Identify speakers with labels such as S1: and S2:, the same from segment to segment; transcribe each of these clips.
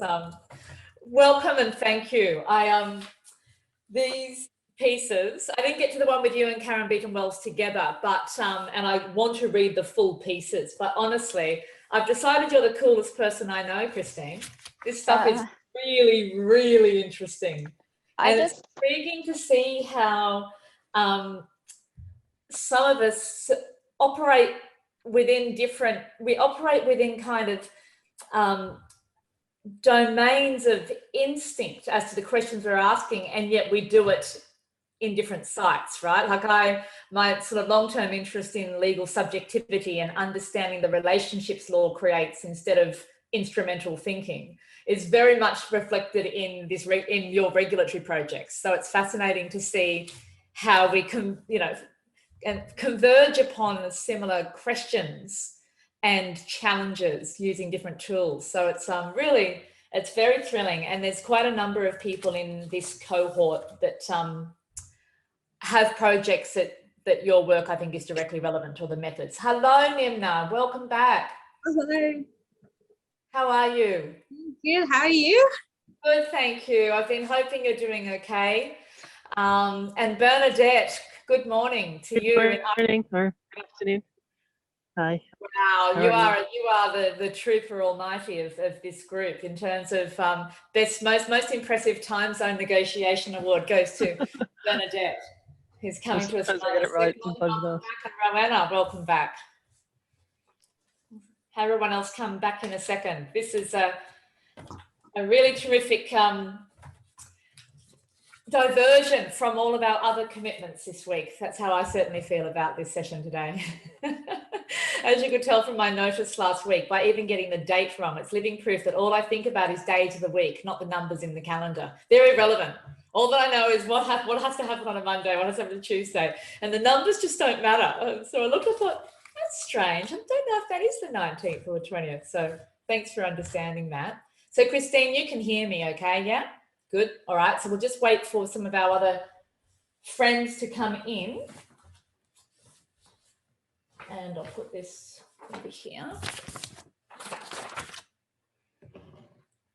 S1: Um, welcome and thank you. These pieces, I didn't get to the one with you and Karen Beacon-Wells together, but and I want to read the full pieces, but honestly, I've decided you're the coolest person I know, Christine. This stuff is really, really interesting. It's intriguing to see how some of us operate within kind of domains of instinct as to the questions we're asking, and yet we do it in different sites, right? Like my sort of long-term interest in legal subjectivity and understanding the relationships law creates instead of instrumental thinking is very much reflected in in your regulatory projects. So it's fascinating to see how we can, and converge upon similar questions and challenges using different tools. So it's it's very thrilling, and there's quite a number of people in this cohort that have projects that your work, I think, is directly relevant to the methods. Hello, Nimna, welcome back.
S2: Hello.
S1: How are you?
S2: Good, how are you?
S1: Good, thank you. I've been hoping you're doing okay. And Bernadette, good morning to you.
S3: Good morning or good afternoon. Hi.
S1: Wow, you are the trooper almighty of this group in terms of most impressive time zone negotiation award goes to Bernadette, who's coming to us. Rowena, welcome back. Have everyone else come back in a second. This is a really terrific diversion from all of our other commitments this week. That's how I certainly feel about this session today. As you could tell from my notice last week, by even getting the date wrong, it's living proof that all I think about is days of the week, not the numbers in the calendar. They're irrelevant. All that I know is what has to happen on a Monday, what has to happen on a Tuesday, and the numbers just don't matter. So I looked and thought, that's strange. I don't know if that is the 19th or the 20th. So thanks for understanding that. So Christine, you can hear me okay, yeah? Good. All right. So we'll just wait for some of our other friends to come in. And I'll put this over here.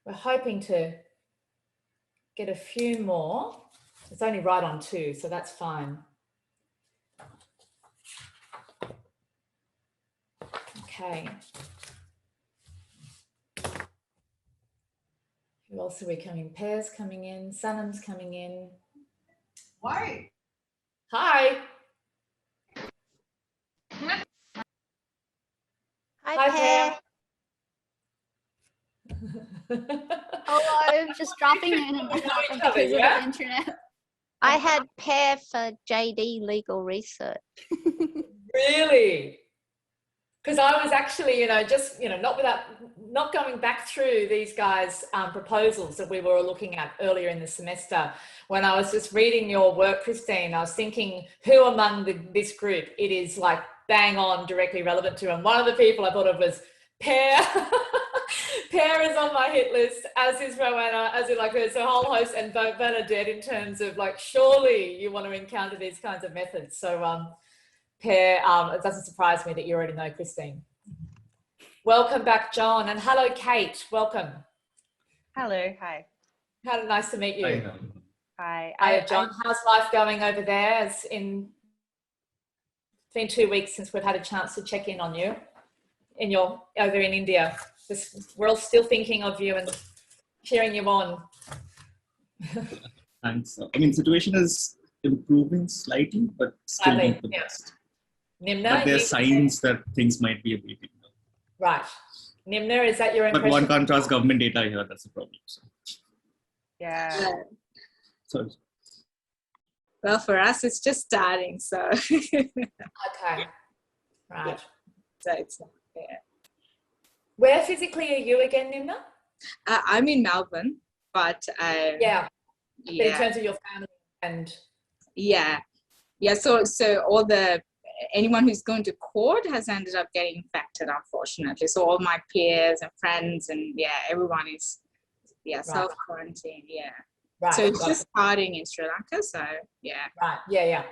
S1: We're hoping to get a few more. It's only right on 2, so that's fine. Okay. Who else are we coming? Pear's coming in. Sanam's coming in.
S4: Why?
S1: Hi.
S5: Hi, Pear. Hello, just dropping in and out because of the internet. I had Pear for JD Legal Research.
S1: Really? Because I was actually, not going back through these guys' proposals that we were looking at earlier in the semester. When I was just reading your work, Christine, I was thinking, who among this group it is like bang on directly relevant to? And one of the people I thought of was Pear. Pear is on my hit list, as is Rowena, as in like there's a whole host, and Bernadette in terms of like, surely you want to encounter these kinds of methods. So Pear, it doesn't surprise me that you already know Christine. Welcome back, John, and hello, Kate. Welcome.
S4: Hello. Hi.
S1: How nice to meet you.
S4: Hi.
S1: Hi, John. How's life going over there? It's been 2 weeks since we've had a chance to check in on you. Over in India. We're all still thinking of you and cheering you on.
S6: Thanks. I mean, situation is improving slightly, but still not the best.
S1: Nimna,
S6: but there are signs that things might be abating.
S1: Right. Nimna, is that your impression?
S6: But one can't trust government data here. That's the problem. So.
S4: Yeah.
S6: Sorry.
S2: Well, for us, it's just starting. So.
S1: Okay. Right.
S2: Yeah. So it's not. Yeah.
S1: Where physically are you again, Nimna?
S2: I'm in Melbourne, but
S1: yeah. But in terms of your family and
S2: yeah. So anyone who's going to court has ended up getting infected, unfortunately. So all my peers and friends and everyone is right. Self-quarantine. Yeah. Right. So it's just starting in Sri Lanka. So yeah.
S1: Right. Yeah.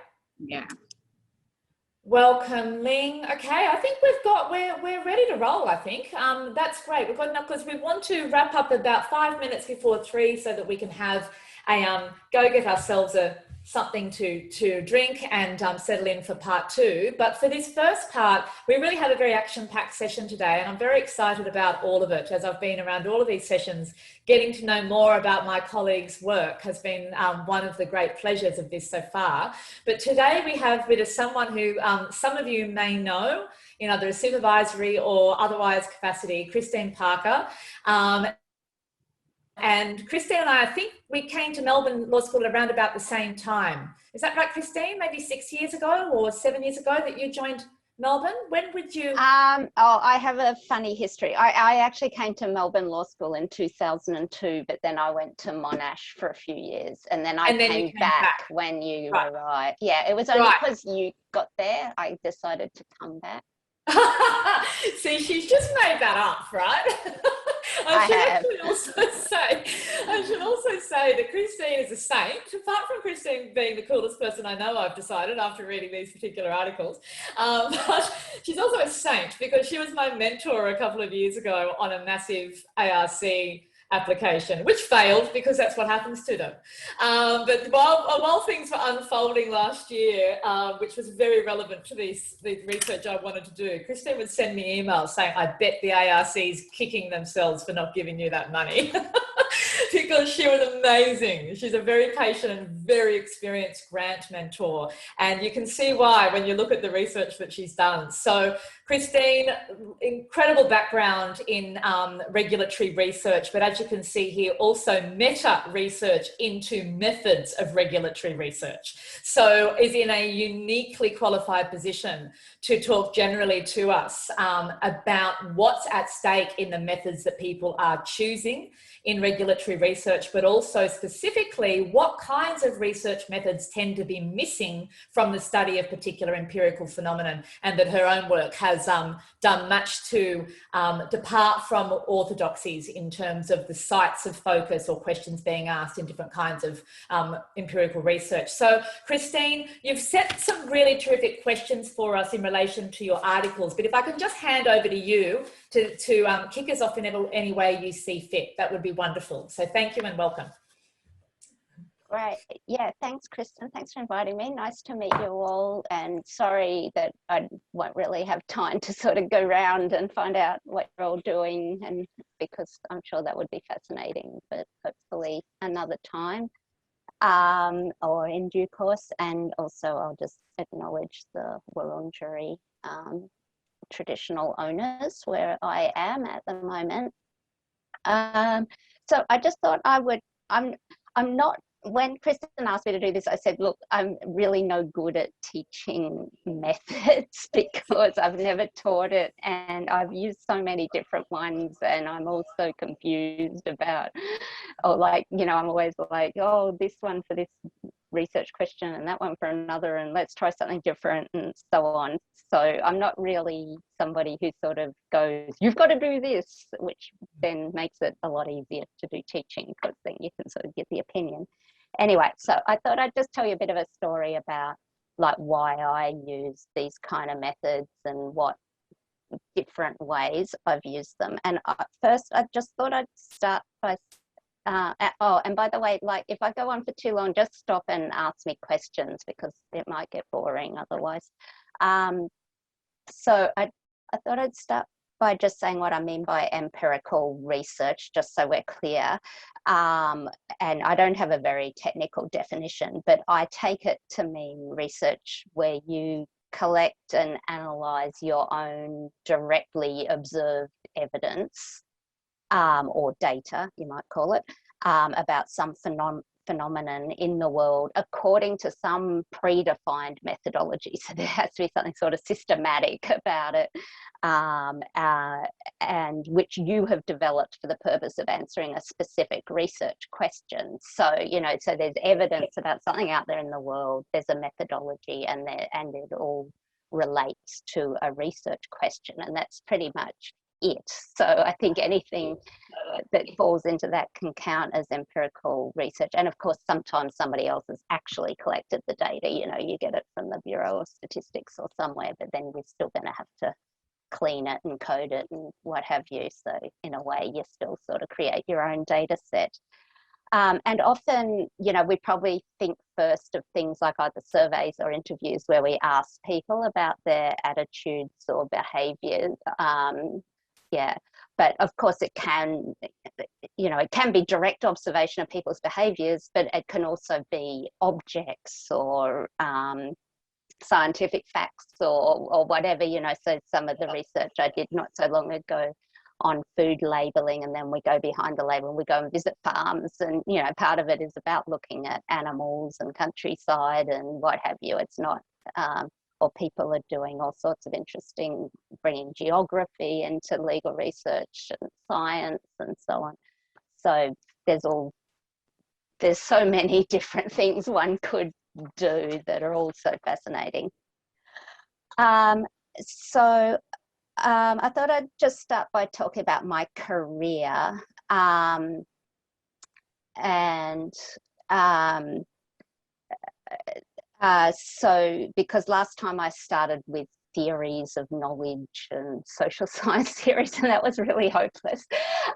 S1: Welcome, Ling. Okay, I think we're ready to roll. I think that's great. We've got enough because we want to wrap up about 5 minutes before 3, so that we can have a go get ourselves something to drink and settle in for part 2. But for this first part, we really have a very action-packed session today, and I'm very excited about all of it. As I've been around all of these sessions, getting to know more about my colleagues' work has been one of the great pleasures of this so far. But today we have with us someone who some of you may know in either a supervisory or otherwise capacity, Christine Parker. And Christine and I think we came to Melbourne Law School around about the same time. Is that right, Christine? Maybe 6 years ago or 7 years ago that you joined Melbourne? When would you?
S5: I have a funny history. I actually came to Melbourne Law School in 2002, but then I went to Monash for a few years, and then I came back when you arrived. Yeah, it was only because you got there I decided to come back.
S1: See, she's just made that up, right? I should also say that Christine is a saint. Apart from Christine being the coolest person I know, I've decided after reading these particular articles, but she's also a saint because she was my mentor a couple of years ago on a massive ARC application, which failed because that's what happens to them. But while things were unfolding last year, which was very relevant to the research I wanted to do, Christine would send me emails saying, I bet the ARC's kicking themselves for not giving you that money. Because she was amazing. She's a very patient and very experienced grant mentor. And you can see why when you look at the research that she's done. So Christine, incredible background in regulatory research, but as you can see here, also meta research into methods of regulatory research. So is in a uniquely qualified position to talk generally to us about what's at stake in the methods that people are choosing in regulatory research, but also specifically what kinds of research methods tend to be missing from the study of particular empirical phenomenon, and that her own work has done much to depart from orthodoxies in terms of the sites of focus or questions being asked in different kinds of empirical research. So Christine, you've set some really terrific questions for us in relation to your articles, but if I can just hand over to you to kick us off in any way you see fit, that would be wonderful. So thank you and welcome.
S5: Great. Yeah, thanks, Kristen. Thanks for inviting me. Nice to meet you all. And sorry that I won't really have time to sort of go around and find out what you're all doing, and because I'm sure that would be fascinating, but hopefully another time or in due course. And also I'll just acknowledge the Wurundjeri traditional owners where I am at the moment. So I just thought I'm not, when Kristen asked me to do this, I said, look, I'm really no good at teaching methods because I've never taught it, and I've used so many different ones, and I'm also confused about, or like, you know, I'm always like, oh, this one for this research question and that one for another, and let's try something different and so on. So I'm not really somebody who sort of goes, you've got to do this, which then makes it a lot easier to do teaching because then you can sort of get the opinion. Anyway, so I thought I'd just tell you a bit of a story about like why I use these kind of methods and what different ways I've used them. And first, I just thought I'd start by oh, and by the way, like if I go on for too long, just stop and ask me questions because it might get boring otherwise. So I thought I'd start by just saying what I mean by empirical research, just so we're clear. And I don't have a very technical definition, but I take it to mean research where you collect and analyse your own directly observed evidence, or data, you might call it, about some phenomenon in the world according to some predefined methodology. So there has to be something sort of systematic about it, and which you have developed for the purpose of answering a specific research question. So, you know, so there's evidence about something out there in the world, there's a methodology, and it all relates to a research question, and that's pretty much it. So I think anything that falls into that can count as empirical research. And of course, sometimes somebody else has actually collected the data. You know, you get it from the Bureau of Statistics or somewhere, but then we're still going to have to clean it and code it and what have you. So in a way, you still sort of create your own data set. And often, you know, we probably think first of things like either surveys or interviews where we ask people about their attitudes or behaviours. Yeah, but of course it can, you know, it can be direct observation of people's behaviours, but it can also be objects or scientific facts or whatever, you know. So some of the research I did not so long ago on food labelling, and then we go behind the label and we go and visit farms, and you know, part of it is about looking at animals and countryside and what have you. It's not or people are doing all sorts of interesting, bringing geography into legal research and science and so on. So there's so many different things one could do that are all so fascinating. I thought I'd just start by talking about my career. So because last time I started with theories of knowledge and social science theories, and that was really hopeless.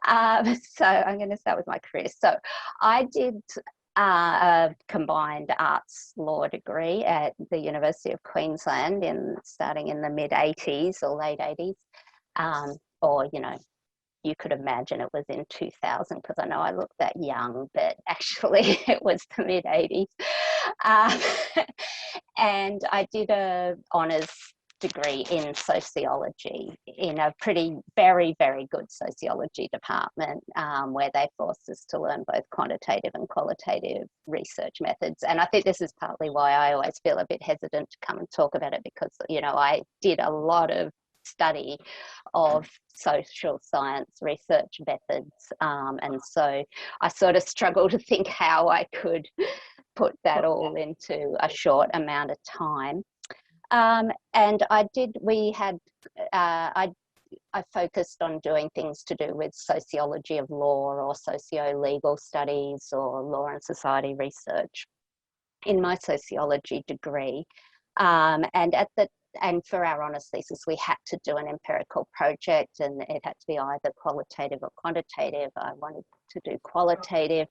S5: So I'm going to start with my career. So I did a combined arts law degree at the University of Queensland starting in the mid-80s or late 80s, or, you know, you could imagine it was in 2000 because I know I look that young, but actually it was the mid-80s. And I did a honours degree in sociology in a very, very good sociology department, where they forced us to learn both quantitative and qualitative research methods. And I think this is partly why I always feel a bit hesitant to come and talk about it, because, you know, I did a lot of study of social science research methods, and so I sort of struggle to think how I could put that all into a short amount of time. And I focused on doing things to do with sociology of law or socio-legal studies or law and society research in my sociology degree. And for our honours thesis, we had to do an empirical project, and it had to be either qualitative or quantitative. I wanted to do qualitative.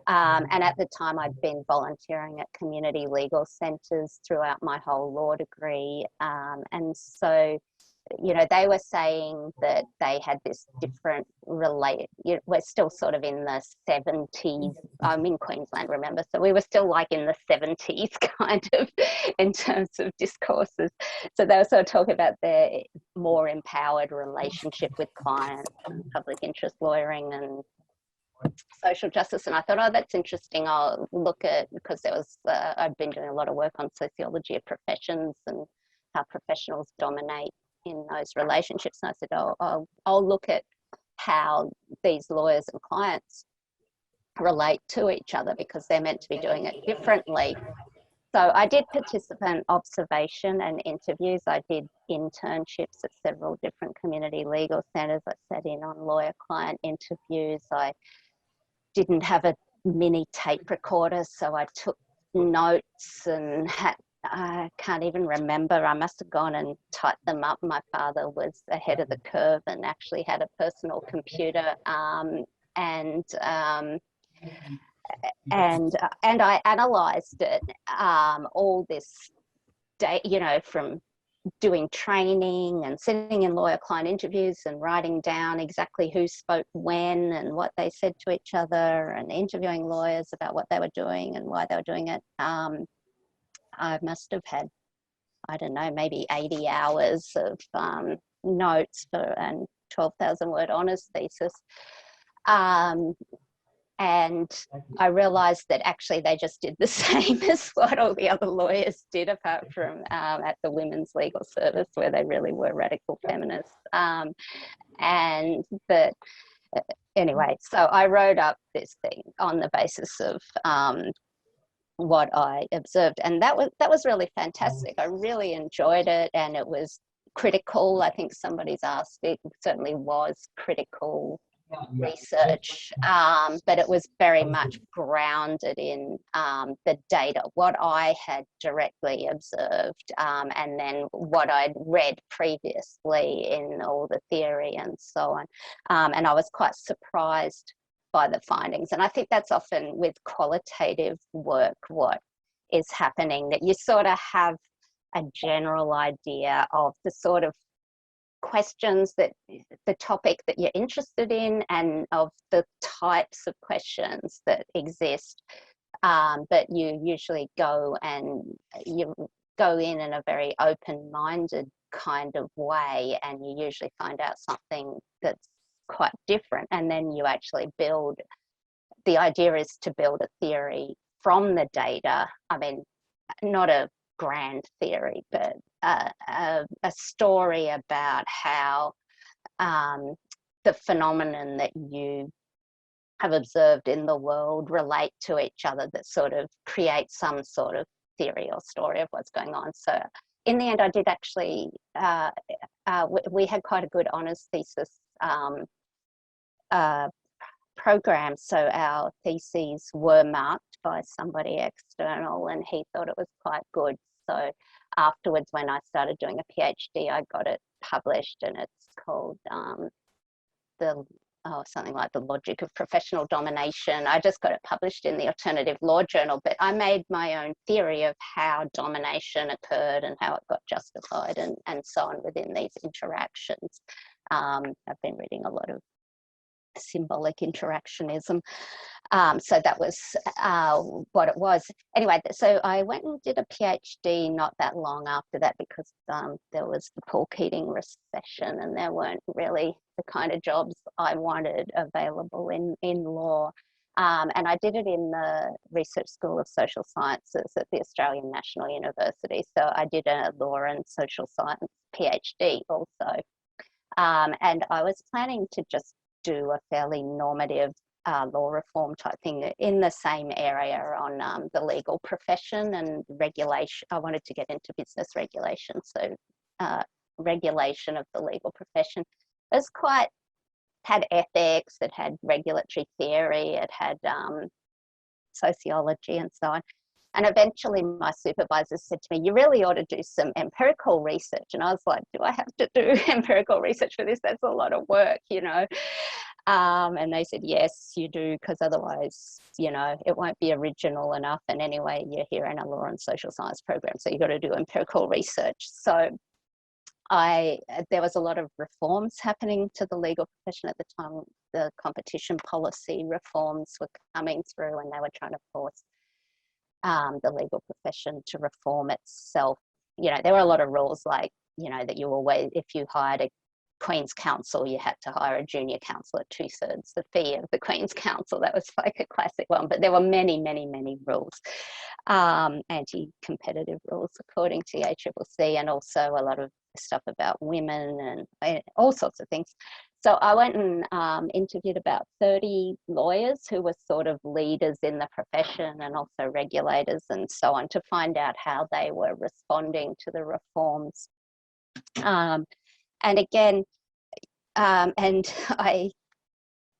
S5: And at the time, I'd been volunteering at community legal centres throughout my whole law degree. And so, you know, they were saying that they had this different we're still sort of in the 70s. I'm in Queensland, remember? So we were still like in the 70s kind of in terms of discourses. So they were sort of talking about their more empowered relationship with clients and public interest lawyering and social justice. And I thought, oh, that's interesting. I'll look at, because there was, I'd been doing a lot of work on sociology of professions and how professionals dominate in those relationships. And I said, oh, I'll look at how these lawyers and clients relate to each other, because they're meant to be doing it differently. So I did participant observation and interviews. I did internships at several different community legal centres. I sat in on lawyer-client interviews. I didn't have a mini tape recorder, so I took notes and I can't even remember. I must have gone and typed them up. My father was ahead of the curve and actually had a personal computer, and I analysed it, all this day, you know, from doing training and sitting in lawyer-client interviews and writing down exactly who spoke when and what they said to each other, and interviewing lawyers about what they were doing and why they were doing it. I must have had, I don't know, maybe 80 hours of notes and 12,000 word honours thesis. And I realised that actually they just did the same as what all the other lawyers did, apart from at the Women's Legal Service, where they really were radical feminists. And that, anyway, so I wrote up this thing on the basis of what I observed, and that was really fantastic. I really enjoyed it, and it was critical. I think somebody's asked, it certainly was critical research, but it was very much grounded in the data, what I had directly observed, and then what I'd read previously in all the theory and so on. And I was quite surprised by the findings. And I think that's often with qualitative work what is happening, that you sort of have a general idea of the sort of questions that the topic that you're interested in and of the types of questions that exist, but you usually go and you go in a very open-minded kind of way, and you usually find out something that's quite different, and then you actually build. The idea is to build a theory from the data. I mean, not a grand theory, but a story about how the phenomenon that you have observed in the world relate to each other, that sort of create some sort of theory or story of what's going on. So in the end, I did actually, we had quite a good honours thesis program, so our theses were marked by somebody external, and he thought it was quite good. So afterwards, when I started doing a PhD, I got it published, and it's called something like The Logic of Professional Domination. I just got it published in the Alternative Law Journal, but I made my own theory of how domination occurred and how it got justified and so on within these interactions. I've been reading a lot of symbolic interactionism. So that was what it was. Anyway, so I went and did a PhD not that long after that, because there was the Paul Keating recession, and there weren't really the kind of jobs I wanted available in law. And I did it in the Research School of Social Sciences at the Australian National University. So I did a law and social science PhD also. And I was planning to just do a fairly normative law reform type thing in the same area on the legal profession and regulation. I wanted to get into business regulation, so regulation of the legal profession. It was quite, had ethics, it had regulatory theory, it had sociology and so on. And eventually my supervisor said to me, you really ought to do some empirical research. And I was like, do I have to do empirical research for this? That's a lot of work, you know. And they said, yes, you do, because otherwise, you know, it won't be original enough. And anyway, you're here in a law and social science program, so you've got to do empirical research. So there was a lot of reforms happening to the legal profession at the time. The competition policy reforms were coming through, and they were trying to force the legal profession to reform itself. You know, there were a lot of rules, like, you know, that you always, if you hired a Queen's Counsel, you had to hire a junior counsel at 2/3 the fee of the Queen's Counsel. That was like a classic one, but there were many, many, many rules, anti-competitive rules according to the ACCC, and also a lot of stuff about women and all sorts of things. So I went and interviewed about 30 lawyers who were sort of leaders in the profession and also regulators and so on, to find out how they were responding to the reforms. And again, and I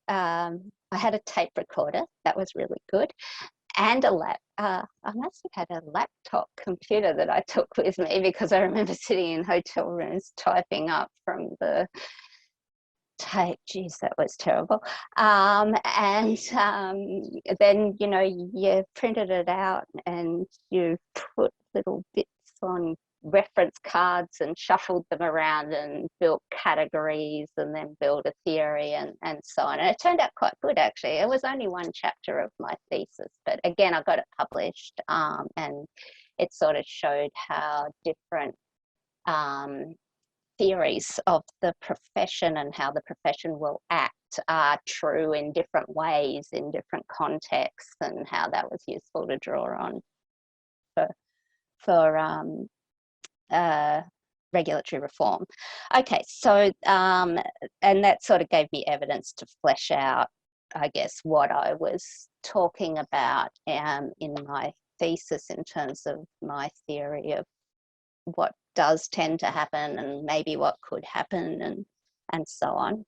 S5: had a tape recorder that was really good, and I must have had a laptop computer that I took with me, because I remember sitting in hotel rooms typing up from the tape. Geez, that was terrible. And then, you know, you printed it out and you put little bits on reference cards and shuffled them around and built categories and then built a theory and so on. And it turned out quite good, actually. It was only one chapter of my thesis, but again, I got it published, and it sort of showed how different theories of the profession and how the profession will act are true in different ways, in different contexts, and how that was useful to draw on for regulatory reform. Okay, so and that sort of gave me evidence to flesh out, I guess, what I was talking about in my thesis in terms of my theory of what does tend to happen and maybe what could happen and so on.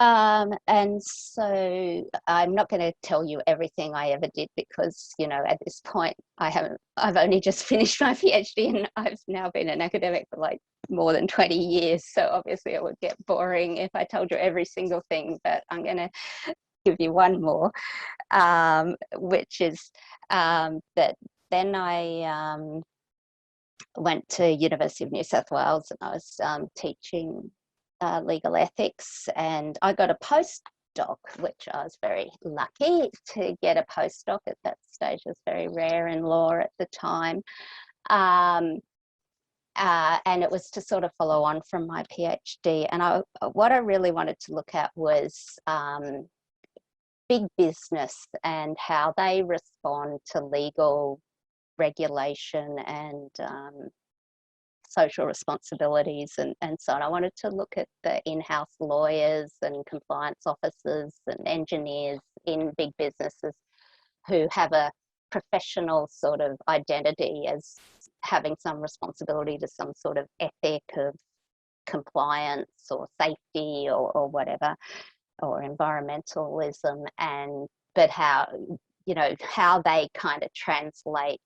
S5: And so I'm not going to tell you everything I ever did because, you know, at this point I've only just finished my PhD and I've now been an academic for like more than 20 years. So obviously it would get boring if I told you every single thing, but I'm going to give you one more, which is that then I went to University of New South Wales and I was teaching legal ethics, and I got a postdoc, which I was very lucky to get a postdoc at that stage. It was very rare in law at the time. And it was to sort of follow on from my PhD. And what I really wanted to look at was big business and how they respond to legal regulation and social responsibilities and so on. I wanted to look at the in-house lawyers and compliance officers and engineers in big businesses who have a professional sort of identity as having some responsibility to some sort of ethic of compliance or safety or whatever, or environmentalism, but how, you know, how they kind of translate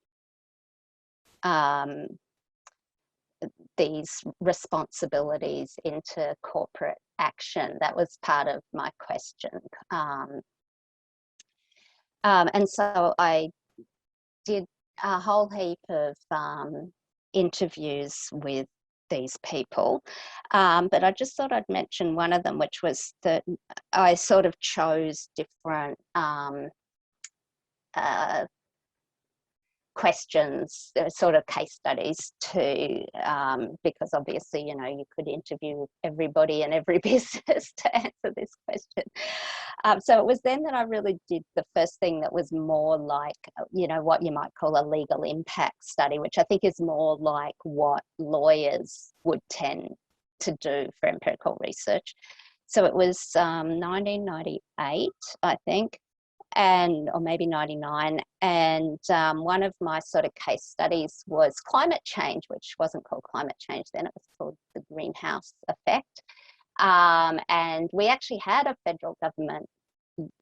S5: these responsibilities into corporate action. That was part of my question. And so I did a whole heap of interviews with these people, but I just thought I'd mention one of them, which was that I sort of chose different questions, sort of case studies too, because obviously, you know, you could interview everybody in every business to answer this question. So it was then that I really did the first thing that was more like, you know, what you might call a legal impact study, which I think is more like what lawyers would tend to do for empirical research. So it was 1998, I think, or maybe 99, and one of my sort of case studies was climate change, which wasn't called climate change then, it was called the greenhouse effect. And we actually had a federal government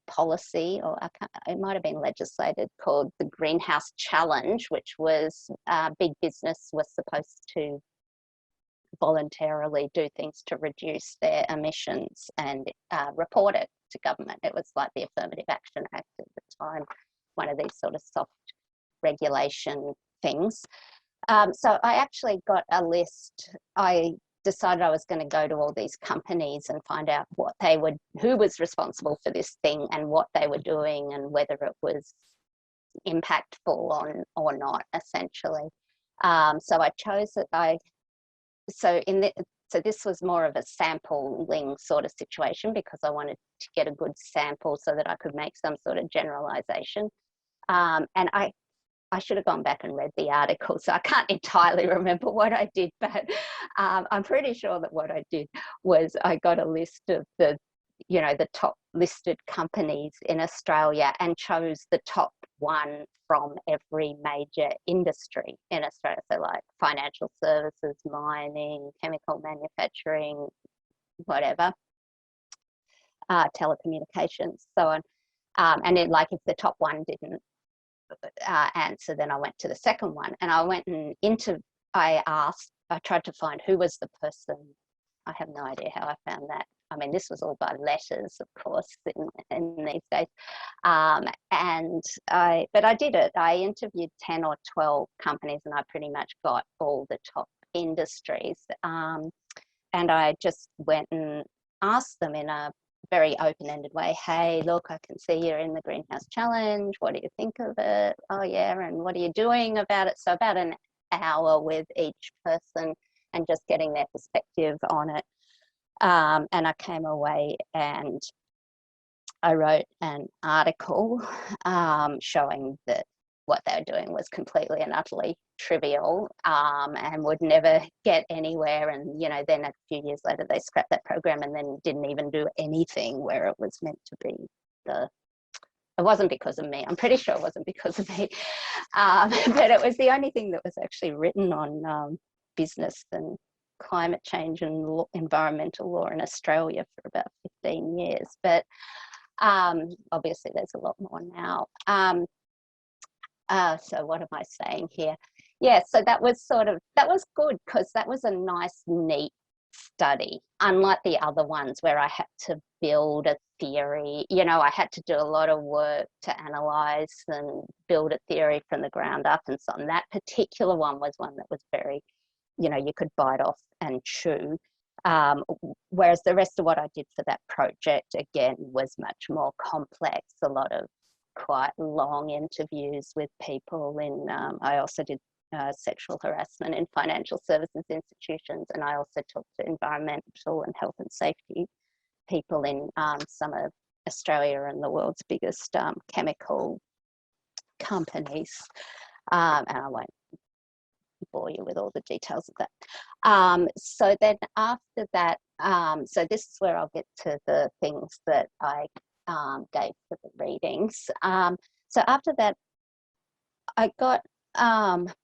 S5: policy, or it might have been legislated, called the Greenhouse Challenge, which was big business was supposed to voluntarily do things to reduce their emissions and report it to government. It was like the Affirmative Action Act at the time, one of these sort of soft regulation things. So I actually got a list. I decided I was going to go to all these companies and find out who was responsible for this thing and what they were doing and whether it was impactful or not, essentially. So I chose it. So this was more of a sampling sort of situation because I wanted to get a good sample so that I could make some sort of generalization. And I should have gone back and read the article, so I can't entirely remember what I did, but I'm pretty sure that what I did was I got a list of the top listed companies in Australia and chose the top one from every major industry in Australia. So like financial services, mining, chemical manufacturing, whatever, telecommunications, so on. And then like if the top one didn't answer, then I went to the second one, and I tried to find who was the person. I have no idea how I found that. I mean, this was all by letters, of course, in these days. But I did it. I interviewed 10 or 12 companies, and I pretty much got all the top industries. And I just went and asked them in a very open-ended way, hey, look, I can see you're in the Greenhouse Challenge. What do you think of it? Oh, yeah, and what are you doing about it? So about an hour with each person and just getting their perspective on it. And I came away and I wrote an article showing that what they were doing was completely and utterly trivial and would never get anywhere. And, you know, then a few years later, they scrapped that program and then didn't even do anything where it was meant to be the It wasn't because of me. I'm pretty sure it wasn't because of me. But it was the only thing that was actually written on business and climate change and environmental law in Australia for about 15 years. But obviously there's a lot more now. So what am I saying here? Yeah, so that was good because that was a nice, neat study, unlike the other ones where I had to build a theory. You know, I had to do a lot of work to analyze and build a theory from the ground up and so on. That particular one was one that was very, you know, you could bite off and chew. Whereas the rest of what I did for that project, again, was much more complex, a lot of quite long interviews with people in, I also did sexual harassment in financial services institutions, and I also talked to environmental and health and safety people in some of Australia and the world's biggest chemical companies, and I won't bore you with all the details of that. So then after that, so this is where I'll get to the things that I gave for the readings. So after that, I got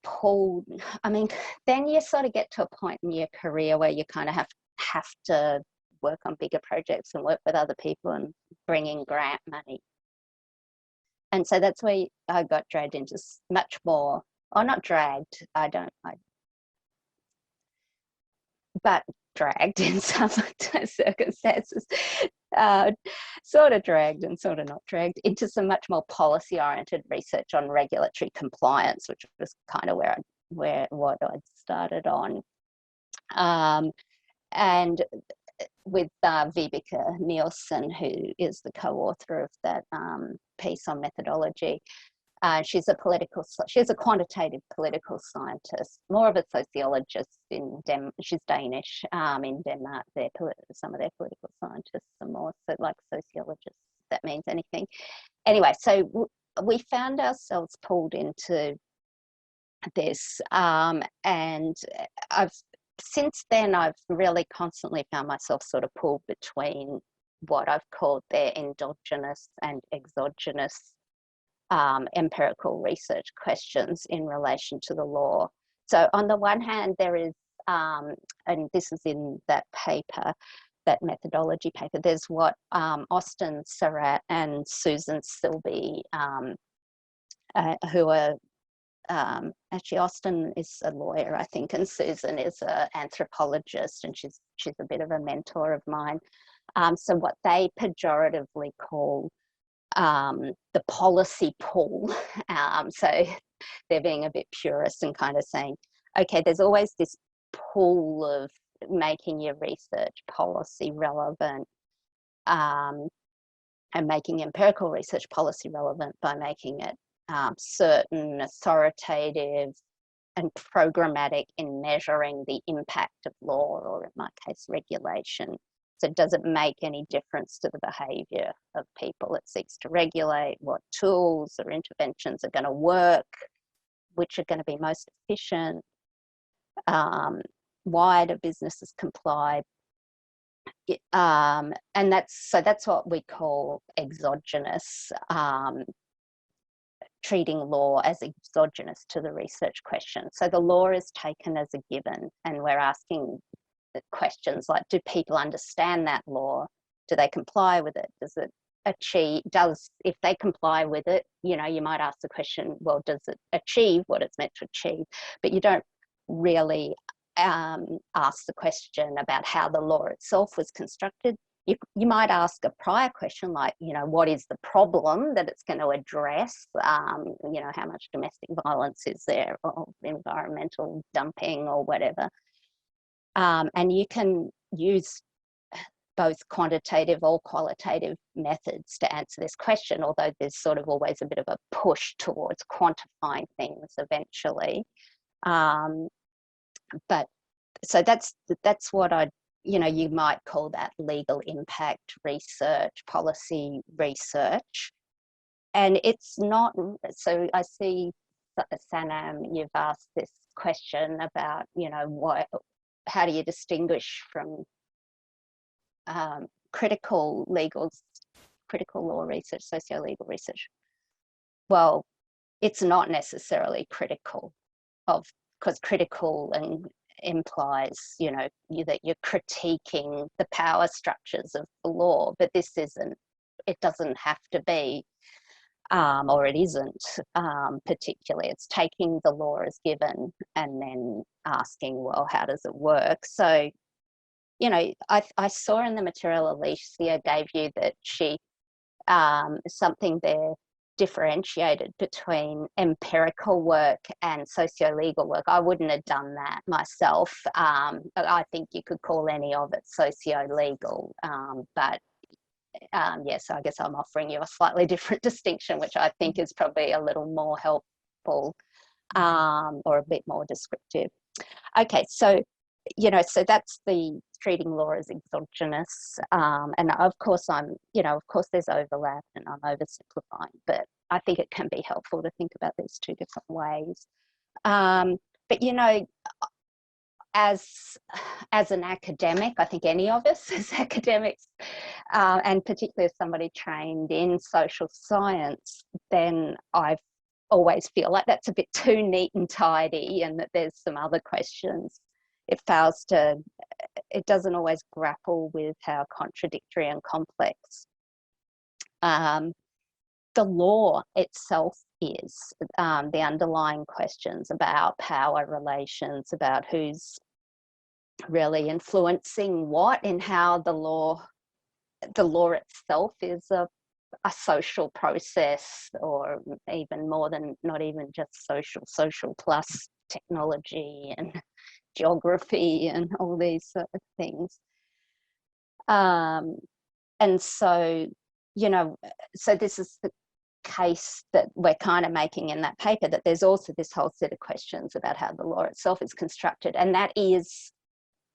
S5: pulled. I mean, then you sort of get to a point in your career where you kind of have to work on bigger projects and work with other people and bring in grant money. And so that's where I got dragged into much more, or not dragged, but dragged in some circumstances, sort of dragged and sort of not dragged into some much more policy-oriented research on regulatory compliance, which was kind of what I'd started on, and with Vibeke Nielsen, who is the co-author of that piece on methodology. She's a quantitative political scientist, more of a sociologist in she's Danish. In Denmark, some of their political scientists are more so like sociologists, if that means anything. Anyway, so we found ourselves pulled into this, and since then I've really constantly found myself sort of pulled between what I've called their endogenous and exogenous empirical research questions in relation to the law. So on the one hand, there is, and this is in that paper, that methodology paper, there's what Austin Surratt and Susan Silby, who are, actually Austin is a lawyer, I think, and Susan is an anthropologist, and she's a bit of a mentor of mine. So what they pejoratively call the policy pool. So they're being a bit purist and kind of saying, okay, there's always this pool of making your research policy relevant, and making empirical research policy relevant by making it certain, authoritative, and programmatic in measuring the impact of law, or in my case, regulation. So does it make any difference to the behaviour of people it seeks to regulate? What tools or interventions are going to work? Which are going to be most efficient? Why do businesses comply? And that's what we call exogenous, treating law as exogenous to the research question. So the law is taken as a given, and we're asking questions like, do people understand that law? Do they comply with it? Does it achieve, if they comply with it, you know, you might ask the question, well, does it achieve what it's meant to achieve? But you don't really ask the question about how the law itself was constructed. You might ask a prior question like, you know, what is the problem that it's going to address? You know, how much domestic violence is there, or environmental dumping, or whatever. And you can use both quantitative or qualitative methods to answer this question, although there's sort of always a bit of a push towards quantifying things eventually. But so that's what you might call that legal impact research, policy research. And it's not, so I see, Sanam, you've asked this question about, you know, how do you distinguish from critical legal critical law research, socio-legal research? Well, it's not necessarily critical because critical and implies, you know, that you're critiquing the power structures of the law, but this isn't, it doesn't have to be, or it isn't particularly. It's taking the law as given and then asking, well, how does it work? So, you know, I saw in the material Alicia gave you that she, something there differentiated between empirical work and socio-legal work. I wouldn't have done that myself. I think you could call any of it socio-legal, but yes, I guess I'm offering you a slightly different distinction, which I think is probably a little more helpful or a bit more descriptive. Okay, so, you know, so that's the treating law as exogenous. And of course of course there's overlap and I'm oversimplifying, but I think it can be helpful to think about these two different ways. But, you know, as an academic, I think any of us as academics, and particularly as somebody trained in social science, then I always feel like that's a bit too neat and tidy and that there's some other questions. It doesn't always grapple with how contradictory and complex the law itself is, the underlying questions about power relations, about who's really influencing what, and how the law itself is a social process, or even more than, not even just social plus technology and geography and all these sort of things. And so, you know, so this is the case that we're kind of making in that paper, that there's also this whole set of questions about how the law itself is constructed. And that is,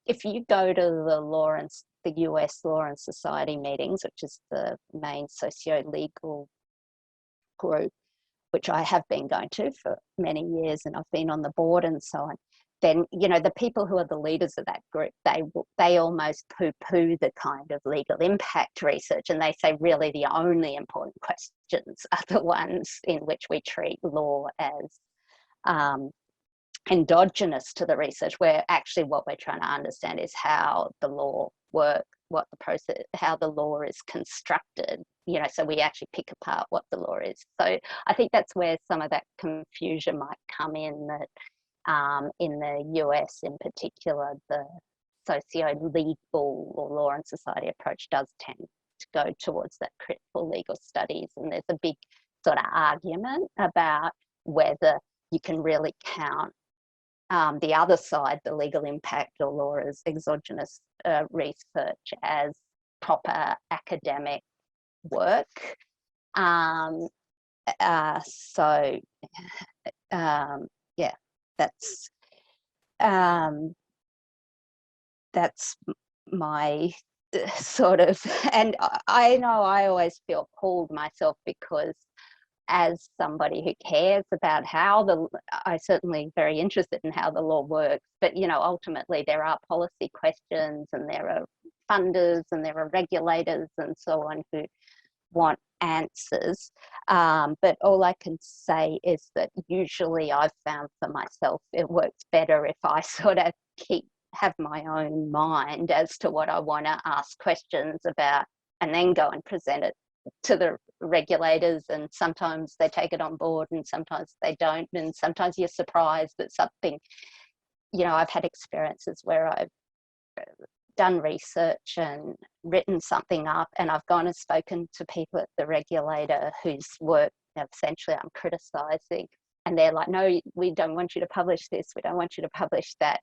S5: if you go to the US Law and Society meetings, which is the main socio-legal group, which I have been going to for many years, and I've been on the board and so on, then, you know, the people who are the leaders of that group, they almost poo-poo the kind of legal impact research, and they say really the only important questions are the ones in which we treat law as endogenous to the research, where actually what we're trying to understand is how the law works, what the process, how the law is constructed, you know, so we actually pick apart what the law is. So I think that's where some of that confusion might come in, that in the US in particular, the socio-legal or law and society approach does tend to go towards that critical legal studies. And there's a big sort of argument about whether you can really count the other side, the legal impact or law as exogenous research, as proper academic work. Yeah, that's my sort of, and I know I always feel pulled myself, because as somebody who cares about how I'm certainly very interested in how the law works, but, you know, ultimately there are policy questions and there are funders and there are regulators and so on who want answers. But all I can say is that usually I've found for myself, it works better if I sort of have my own mind as to what I want to ask questions about, and then go and present it to the regulators, and sometimes they take it on board and sometimes they don't, and sometimes you're surprised that something, you know, I've had experiences where I've done research and written something up, and I've gone and spoken to people at the regulator whose work essentially I'm criticising, and they're like, no, we don't want you to publish this, we don't want you to publish that.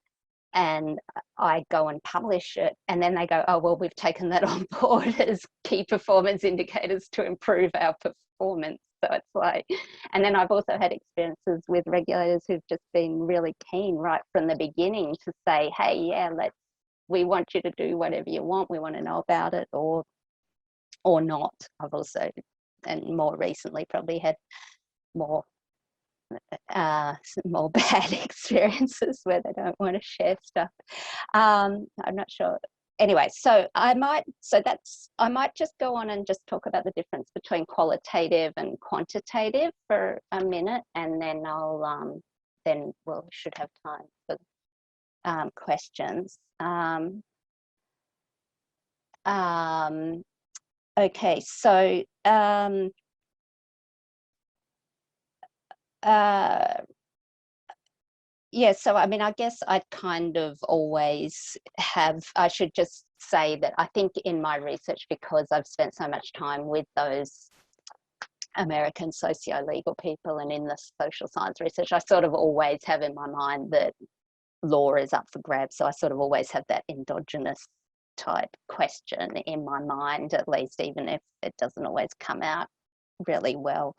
S5: And I go and publish it, and then they go, oh, well, we've taken that on board as key performance indicators to improve our performance. So it's like, and then I've also had experiences with regulators who've just been really keen right from the beginning to say, hey, yeah, we want you to do whatever you want, we want to know about it, or not. I've also, and more recently, probably had more bad experiences where they don't want to share stuff. I'm not sure anyway, so I might just go on and just talk about the difference between qualitative and quantitative for a minute, and then then we should have time for questions. Okay, so yeah, so I mean, I guess I'd kind of always I should just say that I think in my research, because I've spent so much time with those American socio-legal people and in the social science research, I sort of always have in my mind that law is up for grabs. So I sort of always have that endogenous type question in my mind, at least, even if it doesn't always come out really well.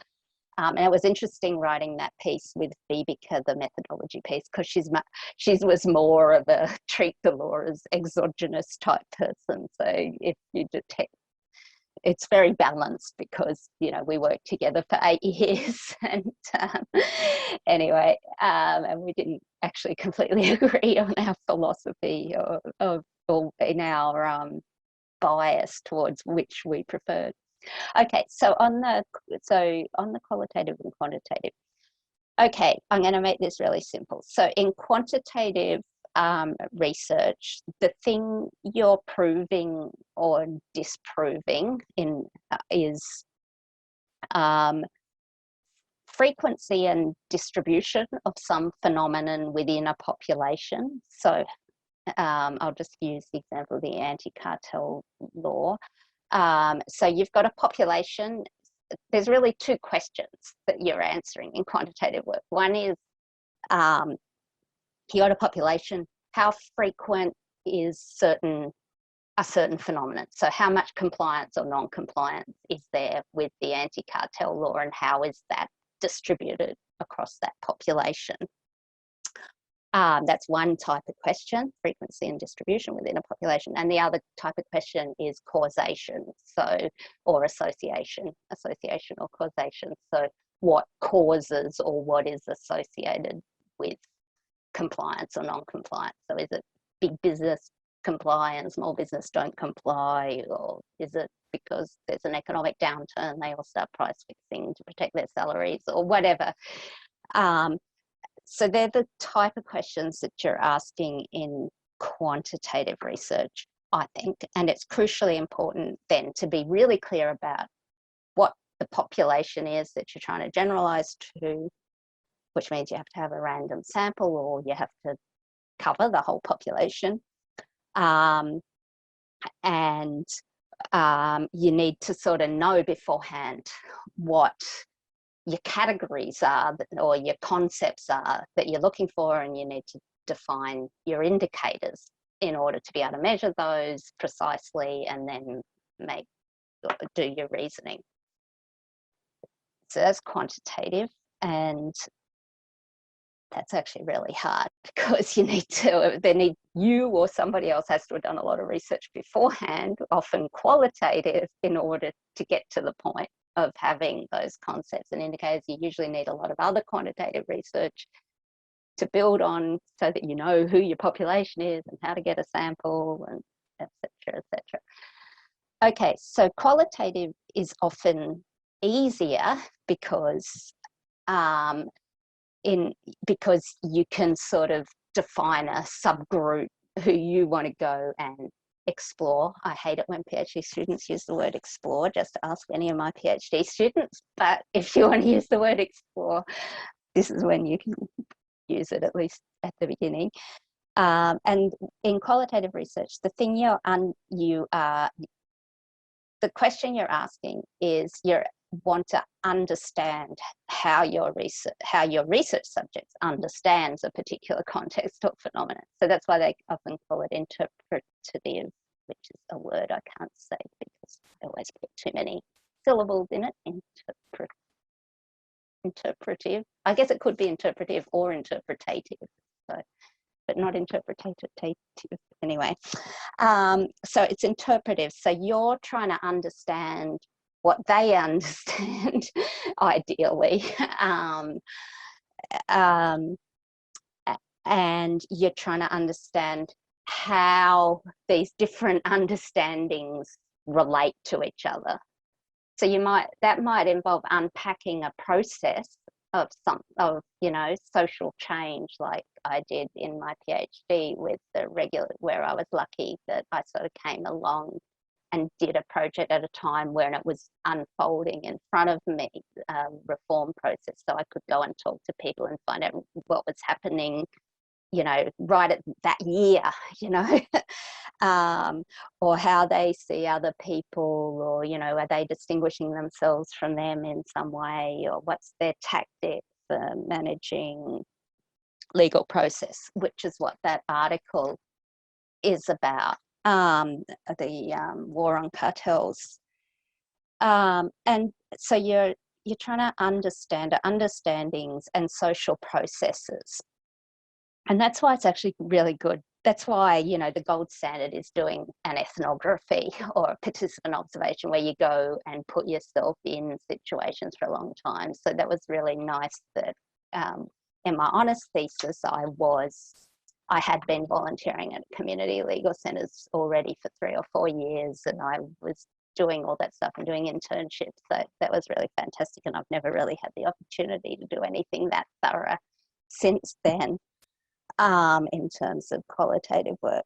S5: And it was interesting writing that piece with Vibeke, the methodology piece, because she was more of a treat the law as exogenous type person. So if you detect, it's very balanced because, you know, we worked together for 8 years and anyway, and we didn't actually completely agree on our philosophy or in our bias towards which we preferred. Okay, so on the qualitative and quantitative. Okay, I'm going to make this really simple. So in quantitative research, the thing you're proving or disproving is frequency and distribution of some phenomenon within a population. So I'll just use the example of the anti-cartel law. So you've got a population. There's really 2 questions that you're answering in quantitative work. One is, you got a population, how frequent is a certain phenomenon? So how much compliance or non-compliance is there with the anti-cartel law, and how is that distributed across that population? That's one type of question, frequency and distribution within a population. And the other type of question is causation, or association or causation. So what causes or what is associated with compliance or non-compliance? So is it big business comply and small business don't comply, or is it because there's an economic downturn, they all start price fixing to protect their salaries, or whatever? So they're the type of questions that you're asking in quantitative research, I think. And it's crucially important then to be really clear about what the population is that you're trying to generalize to, which means you have to have a random sample, or you have to cover the whole population. And you need to sort of know beforehand what your categories are, or your concepts are, that you're looking for, and you need to define your indicators in order to be able to measure those precisely and then do your reasoning. So that's quantitative, and that's actually really hard because you or somebody else has to have done a lot of research beforehand, often qualitative, in order to get to the point of having those concepts and indicators. You usually need a lot of other quantitative research to build on, so that you know who your population is and how to get a sample, and etc., etc. Okay, so qualitative is often easier because because you can sort of define a subgroup who you want to go and explore. I hate it when PhD students use the word explore. Just ask any of my PhD students. But if you want to use the word explore, this is when you can use it, at least at the beginning. And in qualitative research, the thing the question you're asking is you want to understand how your research subjects understands a particular context or phenomenon. So that's why they often call it interpretative, which is a word I can't say because I always put too many syllables in it. Interpretive. I guess it could be interpretive or interpretative. So, but not interpretative anyway. So it's interpretive. So you're trying to understand what they understand, ideally. And you're trying to understand how these different understandings relate to each other. So that might involve unpacking a process of social change, like I did in my PhD with where I was lucky that I sort of came along and did a project at a time when it was unfolding in front of me, reform process, so I could go and talk to people and find out what was happening, right at that year, or how they see other people, or, are they distinguishing themselves from them in some way, or what's their tactic for managing legal process, which is what that article is about, the war on cartels. And so you're trying to understand understandings and social processes. And that's why it's actually really good. That's why, the gold standard is doing an ethnography or a participant observation where you go and put yourself in situations for a long time. So that was really nice that in my honours thesis, I had been volunteering at community legal centres already for 3 or 4 years, and I was doing all that stuff and doing internships. So that was really fantastic, and I've never really had the opportunity to do anything that thorough since then. In terms of qualitative work.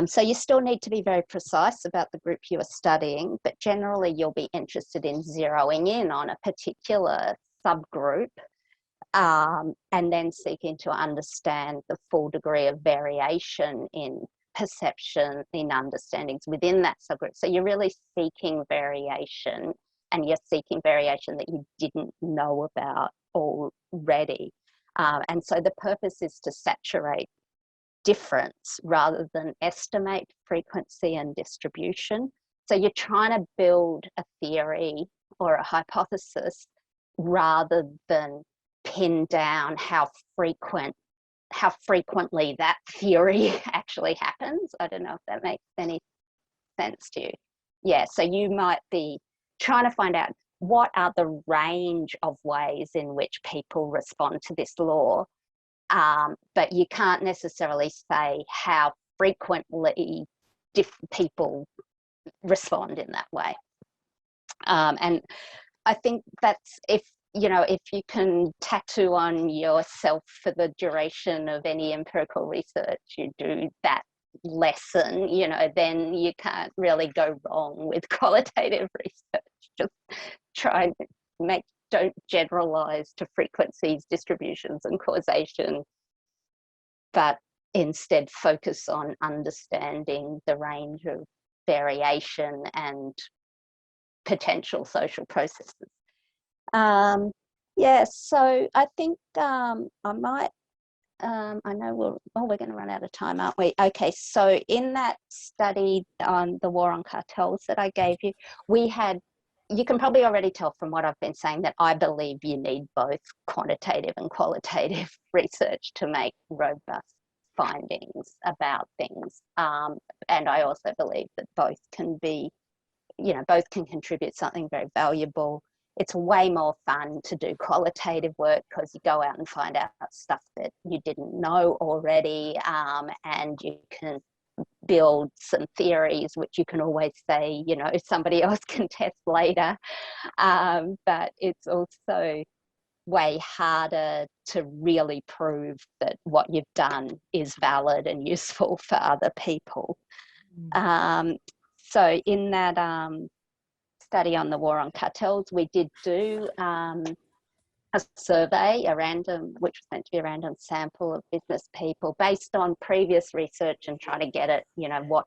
S5: So you still need to be very precise about the group you are studying, but generally you'll be interested in zeroing in on a particular subgroup, and then seeking to understand the full degree of variation in perception, in understandings within that subgroup. So you're really seeking variation, and you're seeking variation that you didn't know about already. And so the purpose is to saturate difference rather than estimate frequency and distribution. So you're trying to build a theory or a hypothesis rather than pin down how frequently that theory actually happens. I don't know if that makes any sense to you. Yeah, so you might be trying to find out what are the range of ways in which people respond to this law, but you can't necessarily say how frequently people respond in that way. And I think that's if you can tattoo on yourself for the duration of any empirical research you do that lesson, then you can't really go wrong with qualitative research. Just try and don't generalize to frequencies, distributions, and causation, but instead focus on understanding the range of variation and potential social processes. So I think I might, I know we're going to run out of time, aren't we? Okay, so in that study on the war on cartels that I gave you, you can probably already tell from what I've been saying that I believe you need both quantitative and qualitative research to make robust findings about things. And I also believe that both can contribute something very valuable. It's way more fun to do qualitative work because you go out and find out stuff that you didn't know already, and you can build some theories which you can always say, somebody else can test later. But it's also way harder to really prove that what you've done is valid and useful for other people. So in that study on the war on cartels, we did do a survey, which was meant to be a random sample of business people based on previous research and trying to get it, what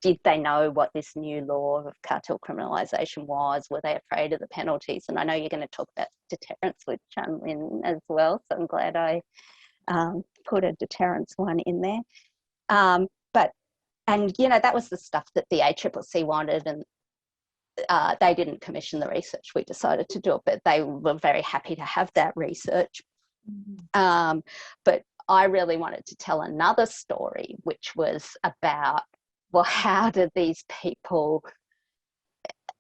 S5: did they know what this new law of cartel criminalisation was? Were they afraid of the penalties? And I know you're going to talk about deterrence with Chun Lin as well, so I'm glad I put a deterrence one in there. That was the stuff that the ACCC wanted, and they didn't commission the research. We decided to do it, but they were very happy to have that research. But I really wanted to tell another story, which was about, well, how do these people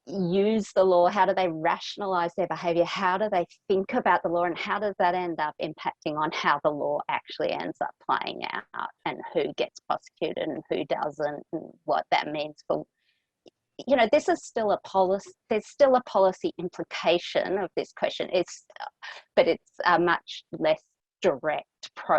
S5: use the law? How do they rationalize their behavior? How do they think about the law? And how does that end up impacting on how the law actually ends up playing out, and who gets prosecuted and who doesn't, and what that means for, you know, this is still a policy, there's still a policy implication of this question. But it's a much less direct,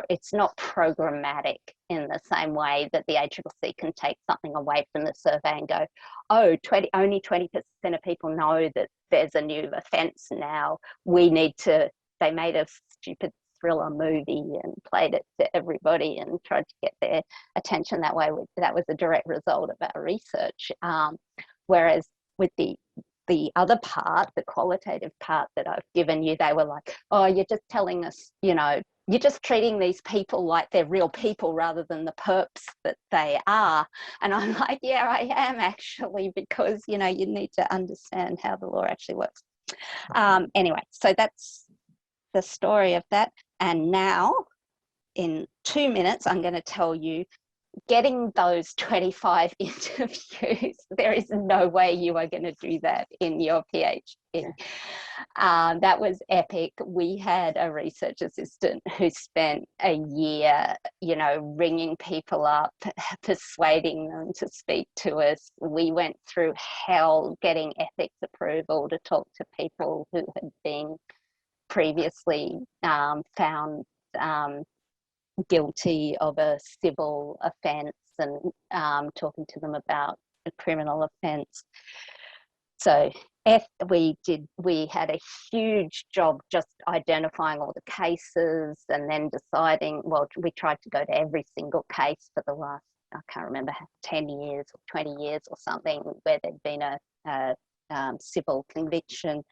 S5: it's not programmatic in the same way that the ACCC can take something away from the survey and go, oh, only 20% of people know that there's a new offence now. We need to, they made a stupid thriller movie and played it to everybody and tried to get their attention that way. That was a direct result of our research. Whereas with the other part, the qualitative part that I've given you, they were like, oh, you're just telling us, you know, you're just treating these people like they're real people rather than the perps that they are. And I'm like, yeah, I am actually, because, you know, you need to understand how the law actually works. Anyway, so that's the story of that. And now in 2 minutes, I'm going to tell you, getting those 25 interviews, there is no way you are going to do that in your PhD. That was epic. We had a research assistant who spent a year, you know, ringing people up, persuading them to speak to us. We went through hell getting ethics approval to talk to people who had been previously found guilty of a civil offence, and talking to them about a criminal offence. So we had a huge job just identifying all the cases and then deciding, well, we tried to go to every single case for the last, I can't remember, 10 years or 20 years or something, where there'd been a civil conviction.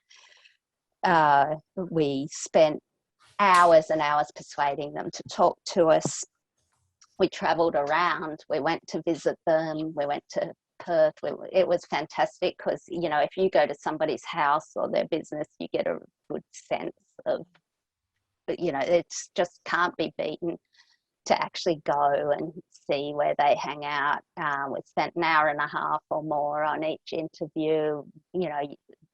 S5: We spent hours and hours persuading them to talk to us. We travelled around, we went to visit them, we went to Perth. It was fantastic because, you know, if you go to somebody's house or their business, you get a good sense of, you know, it's just can't be beaten to actually go and see where they hang out. We spent an hour and a half or more on each interview. You know,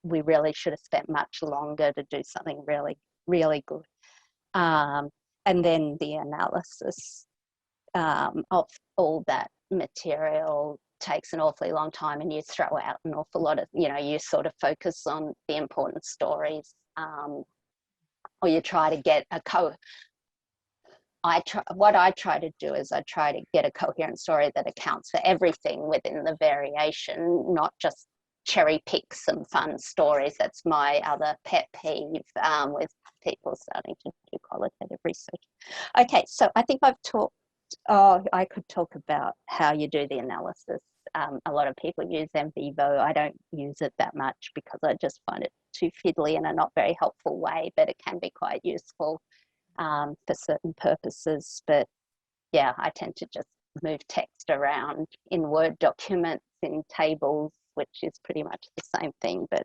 S5: we really should have spent much longer to do something really, really good. And then the analysis of all that material takes an awfully long time, and you throw out an awful lot of, you know, you sort of focus on the important stories, or you try to get what I try to do is I try to get a coherent story that accounts for everything within the variation, not just cherry pick some fun stories. That's my other pet peeve with people starting to do qualitative research. Okay, so I think I've talked, I could talk about how you do the analysis. A lot of people use NVivo. I don't use it that much because I just find it too fiddly in a not very helpful way, but it can be quite useful for certain purposes. But yeah, I tend to just move text around in Word documents, in tables, which is pretty much the same thing, but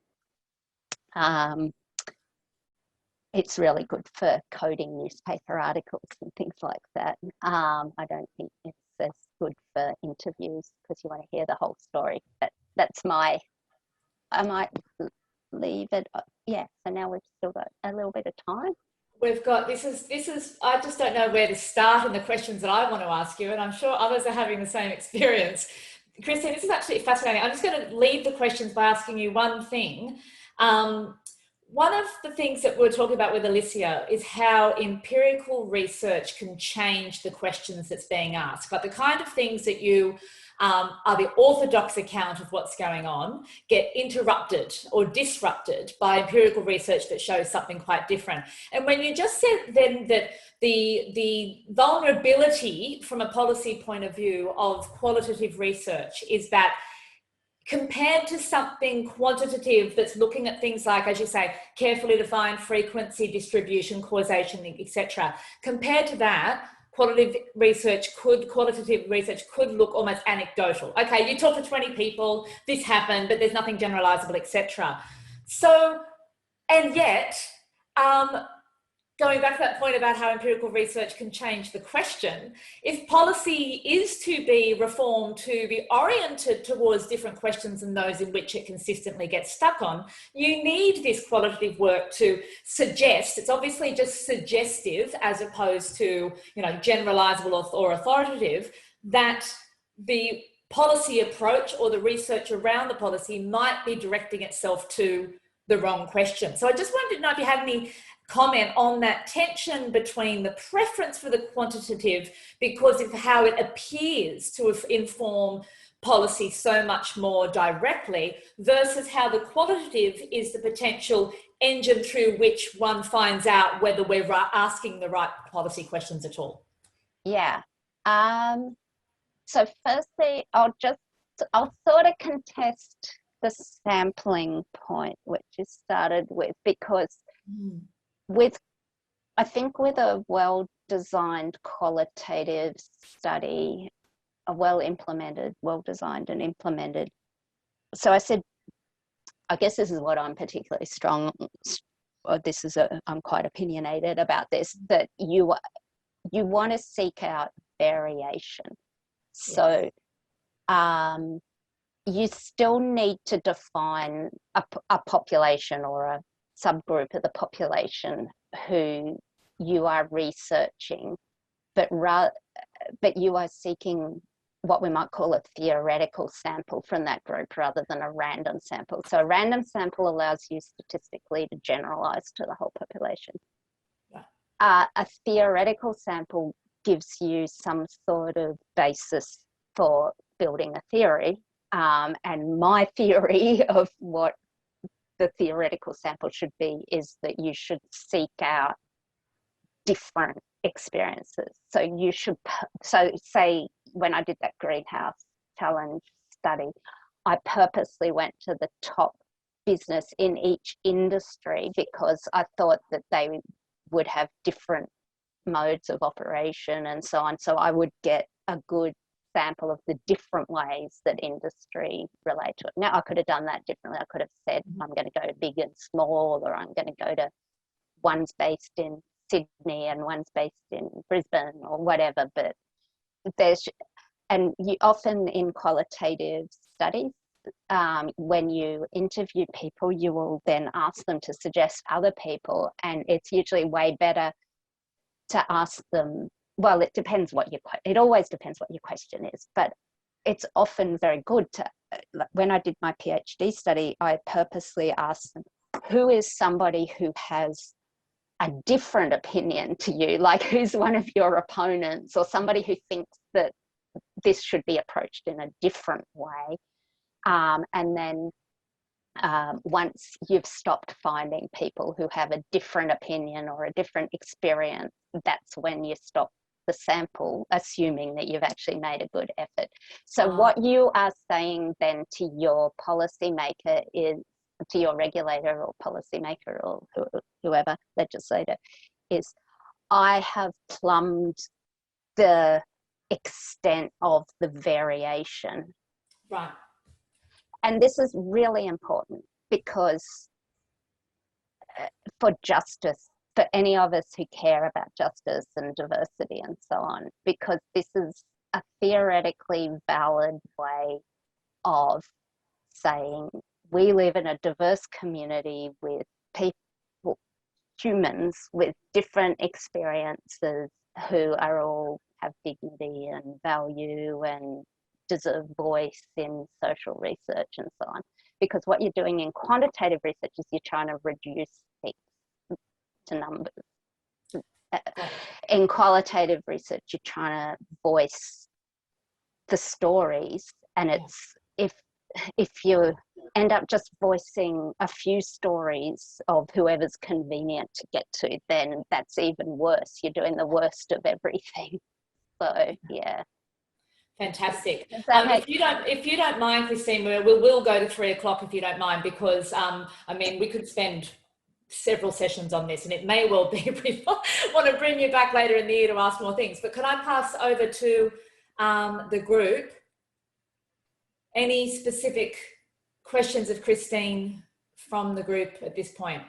S5: it's really good for coding newspaper articles and things like that. I don't think it's as good for interviews because you want to hear the whole story. But that's I might leave it. Yeah, so now we've still got a little bit of time.
S1: We've got, this is, I just don't know where to start in the questions that I want to ask you, and I'm sure others are having the same experience. Christine, this is absolutely fascinating. I'm just going to lead the questions by asking you one thing. One of the things that we're talking about with Alicia is how empirical research can change the questions that's being asked. But the kind of things that you are the orthodox account of what's going on get interrupted or disrupted by empirical research that shows something quite different. And when you just said then that the vulnerability from a policy point of view of qualitative research is that compared to something quantitative that's looking at things like, as you say, carefully defined frequency, distribution, causation, etc. Compared to that, qualitative research could look almost anecdotal. Okay, you talk to 20 people, this happened, but there's nothing generalizable, etc. So, and yet, going back to that point about how empirical research can change the question, if policy is to be reformed to be oriented towards different questions than those in which it consistently gets stuck on, you need this qualitative work to suggest, it's obviously just suggestive as opposed to, you know, generalizable or authoritative, that the policy approach or the research around the policy might be directing itself to the wrong question. So I just wanted to know if you had any comment on that tension between the preference for the quantitative because of how it appears to inform policy so much more directly versus how the qualitative is the potential engine through which one finds out whether we're asking the right policy questions at all.
S5: Yeah. So firstly, I'll sort of contest the sampling point, which you started with, because I think with a well-designed qualitative study, well-designed and implemented. So I said, I guess this is what I'm particularly strong, or I'm quite opinionated about this, that you want to seek out variation. So you still need to define a population or a subgroup of the population who you are researching, but you are seeking what we might call a theoretical sample from that group rather than a random sample. So a random sample allows you statistically to generalize to the whole population. A theoretical sample gives you some sort of basis for building a theory. And my theory of what the theoretical sample should be is that you should seek out different experiences. So you should, so say when I did that greenhouse challenge study, I purposely went to the top business in each industry because I thought that they would have different modes of operation and so on. So I would get a good sample of the different ways that industry relate to it. Now I could have done that differently. I could have said, I'm going to go to big and small, or I'm going to go to one's based in Sydney and one's based in Brisbane or whatever. But and you often in qualitative studies, when you interview people, you will then ask them to suggest other people, and it's usually way better to ask them, well, it always depends what your question is, but it's often very good to, when I did my PhD study, I purposely asked them, who is somebody who has a different opinion to you? Like, who's one of your opponents, or somebody who thinks that this should be approached in a different way? And then once you've stopped finding people who have a different opinion or a different experience, that's when you stop the sample, assuming that you've actually made a good effort. So what you are saying then to your policymaker is, to your regulator or policymaker or whoever, legislator, is, I have plumbed the extent of the variation.
S1: Right.
S5: And this is really important because for justice, for any of us who care about justice and diversity and so on, because this is a theoretically valid way of saying we live in a diverse community with people, humans with different experiences who are all have dignity and value and deserve voice in social research and so on. Because what you're doing in quantitative research is you're trying to reduce things to numbers. In qualitative research, you're trying to voice the stories, and it's if you end up just voicing a few stories of whoever's convenient to get to, then that's even worse. You're doing the worst of everything. So yeah.
S1: Fantastic. If you don't mind, Christine, we'll go to 3 o'clock if you don't mind, because I mean, we could spend several sessions on this, and it may well be we want to bring you back later in the year to ask more things. But could I pass over to the group? Any specific questions of Christine from the group at this point?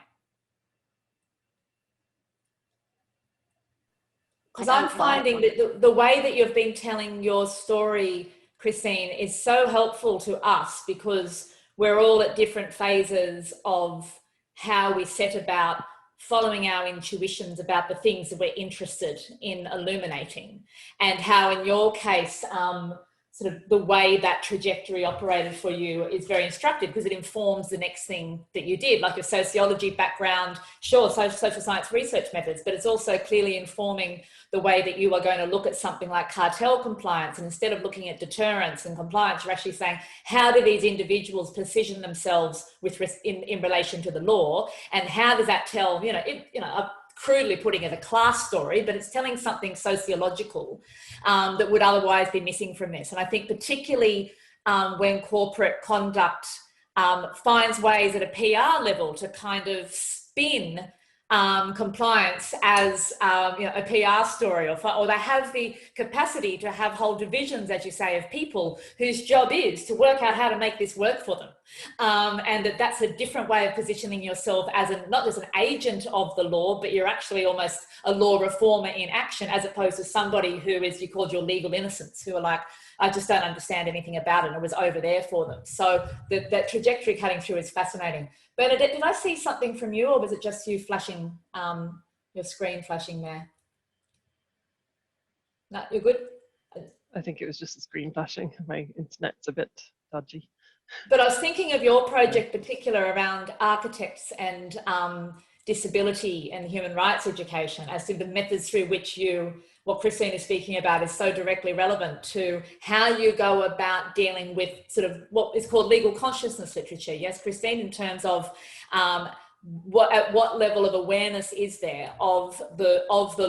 S1: Because I'm finding that the way that you've been telling your story, Christine, is so helpful to us because we're all at different phases of how we set about following our intuitions about the things that we're interested in illuminating, and how in your case, sort of the way that trajectory operated for you is very instructive because it informs the next thing that you did, like your sociology background, sure, social science research methods, but it's also clearly informing the way that you are going to look at something like cartel compliance. And instead of looking at deterrence and compliance, you're actually saying, how do these individuals position themselves in relation to the law? And how does that tell, crudely putting it a class story, but it's telling something sociological that would otherwise be missing from this. And I think particularly when corporate conduct finds ways at a PR level to kind of spin compliance as a PR story, or they have the capacity to have whole divisions, as you say, of people whose job is to work out how to make this work for them, and that's a different way of positioning yourself as not just an agent of the law, but you're actually almost a law reformer in action, as opposed to somebody who is, you called your legal innocents, who are like, I just don't understand anything about it, and it was over there for them. So that trajectory cutting through is fascinating. Bernadette, did I see something from you, or was it just you flashing, your screen flashing there? No, you're good?
S3: I think it was just the screen flashing. My internet's a bit dodgy.
S1: But I was thinking of your project particular around architects and disability and human rights education, as to the methods through which what Christine is speaking about is so directly relevant to how you go about dealing with sort of what is called legal consciousness literature. Yes, Christine, in terms of at what level of awareness is there of the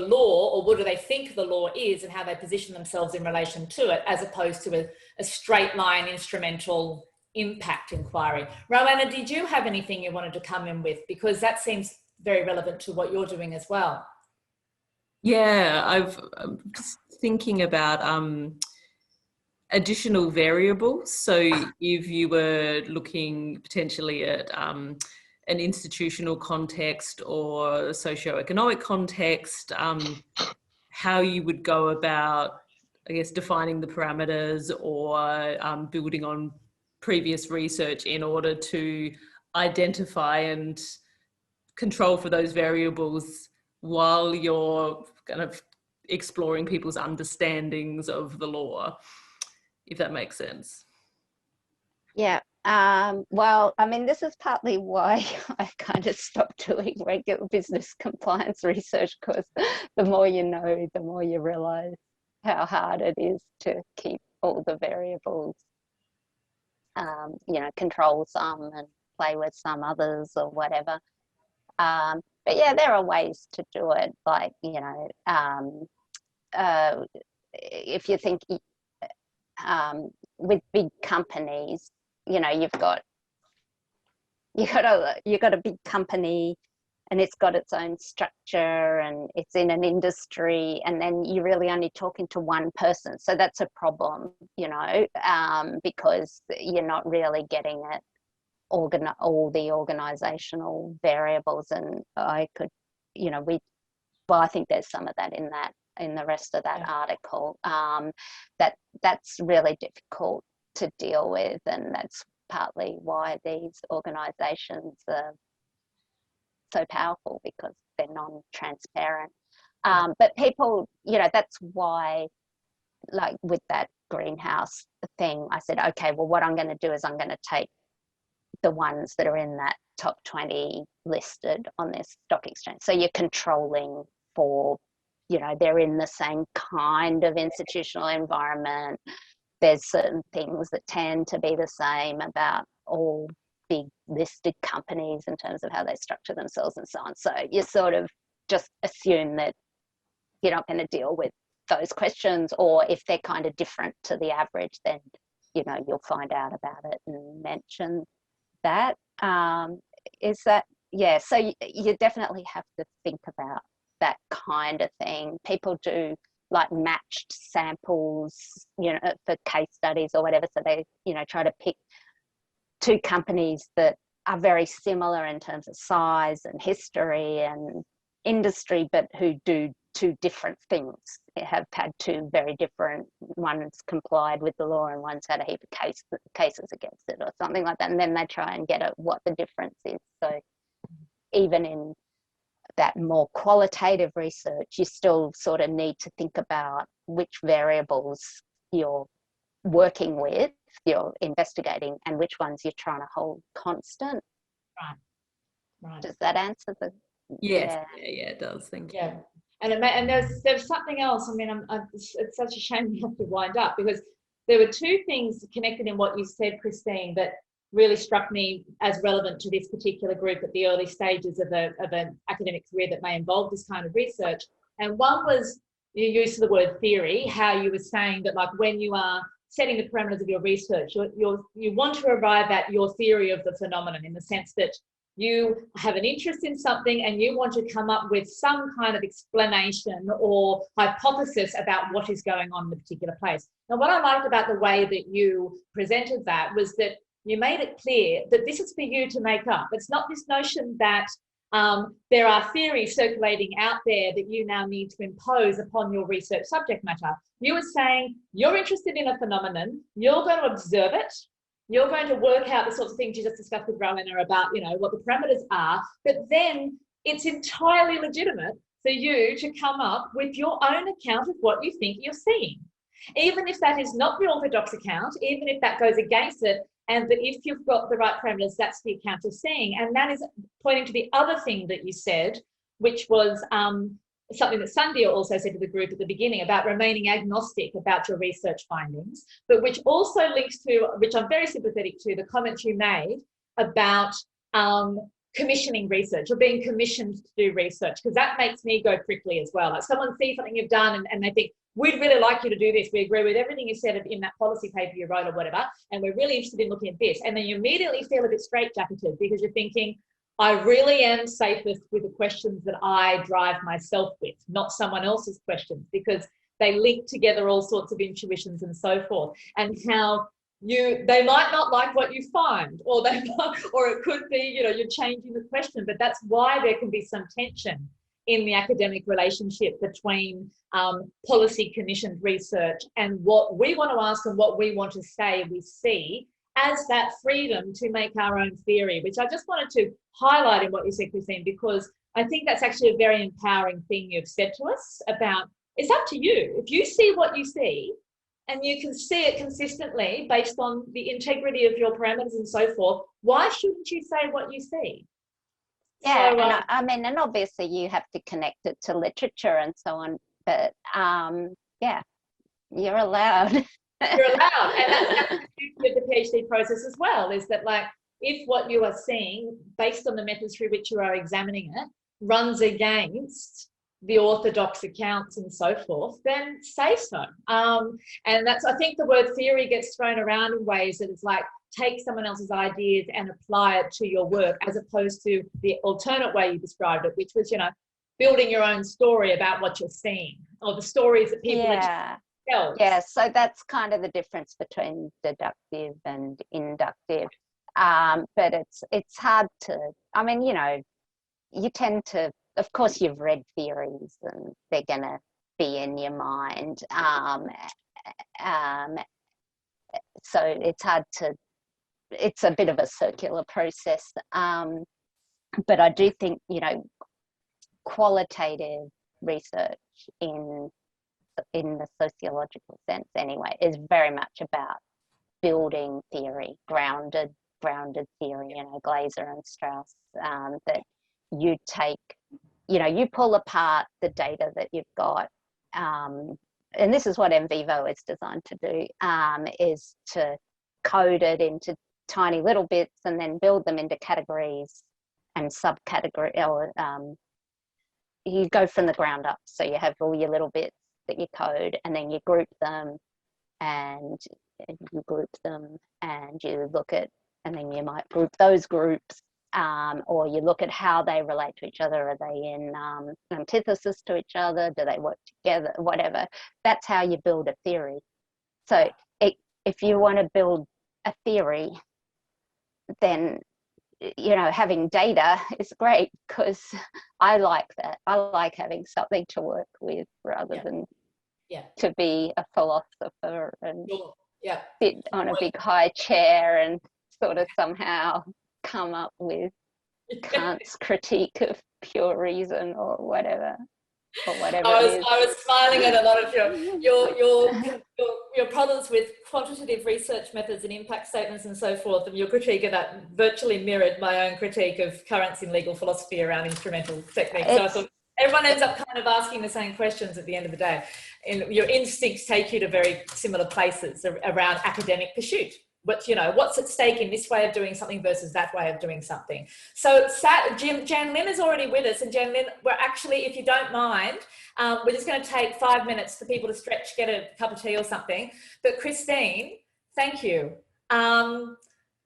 S1: law, or what do they think the law is, and how they position themselves in relation to it, as opposed to a straight line instrumental impact inquiry. Rowanna, did you have anything you wanted to come in with? Because that seems very relevant to what you're doing as well.
S7: Yeah, I'm just thinking about additional variables. So if you were looking potentially at an institutional context or socioeconomic context, how you would go about, I guess, defining the parameters or building on previous research in order to identify and control for those variables while you're kind of exploring people's understandings of the law, if that makes sense.
S5: Yeah. Well, I mean, this is partly why I kind of stopped doing regular business compliance research, because the more you know, the more you realize how hard it is to keep all the variables, control some and play with some others or whatever. But yeah, there are ways to do it. Like, if you think with big companies, you've got a big company and it's got its own structure and it's in an industry, and then you're really only talking to one person. So that's a problem, because you're not really getting it all the organizational variables. And I could, I think there's some of that in the rest of that article. That's really difficult to deal with, and that's partly why these organizations are so powerful, because they're non-transparent. But people, that's why, like with that greenhouse thing, I said, okay, well, what I'm going to do is I'm going to take the ones that are in that top 20 listed on this stock exchange. So you're controlling for, they're in the same kind of institutional environment. There's certain things that tend to be the same about all big listed companies in terms of how they structure themselves and so on. So you sort of just assume that you're not going to deal with those questions, or if they're kind of different to the average, then, you'll find out about it and mention that. So you definitely have to think about that kind of thing. People do like matched samples, for case studies or whatever. So they, try to pick two companies that are very similar in terms of size and history and industry, but who do two different things. They have had two very different, one's complied with the law and one's had a heap of cases against it or something like that. And then they try and get at what the difference is. So even in that more qualitative research, you still sort of need to think about which variables you're working with, you're investigating, and which ones you're trying to hold constant.
S1: Right.
S5: Does that answer the?
S7: Yes. Yeah, it does. Thank you.
S1: Yeah. And there's something else. I mean, it's such a shame we have to wind up, because there were two things connected in what you said, Christine, that really struck me as relevant to this particular group at the early stages of an academic career that may involve this kind of research. And one was your use of the word theory, how you were saying that, like, when you are setting the parameters of your research, you want to arrive at your theory of the phenomenon, in the sense that you have an interest in something and you want to come up with some kind of explanation or hypothesis about what is going on in the particular place. Now, what I liked about the way that you presented that was that you made it clear that this is for you to make up. It's not this notion that there are theories circulating out there that you now need to impose upon your research subject matter. You were saying you're interested in a phenomenon, you're going to observe it, you're going to work out the sorts of things you just discussed with Rowena about, you know, what the parameters are, but then it's entirely legitimate for you to come up with your own account of what you think you're seeing. Even if that is not the orthodox account, even if that goes against it, and that if you've got the right parameters, that's the account you're seeing. And that is pointing to the other thing that you said, which was something that Sandhya also said to the group at the beginning about remaining agnostic about your research findings, but which also links to, which I'm very sympathetic to, the comments you made about commissioning research or being commissioned to do research, because that makes me go prickly as well. Like, someone sees something you've done and they think, we'd really like you to do this. We agree with everything you said in that policy paper you wrote or whatever, and we're really interested in looking at this. And then you immediately feel a bit straitjacketed because you're thinking, I really am safest with the questions that I drive myself with, not someone else's questions, because they link together all sorts of intuitions and so forth, and how they might not like what you find, or or it could be, you know, you're changing the question. But that's why there can be some tension in the academic relationship between policy commissioned research and what we want to ask and what we want to say we see as that freedom to make our own theory, which I just wanted to highlight in what you said, Christine, because I think that's actually a very empowering thing you've said to us about, it's up to you. If you see what you see and you can see it consistently based on the integrity of your parameters and so forth, why shouldn't you say what you see?
S5: Yeah,
S1: so,
S5: and I mean, and obviously you have to connect it to literature and so on, but yeah, you're allowed.
S1: You're allowed, and that's the beauty of the PhD process as well, is that, like, if what you are seeing based on the methods through which you are examining it runs against the orthodox accounts and so forth, then say so. And that's, I think the word theory gets thrown around in ways that it's like, take someone else's ideas and apply it to your work, as opposed to the alternate way you described it, which was, you know, building your own story about what you're seeing, or the stories that people are. Yeah,
S5: so that's kind of the difference between deductive and inductive. But it's hard to, I mean, you know, you tend to, of course, you've read theories and they're going to be in your mind. So it's hard to, it's a bit of a circular process. But I do think, you know, qualitative research in the sociological sense anyway is very much about building theory, grounded theory, you know, Glaser and Strauss, that you take, you know, you pull apart the data that you've got, and this is what NVivo is designed to do, is to code it into tiny little bits and then build them into categories and subcategory, or you go from the ground up. So you have all your little bits that you code, and then you group them and you look at, and then you might group those groups, or you look at how they relate to each other. Are they in antithesis to each other? Do they work together? Whatever. That's how you build a theory. So if you want to build a theory, then having data is great because I like that. I like having something to work with rather than to be a philosopher and sit on a big high chair and sort of somehow come up with Kant's critique of pure reason or whatever.
S1: I was smiling at a lot of your problems with quantitative research methods and impact statements and so forth, and your critique of that virtually mirrored my own critique of currents in legal philosophy around instrumental techniques. So I thought everyone ends up kind of asking the same questions at the end of the day. And your instincts take you to very similar places around academic pursuit. But, what's at stake in this way of doing something versus that way of doing something. So Jan Lynn is already with us, and Jan Lynn, we're actually, if you don't mind, we're just going to take 5 minutes for people to stretch, get a cup of tea or something. But Christine, thank you.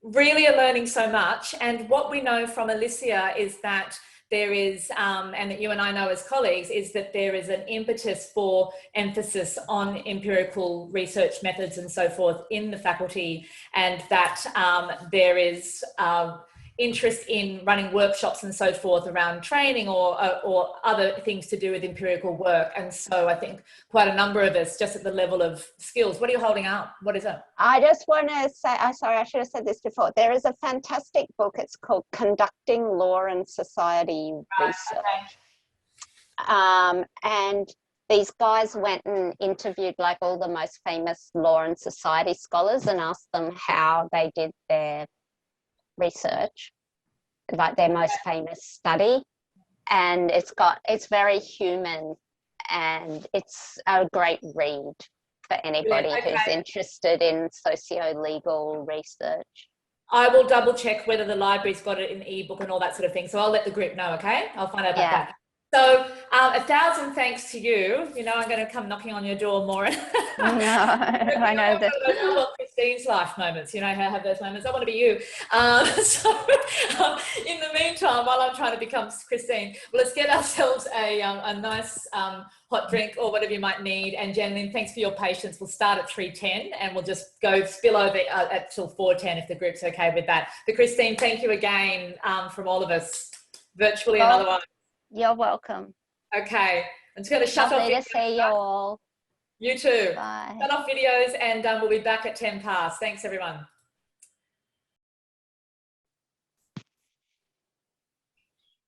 S1: Really are learning so much. And what we know from Alicia is that there is, and that you and I know as colleagues, is that there is an impetus for emphasis on empirical research methods and so forth in the faculty, and that there is interest in running workshops and so forth around training or other things to do with empirical work. And so I think quite a number of us, just at the level of skills. What are you holding up? What is it?
S5: I just want to say, sorry, I should have said this before. There is a fantastic book. It's called Conducting Law and Society Research. And these guys went and interviewed like all the most famous law and society scholars and asked them how they did their research, like their most famous study. And it's very human, and it's a great read for anybody who's interested in socio-legal research.
S1: I will double check whether the library's got it in ebook and all that sort of thing. So I'll let the group know, okay? I'll find out about that. So 1,000 thanks to you. I'm going to come knocking on your door more.
S5: No, I know that.
S1: I want Christine's life moments, have those moments. I want to be you. In the meantime, while I'm trying to become Christine, let's get ourselves a nice hot drink or whatever you might need. And Jen Lynn, thanks for your patience. We'll start at 3:10 and we'll just spill over till 4:10 if the group's okay with that. But Christine, thank you again from all of us, virtually and otherwise.
S5: You're welcome.
S1: Okay, I'm just going to shut off.
S5: Lovely to see you all.
S1: You too.
S5: Bye.
S1: Shut off videos, and we'll be back at 10 past. Thanks, everyone.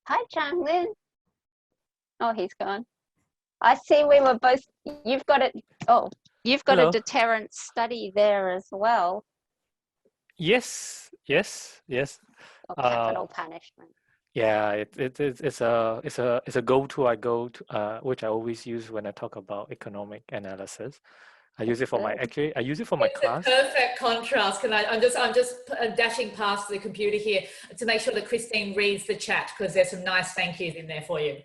S5: Hi, Jan Lynn. Oh, he's gone. I see we were both, you've got it. Oh, you've got a deterrent study there as well.
S8: Yes.
S5: Or capital punishment.
S8: Yeah, it's a go-to which I always use when I talk about economic analysis. I use it for my class.
S1: Perfect contrast. I'm just dashing past the computer here to make sure that Christine reads the chat, because there's some nice thank yous in there for you.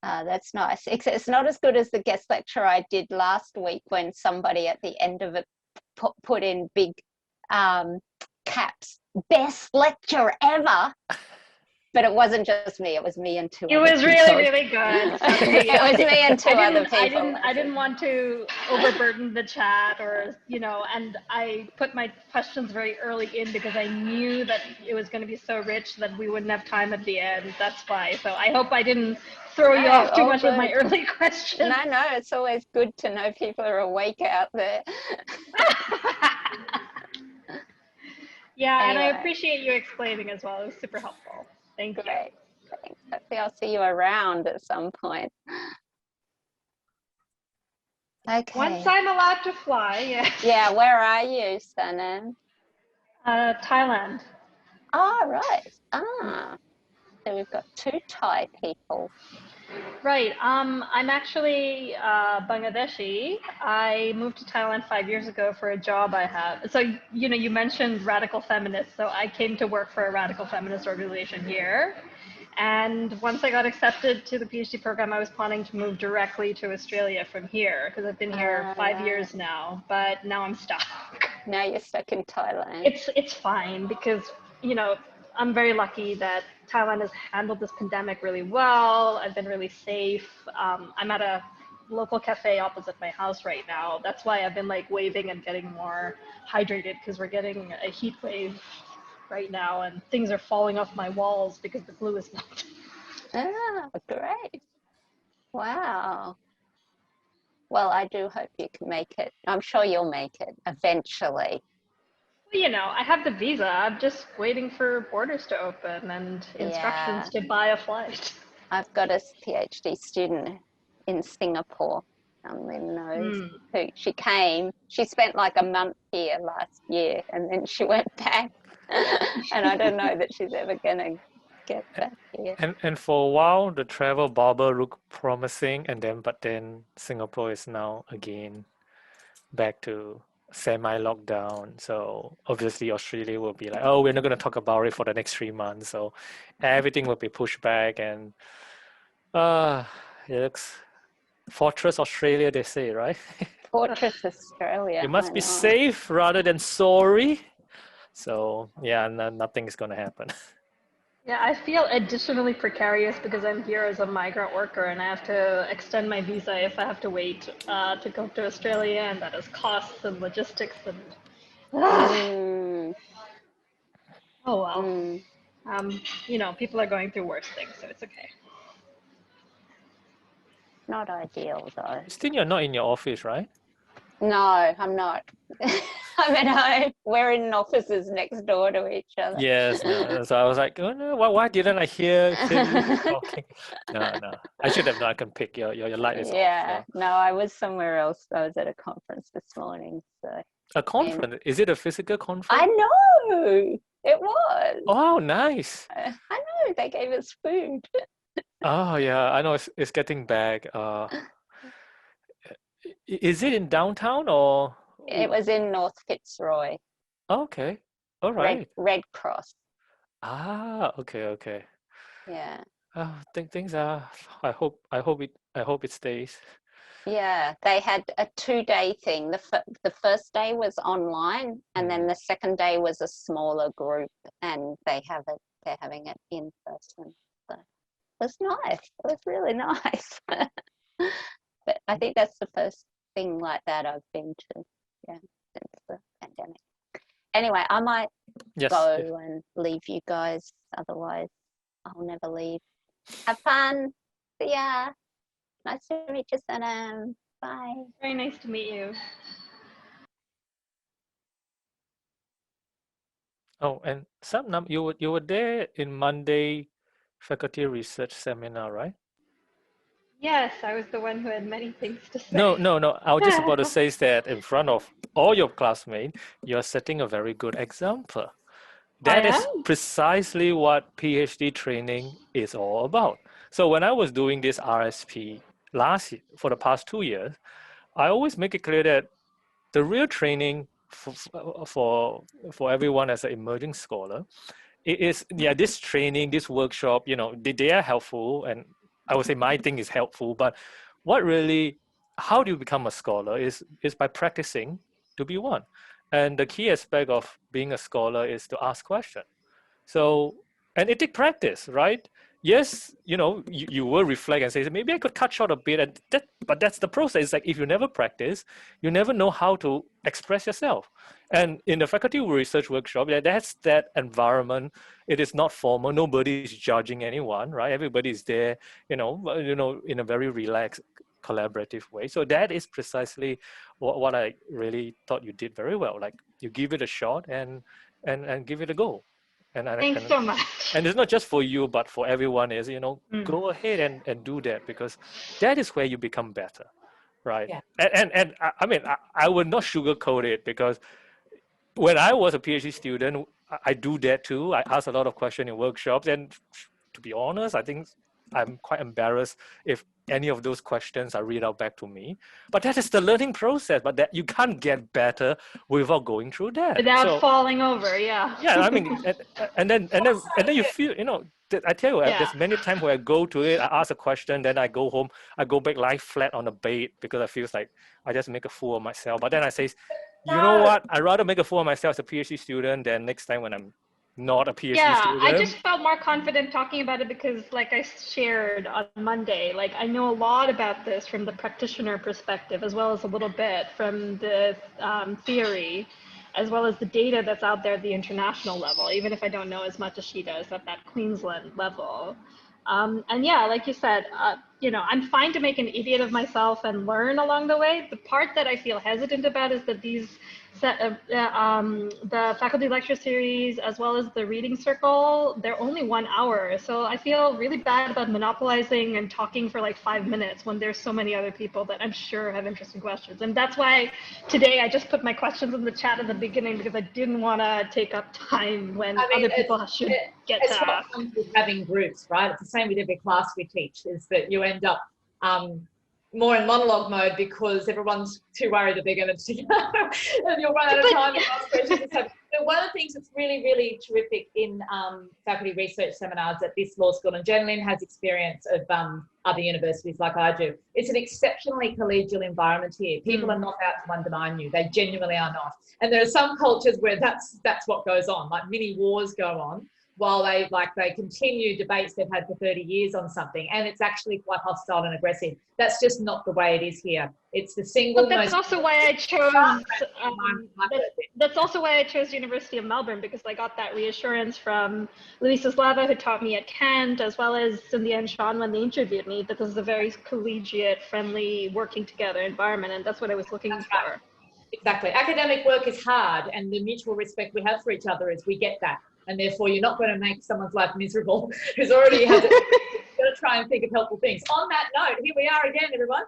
S5: That's nice. It's not as good as the guest lecture I did last week when somebody at the end of it put in big caps, best lecture ever. But it wasn't just me, it was me and two other people.
S9: It was really good.
S5: It was me and two other people.
S9: I didn't want to overburden the chat and I put my questions very early in because I knew that it was going to be so rich that we wouldn't have time at the end. That's why. So I hope I didn't throw you off too much with my early questions.
S5: No, it's always good to know people are awake out there.
S9: Yeah, anyway. And I appreciate you explaining as well. It was super helpful. Thank you.
S5: Great. Thanks. Hopefully I'll see you around at some point. Okay.
S9: Once I'm allowed to fly, yes.
S5: Yeah, where are you, Sanan?
S9: Thailand.
S5: Oh, right. So we've got two Thai people.
S9: Right. I'm actually Bangladeshi. I moved to Thailand 5 years ago for a job I had. So, you mentioned radical feminists. So I came to work for a radical feminist organization here. And once I got accepted to the PhD program, I was planning to move directly to Australia from here because I've been here 5 years now, but now I'm stuck.
S5: Now you're stuck in Thailand.
S9: It's fine because, I'm very lucky that Thailand has handled this pandemic really well. I've been really safe. I'm at a local cafe opposite my house right now. That's why I've been waving and getting more hydrated because we're getting a heat wave right now, and things are falling off my walls because the glue is melting.
S5: Ah, great. Wow. Well, I do hope you can make it. I'm sure you'll make it eventually.
S9: Well, you know, I have the visa. I'm just waiting for borders to open and instructions to buy a flight.
S5: I've got a PhD student in Singapore. Lynn knows who she came. She spent like a month here last year, and then she went back. And I don't know that she's ever gonna get back here.
S8: And for a while, the travel bubble looked promising, and then Singapore is now again back to semi-lockdown. So obviously Australia will be like, oh, we're not going to talk about it for the next 3 months. So everything will be pushed back, and it looks Fortress Australia, they say, right?
S5: Fortress Australia.
S8: You must be safe rather than sorry. So yeah, nothing is going to happen.
S9: Yeah, I feel additionally precarious because I'm here as a migrant worker and I have to extend my visa if I have to wait to go to Australia, and that is costs and logistics and. Oh well. You know, people are going through worse things, so it's okay.
S5: Not ideal though.
S8: Still, you're not in your office, right?
S5: No, I'm not. I'm at home. We're in offices next door to each other.
S8: Yes, no. So I was like, oh no, why didn't I hear you talking? No. I should have known. I can pick your light is off.
S5: Yeah,
S8: So.
S5: no, I was somewhere else. I was at a conference this morning. So
S8: A conference? Is it a physical conference?
S5: I know it was.
S8: Oh, nice.
S5: I know they gave us food.
S8: Oh yeah, I know it's getting back. Is it in downtown or?
S5: It was in North Fitzroy.
S8: Okay, all right.
S5: Red Cross.
S8: Ah, okay.
S5: Yeah.
S8: Oh, things are. I hope it stays.
S5: Yeah, they had a 2-day thing. The first day was online, and then the second day was a smaller group, and they're having it in person. So it was nice. It was really nice. But I think that's the first thing like that I've been to, since the pandemic. Anyway, I might go and leave you guys. Otherwise, I'll never leave. Have fun. See ya. Nice to meet you, Sanam. Bye.
S9: Very nice to meet you.
S8: Oh, and Samnam, you were there in Monday faculty research seminar, right?
S9: Yes, I was the one who had many things to say.
S8: No. I was just about to say that in front of all your classmates, you're setting a very good example. That is precisely what PhD training is all about. So when I was doing this RSP last year, for the past 2 years, I always make it clear that the real training for everyone as an emerging scholar, it is this training, this workshop, they are helpful, and I would say my thing is helpful, but how do you become a scholar is by practicing to be one. And the key aspect of being a scholar is to ask questions. So, and it takes practice, right? Yes, you will reflect and say, maybe I could cut short a bit, but that's the process. It's like if you never practice, you never know how to express yourself. And in the faculty research workshop, that's that environment. It is not formal. Nobody is judging anyone, right? Everybody is there, in a very relaxed, collaborative way. So that is precisely what I really thought you did very well. Like you give it a shot and give it a go.
S9: Thanks so much.
S8: And it's not just for you, but for everyone is, go ahead and do that, because that is where you become better, right?
S1: Yeah.
S8: And I mean, I would not sugarcoat it, because when I was a PhD student, I do that too. I ask a lot of questions in workshops, and to be honest, I think I'm quite embarrassed if any of those questions are read out back to me. But that is the learning process, but that you can't get better without going through that.
S9: Without falling over, yeah.
S8: Yeah, I mean, and then you feel, I tell you, there's many times where I go to it, I ask a question, then I go home, I go back, lie flat on the bed, because I feel like I just make a fool of myself. But then I say, you know what? I'd rather make a fool of myself as a PhD student than next time when I'm not a PhD student.
S9: I just felt more confident talking about it because, like I shared on Monday, like I know a lot about this from the practitioner perspective, as well as a little bit from the theory. as well as the data that's out there at the international level, even if I don't know as much as she does at that Queensland level. And yeah, like you said, I'm fine to make an idiot of myself and learn along the way. The part that I feel hesitant about is that the faculty lecture series, as well as the reading circle, they're only 1 hour. So I feel really bad about monopolizing and talking for like 5 minutes when there's so many other people that I'm sure have interesting questions. And that's why today I just put my questions in the chat at the beginning, because I didn't want to take up time when other people should get to ask.
S1: It's what comes with having groups, right? It's the same with every class we teach, is that you end up more in monologue mode because everyone's too worried that they're going to and you'll run out of time to ask questions. But one of the things that's really, really terrific in faculty research seminars at this law school, and Jen Lynn has experience of other universities like I do, it's an exceptionally collegial environment here. People are not out to undermine you. They genuinely are not. And there are some cultures where that's what goes on, like mini wars go on, while they continue debates they've had for 30 years on something, and it's actually quite hostile and aggressive. That's just not the way it is here. It's the single
S9: But that's
S1: most...
S9: also why I chose that's also why I chose University of Melbourne, because I got that reassurance from Luisa Slava, who taught me at Kent, as well as Cynthia and Sean when they interviewed me, that this is a very collegiate, friendly, working together environment, and that's what I was looking for.
S1: Exactly. Academic work is hard, and the mutual respect we have for each other is we get that. And therefore, you're not going to make someone's life miserable who's already had it. You've got to try and think of helpful things. On that note, here we are again, everyone.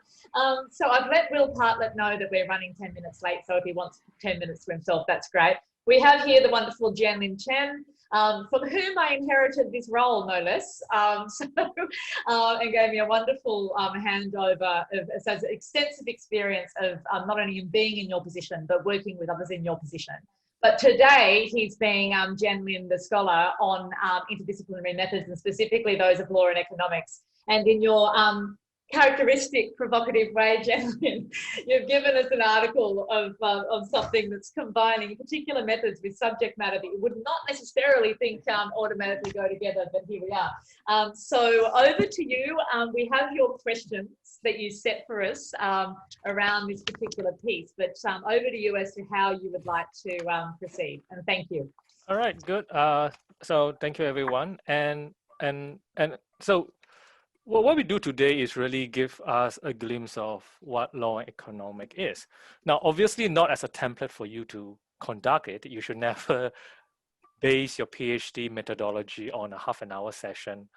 S1: So I've let Will Partlet know that we're running 10 minutes late. So if he wants 10 minutes to himself, that's great. We have here the wonderful Jen Lynn Chen, from whom I inherited this role, no less. And gave me a wonderful handover of extensive experience of not only in being in your position, but working with others in your position. But today he's being Jen Lynn, the scholar on interdisciplinary methods, and specifically those of law and economics. And in your characteristic, provocative way, Jen Lynn, you've given us an article of something that's combining particular methods with subject matter that you would not necessarily think automatically go together, but here we are. So over to you. We have your questions that you set for us around this particular piece, but over to you as to how you would like to proceed, and thank you.
S8: All right, good. So thank you, everyone. And so what we do today is really give us a glimpse of what law and economic is. Now, obviously not as a template for you to conduct it. You should never base your PhD methodology on a half-an-hour session,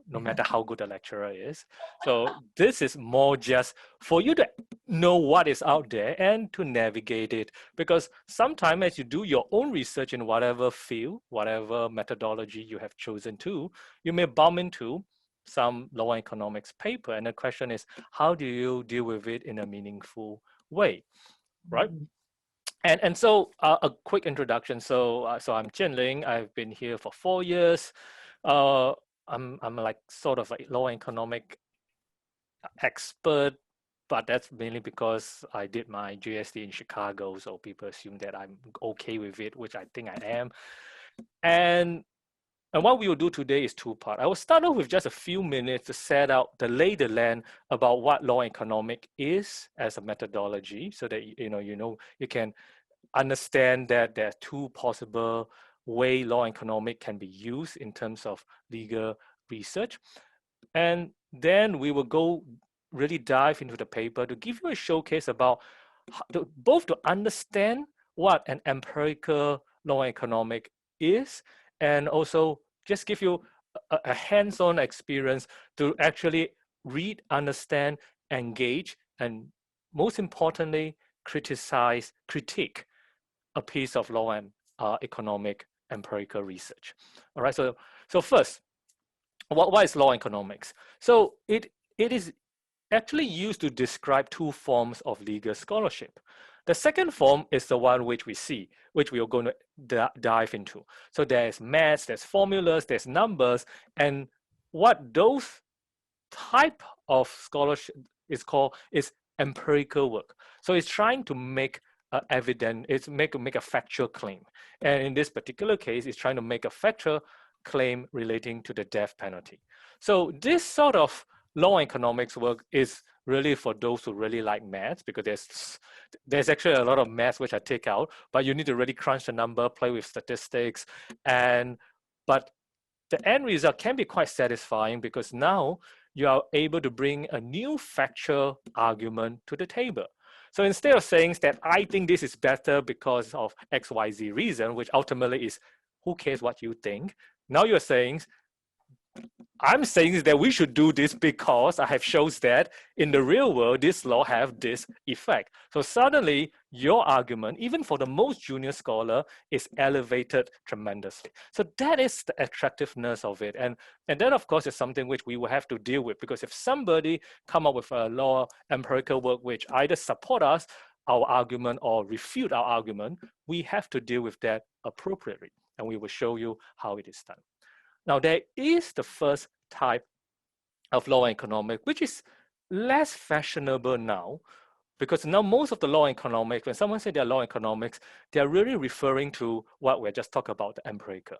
S8: no matter how good the lecturer is. So this is more just for you to know what is out there and to navigate it. Because sometimes as you do your own research in whatever field, whatever methodology you have chosen to, you may bump into some law and economics paper. And the question is, how do you deal with it in a meaningful way, right? And so a quick introduction. So I'm Jen Ling. I've been here for 4 years. I'm like sort of a law and economic expert, but that's mainly because I did my GSD in Chicago. So people assume that I'm okay with it, which I think I am. And what we will do today is two-part. I will start off with just a few minutes to set out the lay the land about what law and economic is as a methodology, so that you can understand that there are two possible ways law and economic can be used in terms of legal research. And then we will go really dive into the paper to give you a showcase about both to understand what an empirical law and economic is, and also just give you a hands-on experience to actually read, understand, engage, and most importantly, critique a piece of law and economic empirical research. All right, so first, what is law and economics? So it is actually used to describe two forms of legal scholarship. The second form is the one which we see, which we are going to dive into. So there's maths, there's formulas, there's numbers, and what those type of scholarship is called is empirical work. So it's trying to make evident, it's make a factual claim. And in this particular case, it's trying to make a factual claim relating to the death penalty. So this sort of law and economics work is really for those who really like maths, because there's actually a lot of maths which I take out, but you need to really crunch the number, play with statistics, but the end result can be quite satisfying because now you are able to bring a new factual argument to the table. So instead of saying that I think this is better because of XYZ reason, which ultimately is who cares what you think, now you're saying I'm saying that we should do this because I have shows that in the real world, this law have this effect. So suddenly your argument, even for the most junior scholar, is elevated tremendously. So that is the attractiveness of it. And that of course is something which we will have to deal with, because if somebody come up with a law empirical work which either support us, our argument, or refute our argument, we have to deal with that appropriately. And we will show you how it is done. Now, there is the first type of law and economics, which is less fashionable now, because now most of the law and economics, when someone says they're law and economics, they're really referring to what we just talked about, the empirical.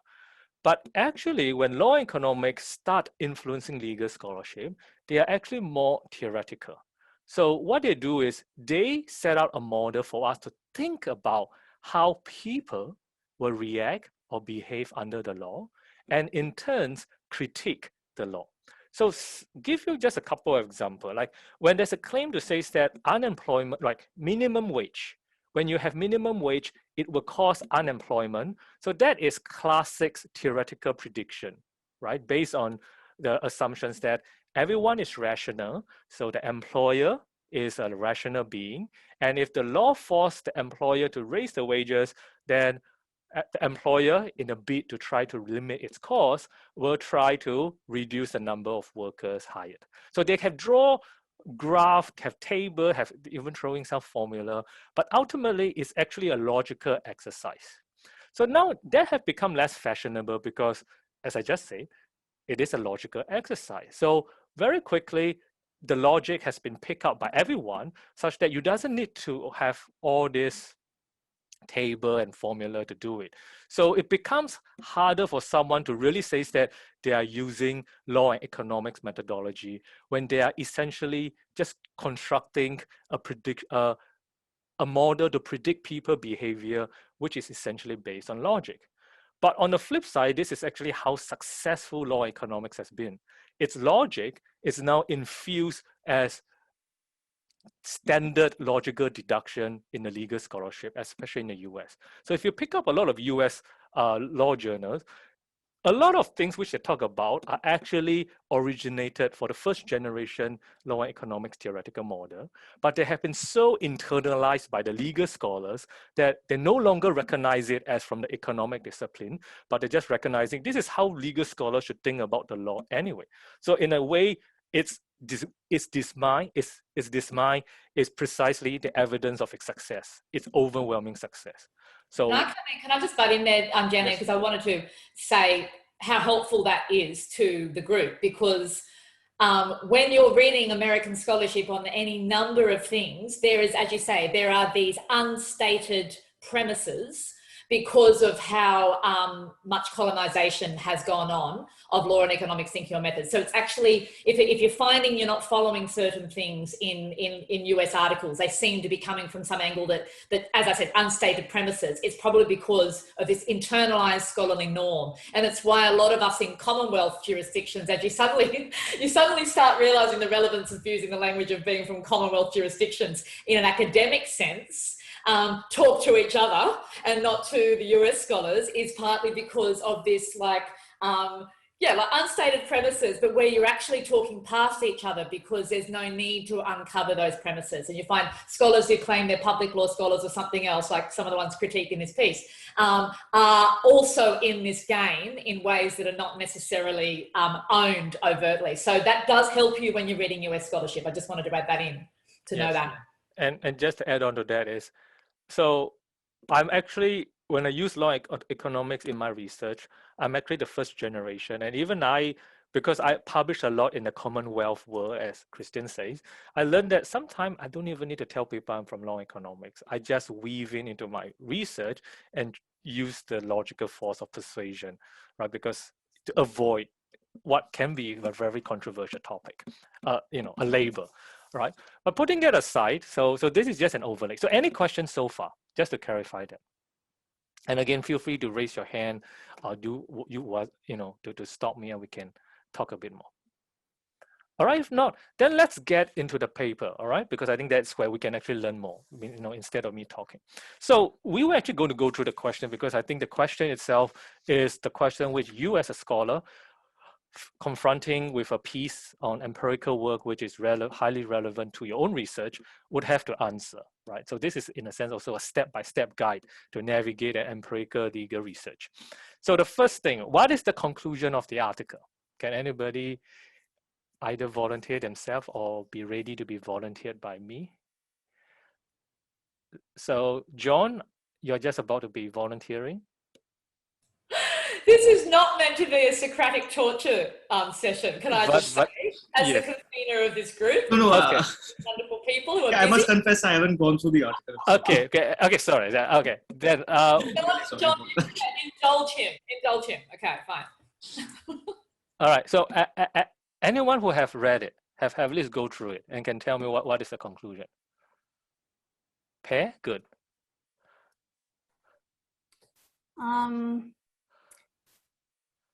S8: But actually, when law and economics start influencing legal scholarship, they are actually more theoretical. So what they do is they set out a model for us to think about how people will react or behave under the law, and in turns critique the law. So give you just a couple of examples. Like when there's a claim to say that unemployment, like minimum wage, when you have minimum wage, it will cause unemployment. So that is classic theoretical prediction, right? Based on the assumptions that everyone is rational. So the employer is a rational being. And if the law forced the employer to raise the wages, then the employer, in a bid to try to limit its cost, will try to reduce the number of workers hired. So they can draw graph, have table, have even throwing some formula, but ultimately it's actually a logical exercise. So now that have become less fashionable because, as I just said, it is a logical exercise. So very quickly, the logic has been picked up by everyone, such that you doesn't need to have all this table and formula to do it. So it becomes harder for someone to really say that they are using law and economics methodology when they are essentially just constructing a model to predict people behavior, which is essentially based on logic. But on the flip side, this is actually how successful law and economics has been. Its logic is now infused as standard logical deduction in the legal scholarship, especially in the US. So if you pick up a lot of US law journals, a lot of things which they talk about are actually originated for the first generation law and economics theoretical model, but they have been so internalized by the legal scholars that they no longer recognize it as from the economic discipline, but they're just recognizing this is how legal scholars should think about the law anyway. So in a way, this mind is precisely the evidence of its success. It's overwhelming success. So
S1: can I just butt in there, Jenny, because I wanted to say how helpful that is to the group, because when you're reading American scholarship on any number of things, there is, as you say, there are these unstated premises because of how much colonization has gone on of law and economics thinking or methods. So it's actually, if you're finding you're not following certain things in US articles, they seem to be coming from some angle that, as I said, unstated premises. It's probably because of this internalized scholarly norm. And it's why a lot of us in Commonwealth jurisdictions, as you suddenly start realizing the relevance of using the language of being from Commonwealth jurisdictions in an academic sense, talk to each other and not to the US scholars, is partly because of this like unstated premises, but where you're actually talking past each other because there's no need to uncover those premises. And you find scholars who claim they're public law scholars or something else, like some of the ones critiqued in this piece, are also in this game in ways that are not necessarily owned overtly. So that does help you when you're reading US scholarship. I just wanted to add that in to know that.
S8: And just to add on to that is, so I'm actually, when I use law economics in my research, I'm actually the first generation. And even because I publish a lot in the Commonwealth world, as Christian says, I learned that sometimes I don't even need to tell people I'm from law economics. I just weave into my research and use the logical force of persuasion, right? Because to avoid what can be a very controversial topic, a label. right? But putting that aside, so this is just an overlay. So any questions so far, just to clarify that. And again, feel free to raise your hand or to stop me and we can talk a bit more. All right, if not, then let's get into the paper, all right? Because I think that's where we can actually learn more, instead of me talking. So we were actually going to go through the question because I think the question itself is the question which you as a scholar confronting with a piece on empirical work which is highly relevant to your own research would have to answer, right? So this is in a sense also a step-by-step guide to navigate an empirical legal research. So the first thing, what is the conclusion of the article? Can anybody either volunteer themselves or be ready to be volunteered by me? So John, you're just about to be volunteering.
S1: This is not meant to be a Socratic torture session. Can I just say, as the convener of this group,
S6: No,
S8: okay.
S1: wonderful people who are
S6: I must confess, I haven't gone through the article.
S8: Okay, sorry. Okay, then.
S1: John, indulge him. Okay, fine.
S8: All right. So, anyone who have read it, have at least go through it, and can tell me what is the conclusion. Pair, good.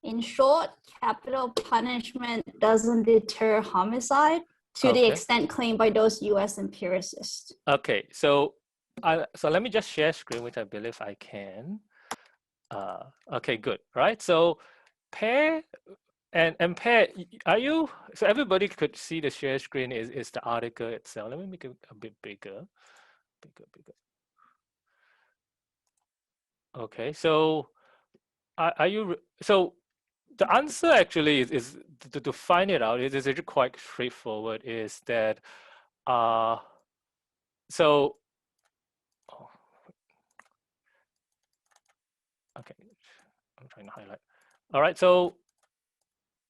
S10: In short, capital punishment doesn't deter homicide to the extent claimed by those U.S. empiricists.
S8: Okay, so let me just share screen, which I believe I can. Okay, good. Right. So pair and pair. Are you? So everybody could see the share screen is the article itself. Let me make it a bit bigger. Bigger. Okay, so are you? So the answer actually is to find it out. It is actually quite straightforward. Is that so? Oh, okay, I'm trying to highlight. All right, so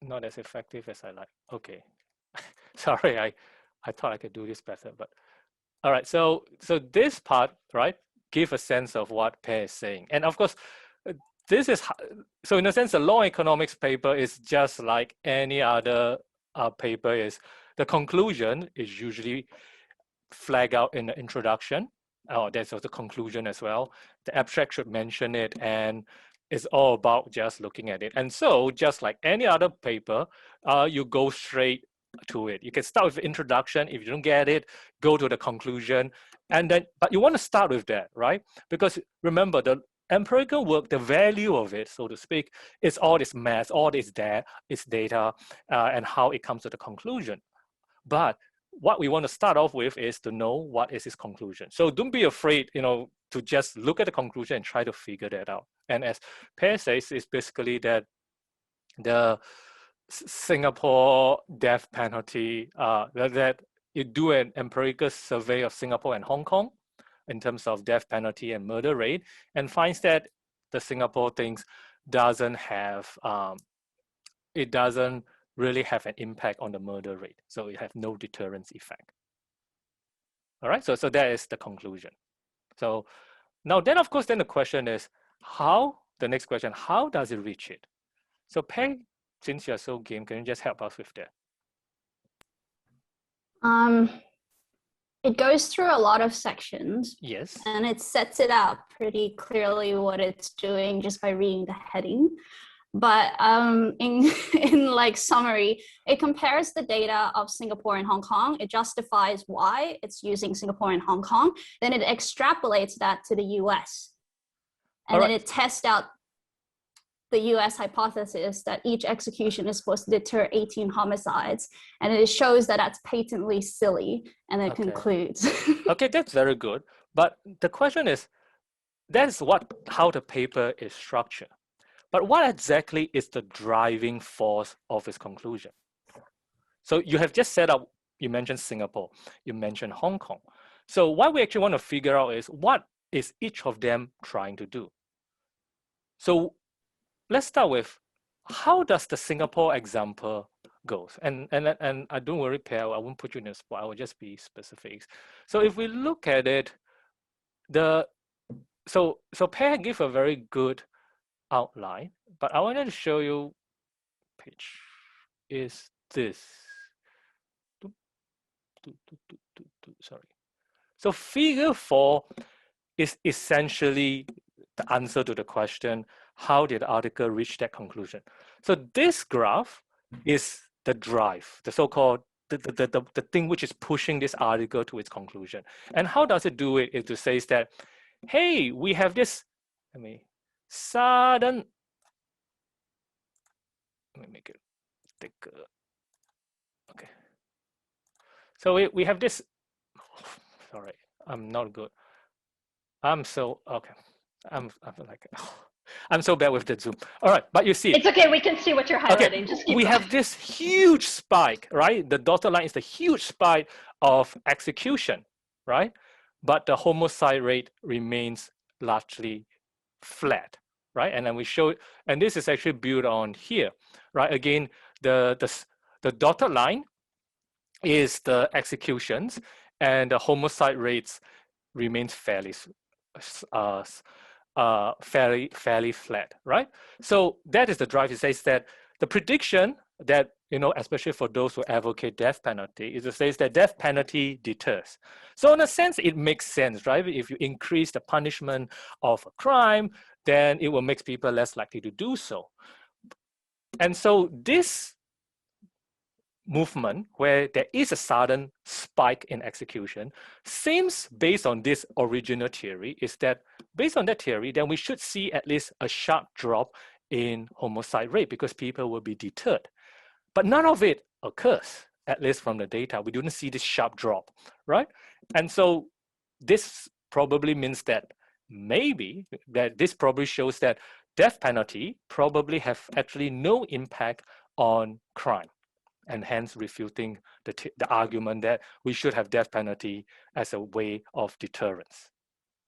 S8: not as effective as I like. Okay, sorry, I thought I could do this better, but all right. So this part, right, give a sense of what Pear is saying, and of course, this is so in a sense, the law economics paper is just like any other paper. Is the conclusion is usually flag out in the introduction. Oh, there's also conclusion as well. The abstract should mention it, and it's all about just looking at it. And so, just like any other paper, you go straight to it. You can start with the introduction. If you don't get it, go to the conclusion, and then. But you want to start with that, right? Because remember, the empirical work, the value of it, so to speak, is all this math, all this data, and how it comes to the conclusion. But what we want to start off with is to know what is his conclusion. So don't be afraid, to just look at the conclusion and try to figure that out. And as Pear says, it's basically that the Singapore death penalty, that you do an empirical survey of Singapore and Hong Kong in terms of death penalty and murder rate, and finds that the Singapore things doesn't have, it doesn't really have an impact on the murder rate. So it has no deterrence effect. All right, so that is the conclusion. So now then, of course, then the question is the next question, how does it reach it? So Peg, since you're so game, can you just help us with that?
S10: It goes through a lot of sections.
S8: Yes.
S10: And it sets it out pretty clearly what it's doing just by reading the heading. But in like summary, it compares the data of Singapore and Hong Kong. It justifies why it's using Singapore and Hong Kong. Then it extrapolates that to the US. And then it tests out the US hypothesis that each execution is supposed to deter 18 homicides. And it shows that that's patently silly. And it concludes.
S8: Okay, that's very good. But the question is, that's how the paper is structured. But what exactly is the driving force of its conclusion? So you have just set up, you mentioned Singapore, you mentioned Hong Kong. So what we actually want to figure out is what is each of them trying to do? So let's start with, how does the Singapore example goes? And I don't worry, Pear, I won't put you in the spot, I will just be specific. So if we look at it, so Pear give a very good outline, but I wanted to show you page is this. Sorry. So figure 4 is essentially the answer to the question, how did the article reach that conclusion? So this graph is the drive, the so-called the thing which is pushing this article to its conclusion. And how does it do it? It says that, hey, we have this, let me make it thicker. Okay. So we have this, sorry, I'm not good. I'm so, okay. I'm like, I'm so bad with the Zoom. All right, but you see,
S9: It's okay. We can see what you're highlighting.
S8: okay,
S9: Just keep
S8: we
S9: going.
S8: have this huge spike, right? The dotted line is the huge spike of execution, right? But the homicide rate remains largely flat, right? And then we show, and this is actually built on here, right? Again, the dotted line is the executions, and the homicide rates remains fairly fairly flat, right? So that is the drive. It says that the prediction that, especially for those who advocate death penalty, is it says that death penalty deters. So in a sense, it makes sense, right? If you increase the punishment of a crime, then it will make people less likely to do so. And so this movement where there is a sudden spike in execution seems, based on this original theory, is that based on that theory, then we should see at least a sharp drop in homicide rate because people will be deterred. But none of it occurs, at least from the data. We didn't see this sharp drop, right? And so this probably means that this probably shows that death penalty probably have actually no impact on crime, and hence refuting the argument that we should have death penalty as a way of deterrence,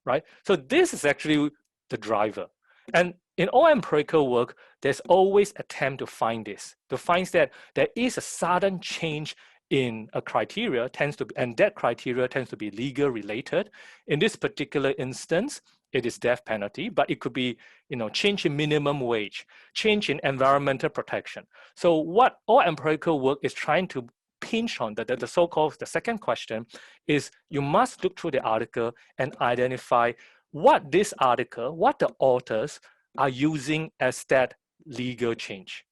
S8: right? So this is actually the driver. And in all empirical work, there's always attempt to find this, to find that there is a sudden change in a criteria, and that criteria tends to be legal related. In this particular instance, it is death penalty, but it could be, change in minimum wage, change in environmental protection. So what all empirical work is trying to pinch on, the so-called, the second question is you must look through the article and identify what this article, what the authors are using as that legal change.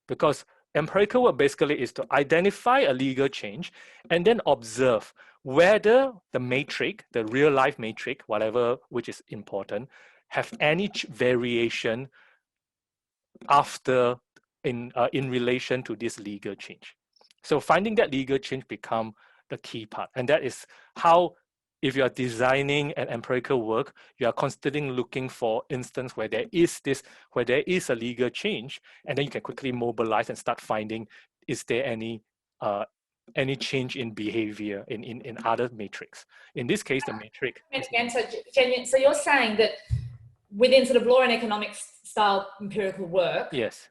S8: Because empirical work basically is to identify a legal change and then observe whether the matrix, the real life matrix, whatever which is important, have any variation after in relation to this legal change. So finding that legal change become the key part, and that is how, if you are designing an empirical work, you are constantly looking for instance where there is a legal change, and then you can quickly mobilize and start finding, is there any change in behavior in other matrix. In this case, the matrix.
S1: Again, so you're saying that within sort of law and economics style empirical work,
S8: yes,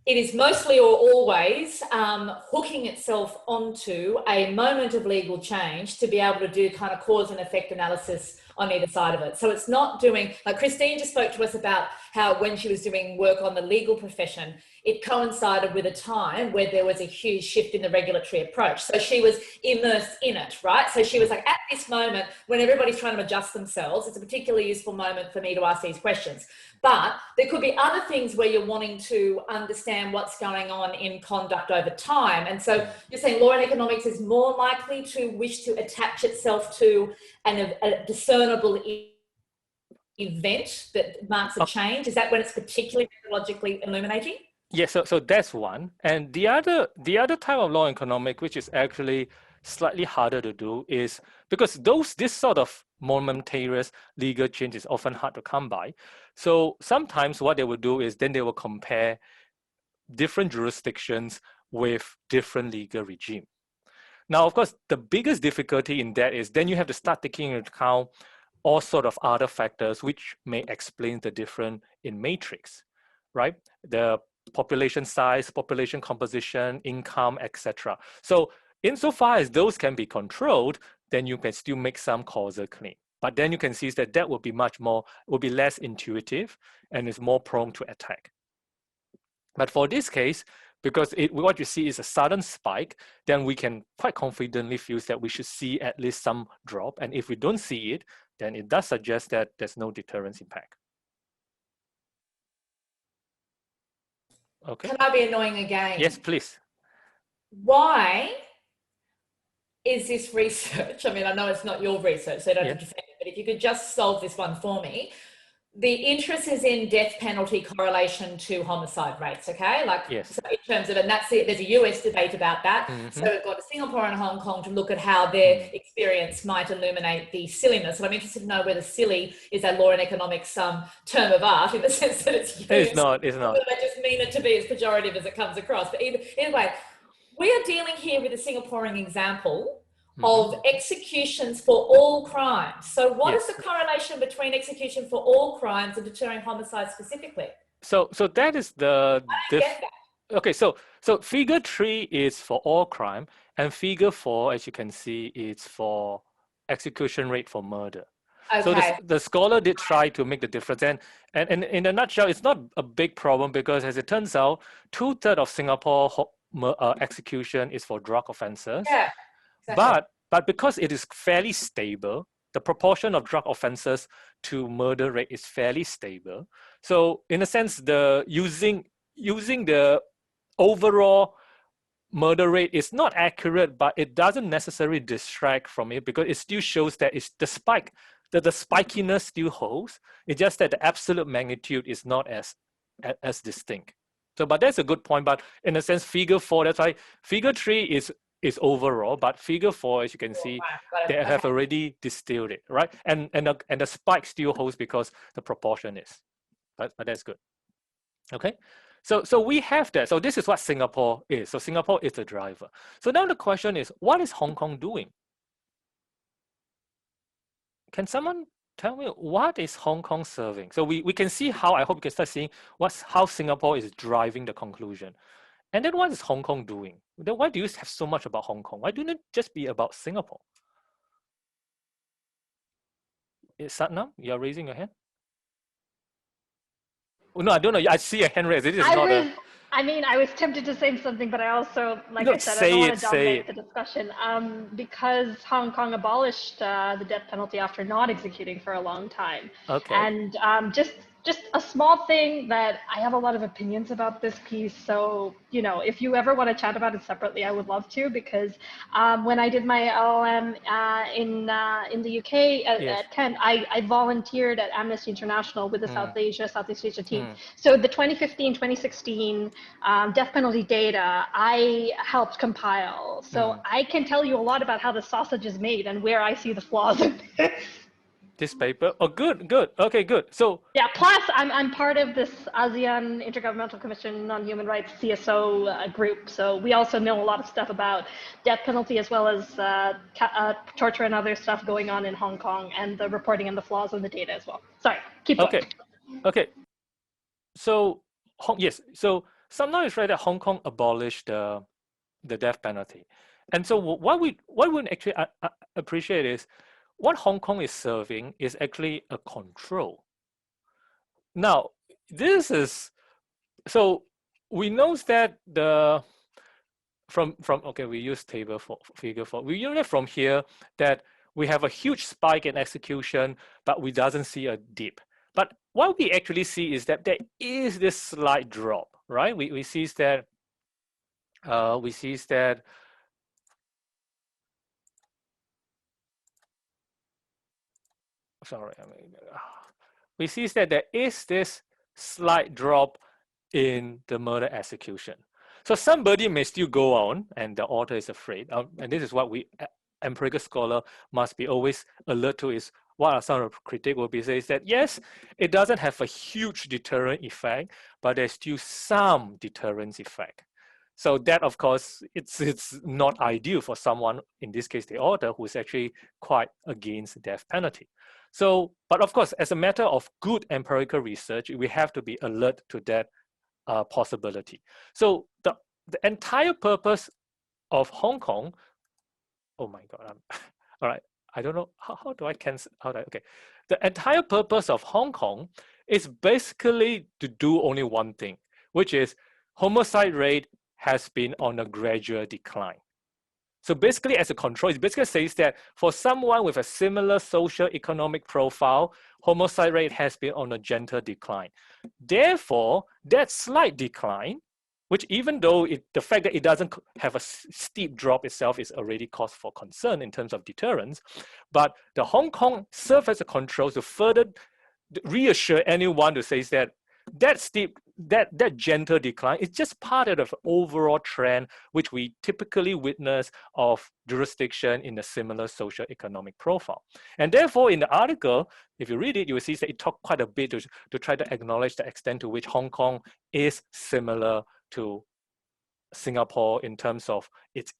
S1: it is mostly or always hooking itself onto a moment of legal change to be able to do kind of cause and effect analysis on either side of it. So it's not doing, like Christine just spoke to us about how when she was doing work on the legal profession, it coincided with a time where there was a huge shift in the regulatory approach. So she was immersed in it, right? So she was like, at this moment, when everybody's trying to adjust themselves, it's a particularly useful moment for me to ask these questions. But there could be other things where you're wanting to understand what's going on in conduct over time. And so you're saying law and economics is more likely to wish to attach itself to a discernible event that marks a change. Is that when it's particularly methodologically illuminating?
S8: Yes, so that's one. And the other type of law economic, which is actually slightly harder to do, is because this sort of momentary legal change is often hard to come by. So sometimes what they will do is then they will compare different jurisdictions with different legal regime. Now, of course, the biggest difficulty in that is then you have to start taking into account all sort of other factors which may explain the difference in matrix, right? The population size, population composition, income, etc. So insofar as those can be controlled, then you can still make some causal claim. But then you can see that will be less intuitive and is more prone to attack. But for this case, because what you see is a sudden spike, then we can quite confidently feel that we should see at least some drop. And if we don't see it, then it does suggest that there's no deterrence impact. Okay.
S1: Can I be annoying again?
S8: Yes, please.
S1: Why is this research? I mean, I know it's not your research, so I don't have to defend it, but if you could just solve this one for me. The interest is in death penalty correlation to homicide rates, okay? Like, so in terms of, and that's it, there's a US debate about that. So we've got Singapore and Hong Kong to look at how their experience might illuminate the silliness. And I'm interested to know whether silly is a law and economics term of art in the sense that it's used.
S8: It's not. I
S1: just mean it to be as pejorative as it comes across. But anyway, we are dealing here with a Singaporean example of executions for all crimes. So what is the correlation between execution for all crimes and deterring homicide specifically?
S8: So that is the...
S1: I don't get that.
S8: Okay, so figure 3 is for all crime, and figure 4, as you can see, is for execution rate for murder.
S1: Okay.
S8: So the scholar did try to make the difference, and in a nutshell, it's not a big problem because, as it turns out, 2/3 of Singapore execution is for drug offences.
S1: Yeah. Exactly.
S8: But because it is fairly stable, the proportion of drug offences to murder rate is fairly stable. So in a sense, using the overall murder rate is not accurate, but it doesn't necessarily distract from it because it still shows that it's the spikiness still holds. It's just that the absolute magnitude is not as distinct. So, but that's a good point. But in a sense, figure 4, that's why figure 3 is overall, but figure 4, as you can see, they have already distilled it, right? And the spike still holds because the proportion is. But that's good. Okay. So we have that. So this is what Singapore is. So Singapore is the driver. So now the question is, what is Hong Kong doing? Can someone tell me what is Hong Kong serving? So we can see how, I hope you can start seeing how Singapore is driving the conclusion. And then what is Hong Kong doing? Then why do you have so much about Hong Kong? Why don't it just be about Singapore? Satnam, you're raising your hand? Oh, no, I don't know. I see a hand raised. It is
S9: I was tempted to say something, but I also, I said, I don't want to dominate the discussion. Because Hong Kong abolished the death penalty after not executing for a long time.
S8: Okay.
S9: And just a small thing that I have a lot of opinions about this piece. So, if you ever want to chat about it separately, I would love to, because when I did my LLM in the UK at Kent, I volunteered at Amnesty International with the Southeast Asia team. So the 2015-2016 death penalty data, I helped compile. So I can tell you a lot about how the sausage is made and where I see the flaws in this.
S8: This paper? Oh, good. Okay, good. So
S9: yeah, plus I'm part of this ASEAN Intergovernmental Commission on Human Rights CSO group. So we also know a lot of stuff about death penalty as well as torture and other stuff going on in Hong Kong, and the reporting and the flaws in the data as well. Sorry, keep going.
S8: Okay. So yes. So Samna is right that Hong Kong abolished the death penalty, and so what we actually appreciate is, what Hong Kong is serving is actually a control. Now, this is, so we know that we use table for figure 4. We know that from here that we have a huge spike in execution, but we doesn't see a dip. But what we actually see is that there is this slight drop, right? We see that we see that there is this slight drop in the murder execution. So somebody may still go on, and the author is afraid. And this is what we empirical scholar must be always alert to, is what are some of the critics will be say is that, yes, it doesn't have a huge deterrent effect, but there's still some deterrence effect. So that, of course, it's not ideal for someone, in this case, the author, who is actually quite against the death penalty. So, but of course, as a matter of good empirical research, we have to be alert to that possibility. So the entire purpose of Hong Kong, oh my God, all right, I don't know, how do I cancel, okay. The entire purpose of Hong Kong is basically to do only one thing, which is homicide rate has been on a gradual decline. So basically, as a control, it basically says that for someone with a similar social economic profile, homicide rate has been on a gentle decline. Therefore, that slight decline, which even though the fact that it doesn't have a steep drop itself is already cause for concern in terms of deterrence, but the Hong Kong serves as a control to further reassure anyone who says that that gentle decline is just part of the overall trend which we typically witness of jurisdiction in a similar social economic profile. And therefore, in the article, if you read it, you will see that it talked quite a bit to try to acknowledge the extent to which Hong Kong is similar to Singapore in terms of its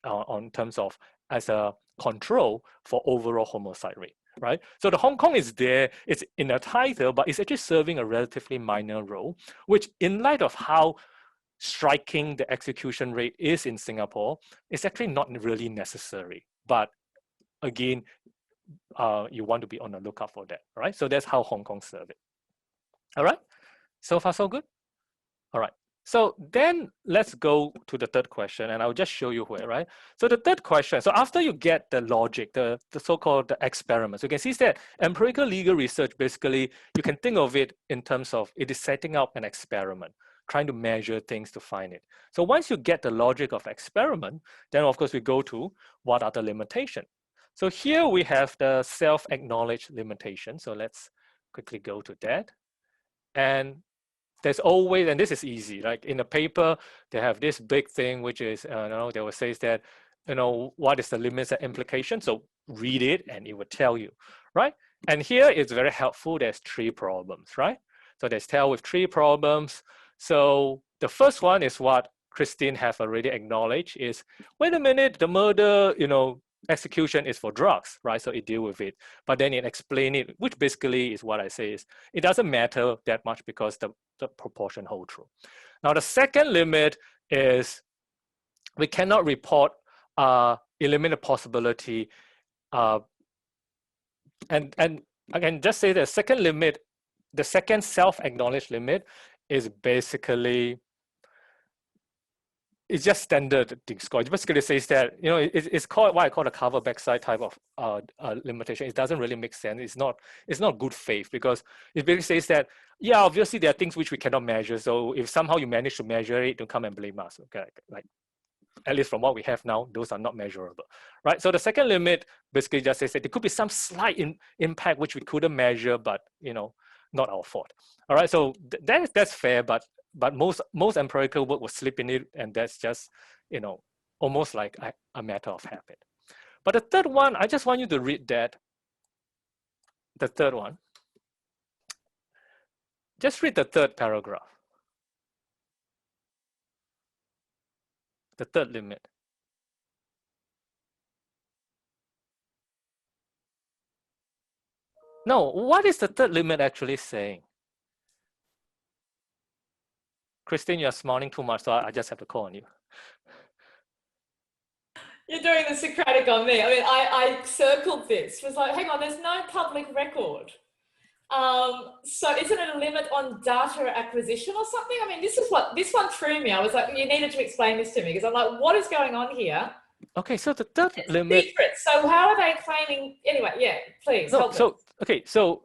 S8: as a control for overall homicide rate. Right? So the Hong Kong is there, it's in a title, but it's actually serving a relatively minor role, which in light of how striking the execution rate is in Singapore, it's actually not really necessary. But again, you want to be on the lookout for that, right? So that's how Hong Kong serve it. All right, so far so good? All right. So then let's go to the third question, and I'll just show you where, right? So the third question, so after you get the logic, the so-called experiments, you can see that empirical legal research, basically, you can think of it in terms of it is setting up an experiment, trying to measure things to find it. So once you get the logic of experiment, then of course we go to what are the limitations. So here we have the self-acknowledged limitation. So let's quickly go to that. And there's always, and this is easy, like in the paper, they have this big thing, which is, they will say that, what is the limits and implications? So read it and it will tell you, right? And here it's very helpful. There's 3 problems, right? So there's tell with 3 problems. So the first one is what Christine have already acknowledged is, wait a minute, the murder, execution is for drugs, right? So it deal with it, but then it explain it, which basically is what I say is, it doesn't matter that much because the proportion hold true. Now the second limit is we cannot report eliminate possibility, and I can just say the second limit, the second self-acknowledged limit is basically, it's just standard score. It basically says that, it's called what I call a cover backside type of limitation. It doesn't really make sense. It's not good faith, because it basically says that, yeah, obviously there are things which we cannot measure. So if somehow you manage to measure it, don't come and blame us. Okay, like at least from what we have now, those are not measurable, right? So the second limit basically just says that there could be some slight impact which we couldn't measure, but not our fault. All right, so that's fair, but most empirical work will slip in it, and that's just almost like a matter of habit. But the third one, I just want you to read that. The third one. Just read the third paragraph. The third limit. No, what is the third limit actually saying? Christine, you're smiling too much, so I just have to call on you.
S1: You're doing the Socratic on me. I mean, I circled this. Was like, hang on, there's no public record. So isn't it a limit on data acquisition or something? I mean, this one threw me. I was like, you needed to explain this to me, because I'm like, what is going on here?
S8: Okay, so the third limit.
S1: Secret. So how are they claiming? Anyway, yeah, please.
S8: No, so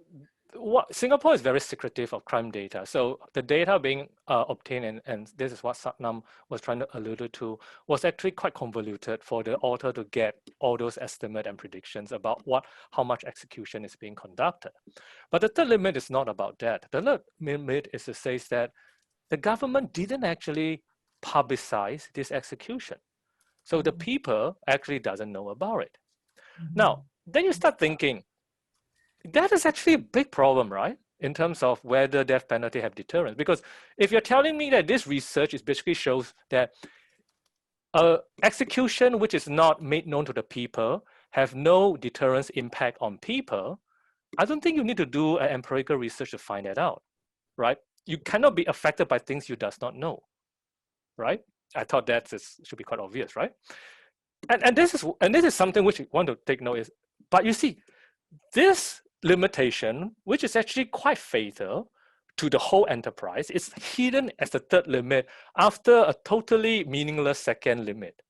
S8: what Singapore is very secretive of crime data. So the data being obtained, and this is what Satnam was trying to allude to, was actually quite convoluted for the author to get all those estimates and predictions about how much execution is being conducted. But the third limit is not about that. The third limit is to say that the government didn't actually publicize this execution. So the people actually doesn't know about it. Now, then you start thinking, that is actually a big problem, right? In terms of whether death penalty have deterrence. Because if you're telling me that this research is basically shows that execution which is not made known to the people have no deterrence impact on people, I don't think you need to do an empirical research to find that out, right? You cannot be affected by things you does not know, right? I thought that should be quite obvious, right? And this is something which you want to take note is, but you see, this limitation, which is actually quite fatal to the whole enterprise. It's hidden as the third limit after a totally meaningless second limit,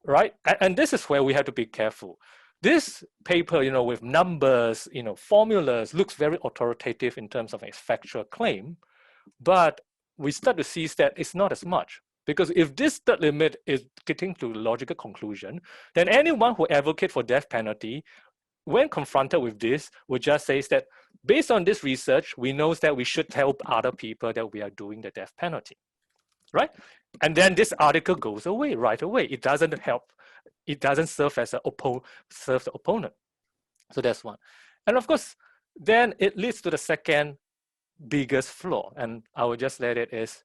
S8: right? And this is where we have to be careful. This paper, with numbers, formulas, looks very authoritative in terms of its factual claim, but we start to see that it's not as much. Because if this third limit is getting to a logical conclusion, then anyone who advocates for death penalty, when confronted with this, would just say that based on this research, we know that we should tell other people that we are doing the death penalty, right? And then this article goes away right away. It doesn't help. It doesn't serve as serve the opponent. So that's one. And of course, then it leads to the second biggest flaw, and I will just let it is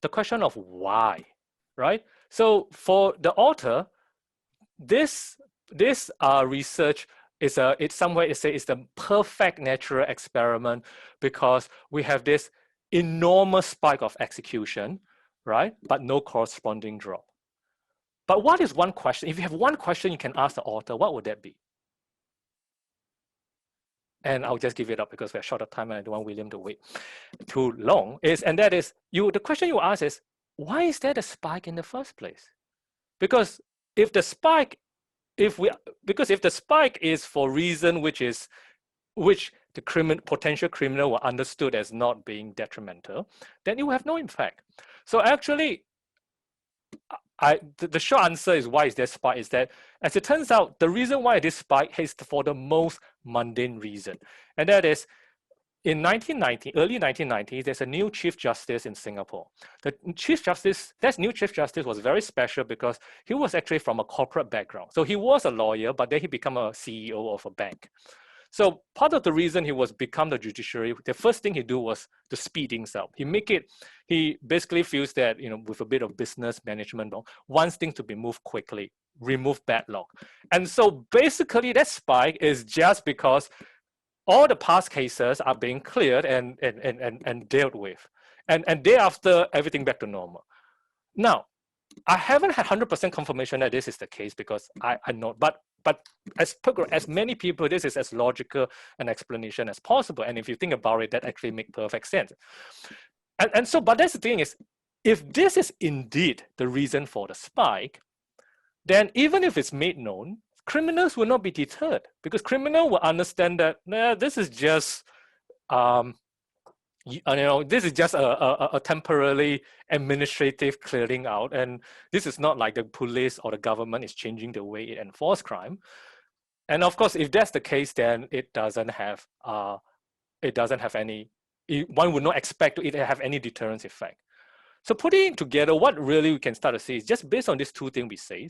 S8: the question of why, right? So for the author, this research is it's somewhere it says it's the perfect natural experiment because we have this enormous spike of execution, right? But no corresponding drop. But what is one question? If you have one question you can ask the author, what would that be? And I'll just give it up because we're short of time and I don't want William to wait too long. The question you ask is, why is there a spike in the first place? Because if the spike is for reason which the potential criminal were understood as not being detrimental, then it will have no impact. So actually, the short answer is why is there spike is that, as it turns out, the reason why this spike is for the most mundane reason. And that is, in early 1990s, there's a new Chief Justice in Singapore. That new Chief Justice was very special because he was actually from a corporate background. So he was a lawyer, but then he became a CEO of a bank. So part of the reason he was become the judiciary, the first thing he do was to speed things up. He basically feels that, with a bit of business management, wants things to be moved quickly, remove backlog. And so basically that spike is just because all the past cases are being cleared and dealt with. And thereafter, everything back to normal. Now, I haven't had 100% confirmation that this is the case because I know, but as many people, this is as logical an explanation as possible. And if you think about it, that actually makes perfect sense. And so, but that's the thing is, if this is indeed the reason for the spike, then even if it's made known, criminals will not be deterred because criminals will understand that this is just this is just a temporarily administrative clearing out, and this is not like the police or the government is changing the way it enforces crime. And of course, if that's the case, then it doesn't have any. One would not expect it to have any deterrence effect. So putting it together, what really we can start to see is just based on these two things we say.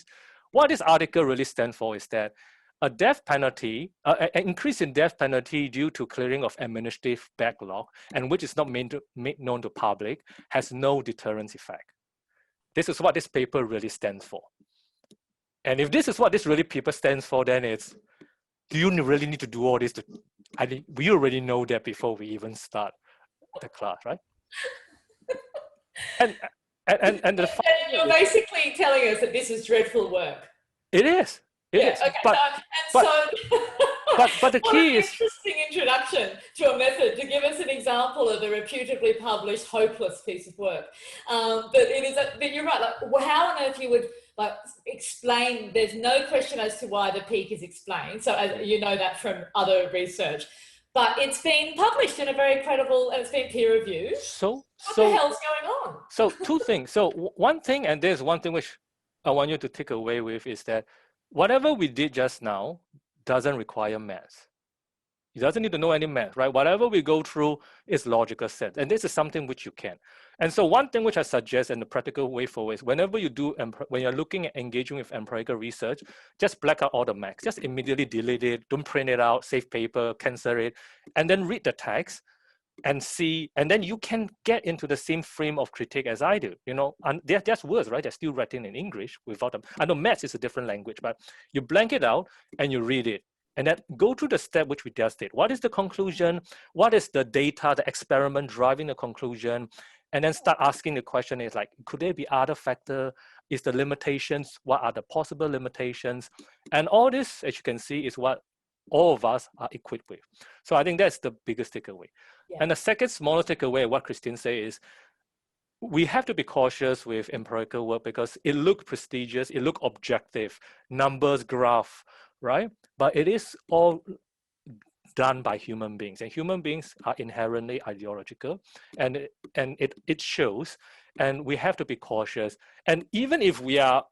S8: What this article really stands for is that a death penalty, an increase in death penalty due to clearing of administrative backlog, and which is not made known to public, has no deterrence effect. This is what this paper really stands for. And if this is what this really paper stands for, then it's, do you really need to do all this? We already know that before we even start the class, right? And
S1: you're basically telling us that this is dreadful work.
S8: It is. It is.
S1: Okay.
S8: But the key is
S1: interesting introduction to a method to give us an example of a reputably published hopeless piece of work. But it is. But you're right. Like, how on earth you would explain? There's no question as to why the peak is explained. So you know that from other research. But it's been published in a very credible, and it's been peer reviewed. What the hell's going on?
S8: So two things. So one thing, and there's one thing which I want you to take away with, is that whatever we did just now doesn't require math. It doesn't need to know any math, right? Whatever we go through is logical sense. And this is something which you can. And so one thing which I suggest and the practical way forward is whenever you do, when you're looking at engaging with empirical research, just black out all the maths. Just immediately delete it, don't print it out, save paper, cancel it, and then read the text and see, and then you can get into the same frame of critique as I do. And there's words, right? They're still written in English without them. I know maths is a different language, but you blank it out and you read it. And then go through the step which we just did. What is the conclusion? What is the data, the experiment driving the conclusion? And then start asking the question is like, could there be other factor? Is the limitations? What are the possible limitations? And all this, as you can see, is what all of us are equipped with. So I think that's the biggest takeaway.
S1: Yeah.
S8: And the second smaller takeaway, what Christine said is, we have to be cautious with empirical work because it looked prestigious, it looked objective, numbers, graph, right? But it is all done by human beings, and human beings are inherently ideological, and it shows, and we have to be cautious. And even if we are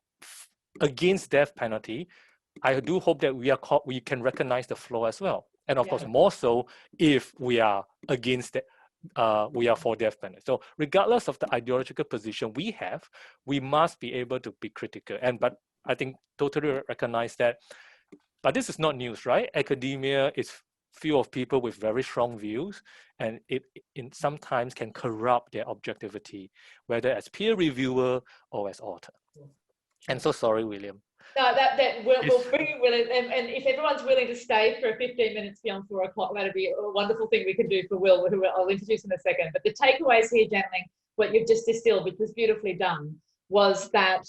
S8: against death penalty, I do hope that we can recognize the flaw as well, and of course more so if we are against it. We are for death penalty. So regardless of the ideological position we have, we must be able to be critical. But I think totally recognize that. But this is not news, right? Academia is full of people with very strong views, and it sometimes can corrupt their objectivity, whether as peer reviewer or as author. And so sorry, William.
S1: No, we'll bring you, Will, and if everyone's willing to stay for 15 minutes beyond 4 o'clock, that'd be a wonderful thing we can do for Will, who I'll introduce in a second. But the takeaways here, gentlemen, what you've just distilled, which was beautifully done, was that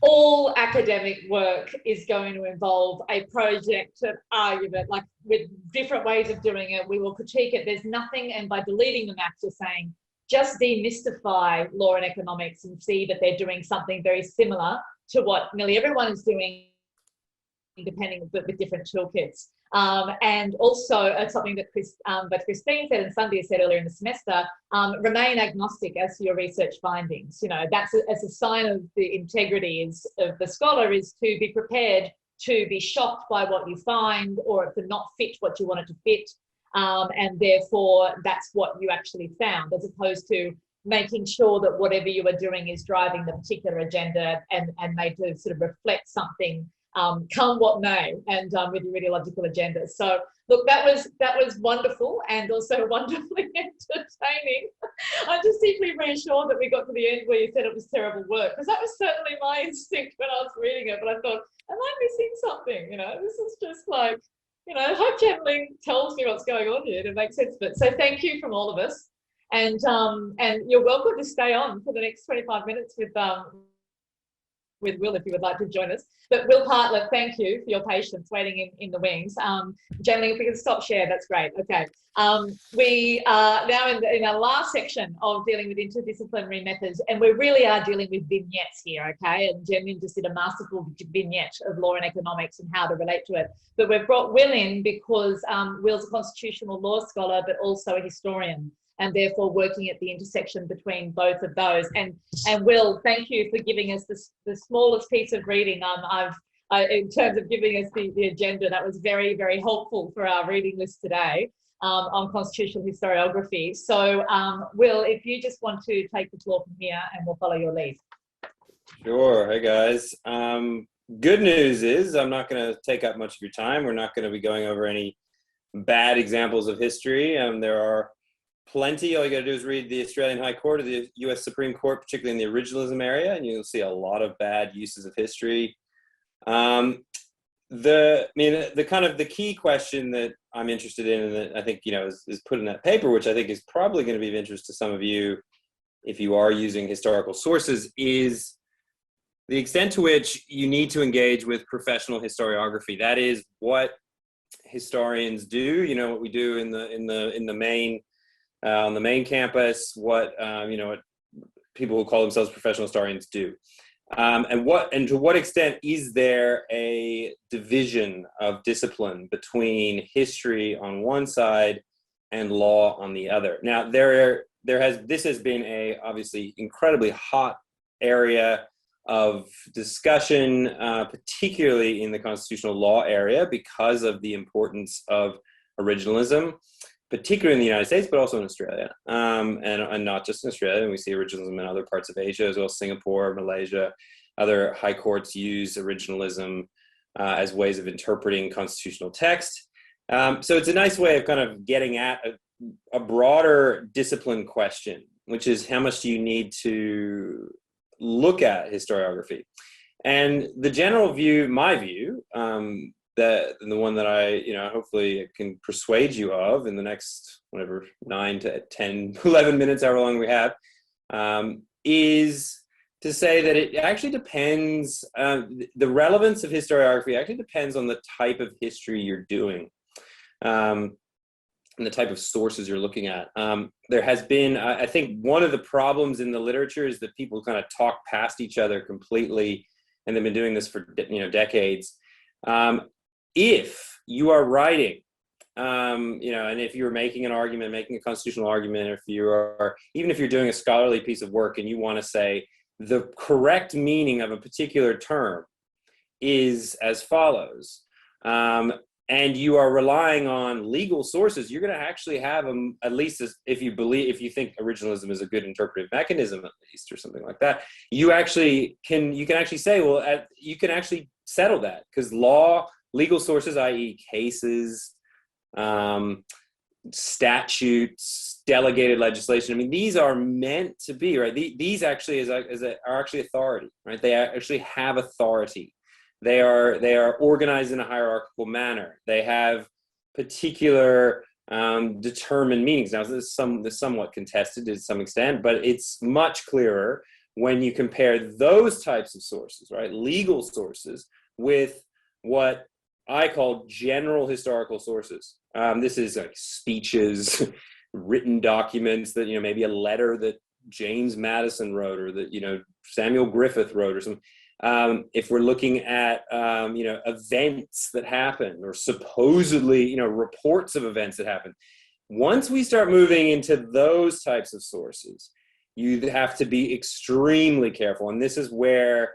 S1: all academic work is going to involve a project, an argument, like with different ways of doing it. We will critique it. There's nothing, and by deleting the maths, you're saying just demystify law and economics and see that they're doing something very similar to what nearly everyone is doing, depending, but with different toolkits. And also something that both Christine said and Sandhya said earlier in the semester, remain agnostic as to your research findings. You know, that's as a sign of the integrity of the scholar, is to be prepared to be shocked by what you find, or to not fit what you want it to fit. And therefore that's what you actually found, as opposed to making sure that whatever you are doing is driving the particular agenda and made to sort of reflect something, come what may, and with your ideological agenda. So look, that was wonderful, and also wonderfully entertaining. I'm just deeply reassured that we got to the end where you said it was terrible work, because that was certainly my instinct when I was reading it. But I thought, am I missing something? You know, this is just like, you know, hope channeling tells me what's going on here to make sense of it. So thank you from all of us. And you're welcome to stay on for the next 25 minutes with Will, if you would like to join us. But Will Partlet, thank you for your patience waiting in the wings. Generally, if we can stop share, that's great. Okay. We are now in our last section of dealing with interdisciplinary methods, and we really are dealing with vignettes here, okay? And Jen just did a masterful vignette of law and economics and how to relate to it. But we've brought Will in because Will's a constitutional law scholar, but also a historian, and therefore working at the intersection between both of those. And Will, thank you for giving us the smallest piece of reading in terms of giving us the agenda. That was very, very helpful for our reading list today on constitutional historiography. So Will, if you just want to take the floor from here, and we'll follow your lead.
S11: Sure. Hey guys. Good news is I'm not going to take up much of your time. We're not going to be going over any bad examples of history. There are plenty. All you got to do is read the Australian High Court or the US Supreme Court, particularly in the originalism area, and you'll see a lot of bad uses of history. The key question that I'm interested in, and that I think, you know, is put in that paper, which I think is probably going to be of interest to some of you if you are using historical sources, is the extent to which you need to engage with professional historiography. That is what historians do. You know, what we do in the main on the main campus, what what people who call themselves professional historians do, and to what extent is there a division of discipline between history on one side and law on the other? Now, this has been a obviously incredibly hot area of discussion, particularly in the constitutional law area, because of the importance of originalism, particularly in the United States, but also in Australia, and not just in Australia. And we see originalism in other parts of Asia as well, Singapore, Malaysia. Other high courts use originalism as ways of interpreting constitutional text. So it's a nice way of kind of getting at a broader discipline question, which is how much do you need to look at historiography? And the general view, my view, the one that I, hopefully can persuade you of in the next, 9 to 10, 11 minutes, however long we have, is to say that it actually depends, the relevance of historiography actually depends on the type of history you're doing, and the type of sources you're looking at. There has been, I think one of the problems in the literature is that people kind of talk past each other completely, and they've been doing this for decades. If you are writing, and if you're making an argument, making a constitutional argument, if you are, even if you're doing a scholarly piece of work and you want to say the correct meaning of a particular term is as follows, and you are relying on legal sources, you're going to actually have them, at least if you think originalism is a good interpretive mechanism, at least, or something like that, you can actually say, well, you can actually settle that, because legal sources, i.e. cases, statutes, delegated legislation, I mean, these are meant to be, right? These actually are actually authority, right? They actually have authority. They are organized in a hierarchical manner. They have particular determined meanings. Now, this is somewhat contested to some extent, but it's much clearer when you compare those types of sources, right? Legal sources, with what I call general historical sources. This is like speeches, written documents that, maybe a letter that James Madison wrote, or that, Samuel Griffith wrote, or something. If we're looking at, events that happen, or supposedly, reports of events that happen, once we start moving into those types of sources, you have to be extremely careful. And this is where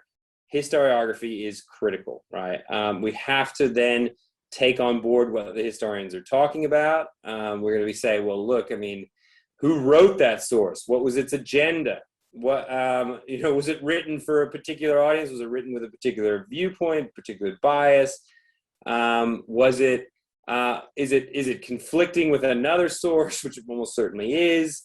S11: historiography is critical, right? We have to then take on board what the historians are talking about. We're going to say, well, look, I mean, who wrote that source? What was its agenda? What, was it written for a particular audience? Was it written with a particular viewpoint, particular bias? Is it conflicting with another source, which it almost certainly is?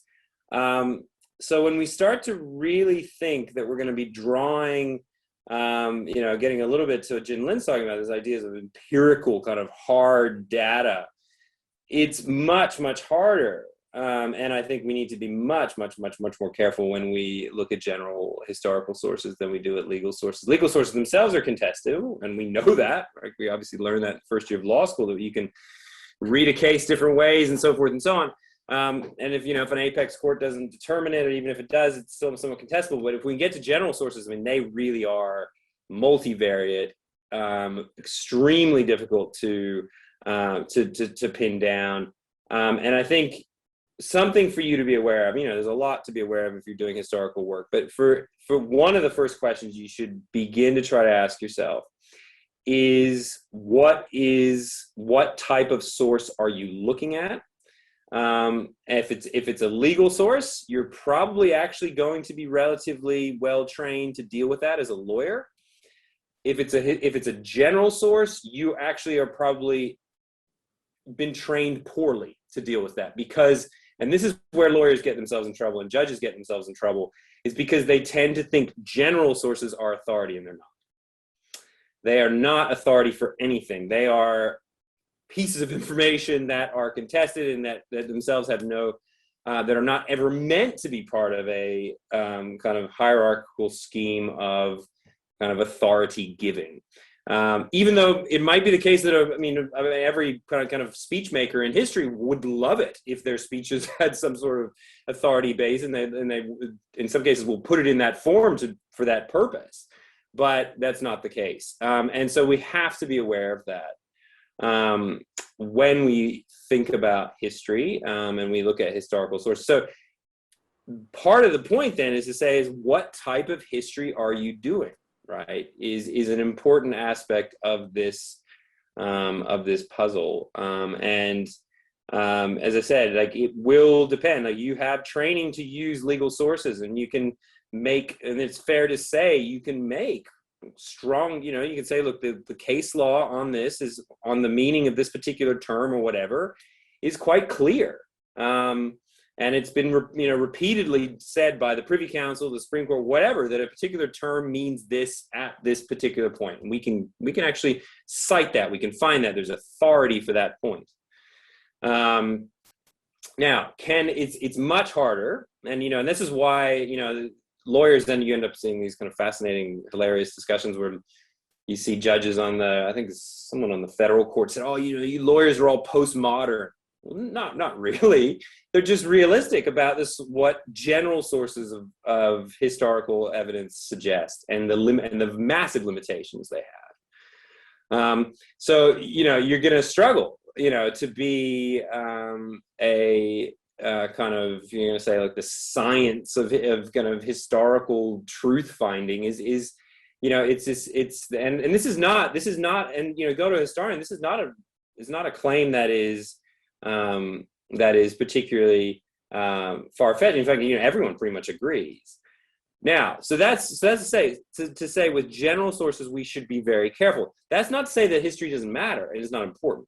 S11: So when we start to really think that we're going to be drawing, getting a little bit to what Jin Lin's talking about, these ideas of empirical kind of hard data, it's much, much harder. And I think we need to be much, much, much, much more careful when we look at general historical sources than we do at legal sources. Legal sources themselves are contested, and we know that, right? We obviously learned that first year of law school, that you can read a case different ways and so forth and so on. And if an apex court doesn't determine it, or even if it does, it's still somewhat contestable. But if we can get to general sources, I mean, they really are multivariate, extremely difficult to pin down. And I think something for you to be aware of, there's a lot to be aware of if you're doing historical work, but for one of the first questions you should begin to try to ask yourself is what type of source are you looking at? If it's a legal source, you're probably actually going to be relatively well trained to deal with that as a lawyer. If it's a general source, you actually are probably been trained poorly to deal with that, because, and this is where lawyers get themselves in trouble and judges get themselves in trouble, is because they tend to think general sources are authority, and they're not. They are not authority for anything. They are pieces of information that are contested and that themselves have that are not ever meant to be part of a kind of hierarchical scheme of kind of authority giving. Even though it might be the case that every kind of speech maker in history would love it if their speeches had some sort of authority base, and they in some cases will put it in that form for that purpose, but that's not the case. And so we have to be aware of that when we think about history, and we look at historical sources. So part of the point then is to say, is what type of history are you doing? Right, is an important aspect of this puzzle, and as I said, like, it will depend. Like, you have training to use legal sources, and you can make, and it's fair to say, you can make strong. You can say, look, the case law on this is on the meaning of this particular term or whatever is quite clear. And it's been, repeatedly said by the Privy Council, the Supreme Court, whatever, that a particular term means this at this particular point. And we can actually cite that. We can find that there's authority for that point. Now, it's much harder, and and this is why lawyers, then you end up seeing these kind of fascinating, hilarious discussions where you see judges on I think someone on the federal court said, oh, you lawyers are all postmodern. Well, not really. They're just realistic about what general sources of historical evidence suggest, and the massive limitations they have. So, you're going to struggle, to be a kind of, you're going to say, like, the science of kind of historical truth finding is and this is not, and go to a historian, this is not a claim that is particularly far-fetched. In fact, everyone pretty much agrees. Now, so that's to say with general sources we should be very careful. That's not to say that history doesn't matter, it is not important.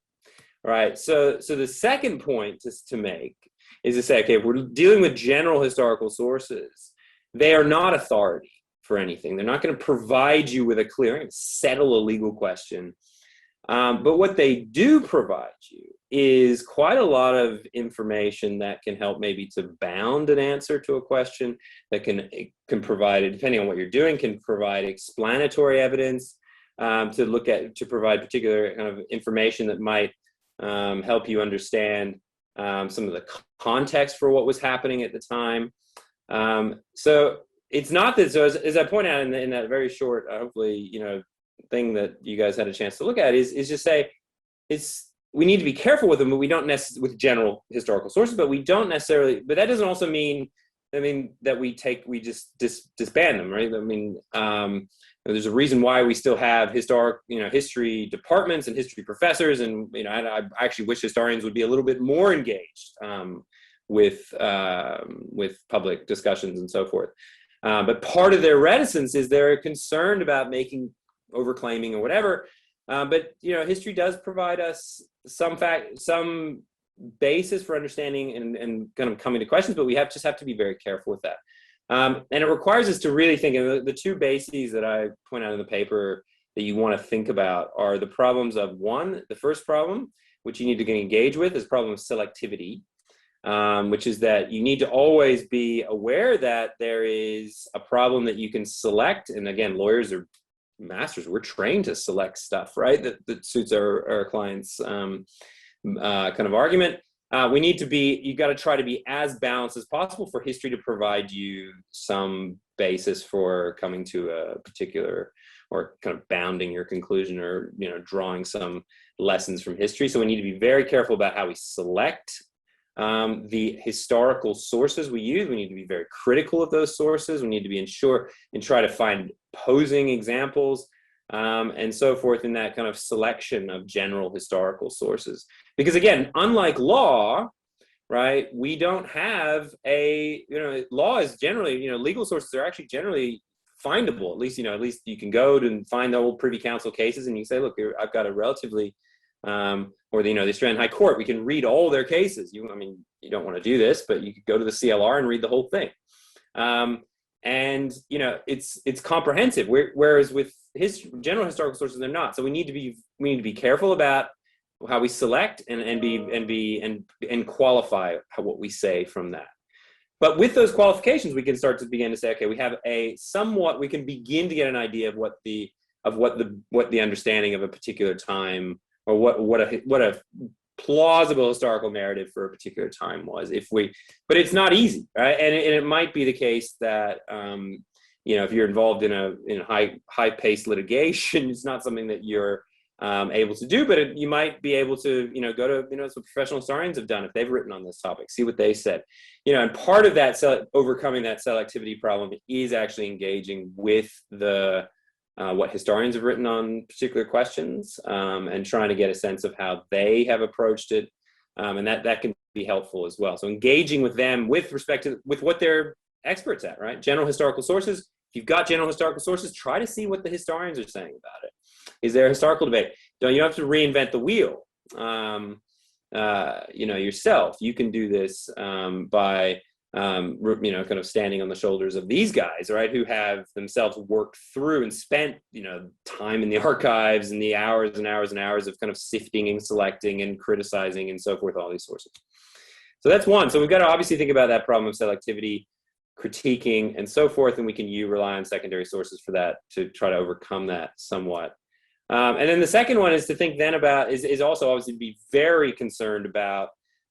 S11: All right. So the second point to make is to say, okay, if we're dealing with general historical sources, they are not authority for anything. They're not going to provide you with a clear, settle a legal question. But what they do provide you is quite a lot of information that can help maybe to bound an answer to a question, that can provide, depending on what you're doing, can provide explanatory evidence, to provide particular kind of information that might help you understand some of the context for what was happening at the time. So it's not that, so as I point out in that very short, hopefully, thing that you guys had a chance to look at is just say, we need to be careful with them, but we don't necessarily, with general historical sources, but we don't necessarily, but that doesn't also mean, that we just disband them, right? There's a reason why we still have history departments and history professors, and I actually wish historians would be a little bit more engaged with public discussions and so forth. But part of their reticence is they're concerned about overclaiming or whatever. But history does provide us some basis for understanding and kind of coming to questions, but we just have to be very careful with that. And it requires us to really think, and the two bases that I point out in the paper that you want to think about are the problems of the first problem, which you need to engage with, is problem of selectivity, which is that you need to always be aware that there is a problem that you can select. And again, lawyers are masters. We're trained to select stuff, right? That suits our clients' kind of argument. You got to try to be as balanced as possible for history to provide you some basis for coming to a particular, or kind of bounding your conclusion, or drawing some lessons from history. So we need to be very careful about how we select the historical sources we use. We need to be very critical of those sources. We need to be and try to find opposing examples, and so forth, in that kind of selection of general historical sources. Because again, unlike law, right, we don't have law is generally, legal sources are actually generally findable. At least you can go to find the old Privy Council cases, and you say, look, I've got a relatively, or the Australian High Court, we can read all their cases. You don't want to do this, but you could go to the CLR and read the whole thing. And it's comprehensive. Whereas with general historical sources, they're not. So we need to be careful about how we select and qualify what we say from that. But with those qualifications, we can start to begin to say, okay, we have we can begin to get an idea of what the understanding of a particular time, or what a plausible historical narrative for a particular time was. But it's not easy, right? And it might be the case that if you're involved in a high-paced litigation, it's not something that you're able to do. But you might be able to go to what professional historians have done if they've written on this topic, see what they said. And part of that overcoming that selectivity problem is actually engaging with what historians have written on particular questions, and trying to get a sense of how they have approached it, and that can be helpful as well. So engaging with them with respect to what they're experts at, right? General historical sources. If you've got general historical sources, try to see what the historians are saying about it. Is there a historical debate? You don't have to reinvent the wheel, yourself. You can do this by kind of standing on the shoulders of these guys, right, who have themselves worked through and spent, time in the archives and the hours and hours and hours of kind of sifting and selecting and criticizing and so forth, all these sources. So that's one. So we've got to obviously think about that problem of selectivity. critiquing, and so forth. And we can rely on secondary sources for that to try to overcome that somewhat. And then the second one is to think then about, is also obviously to be very concerned about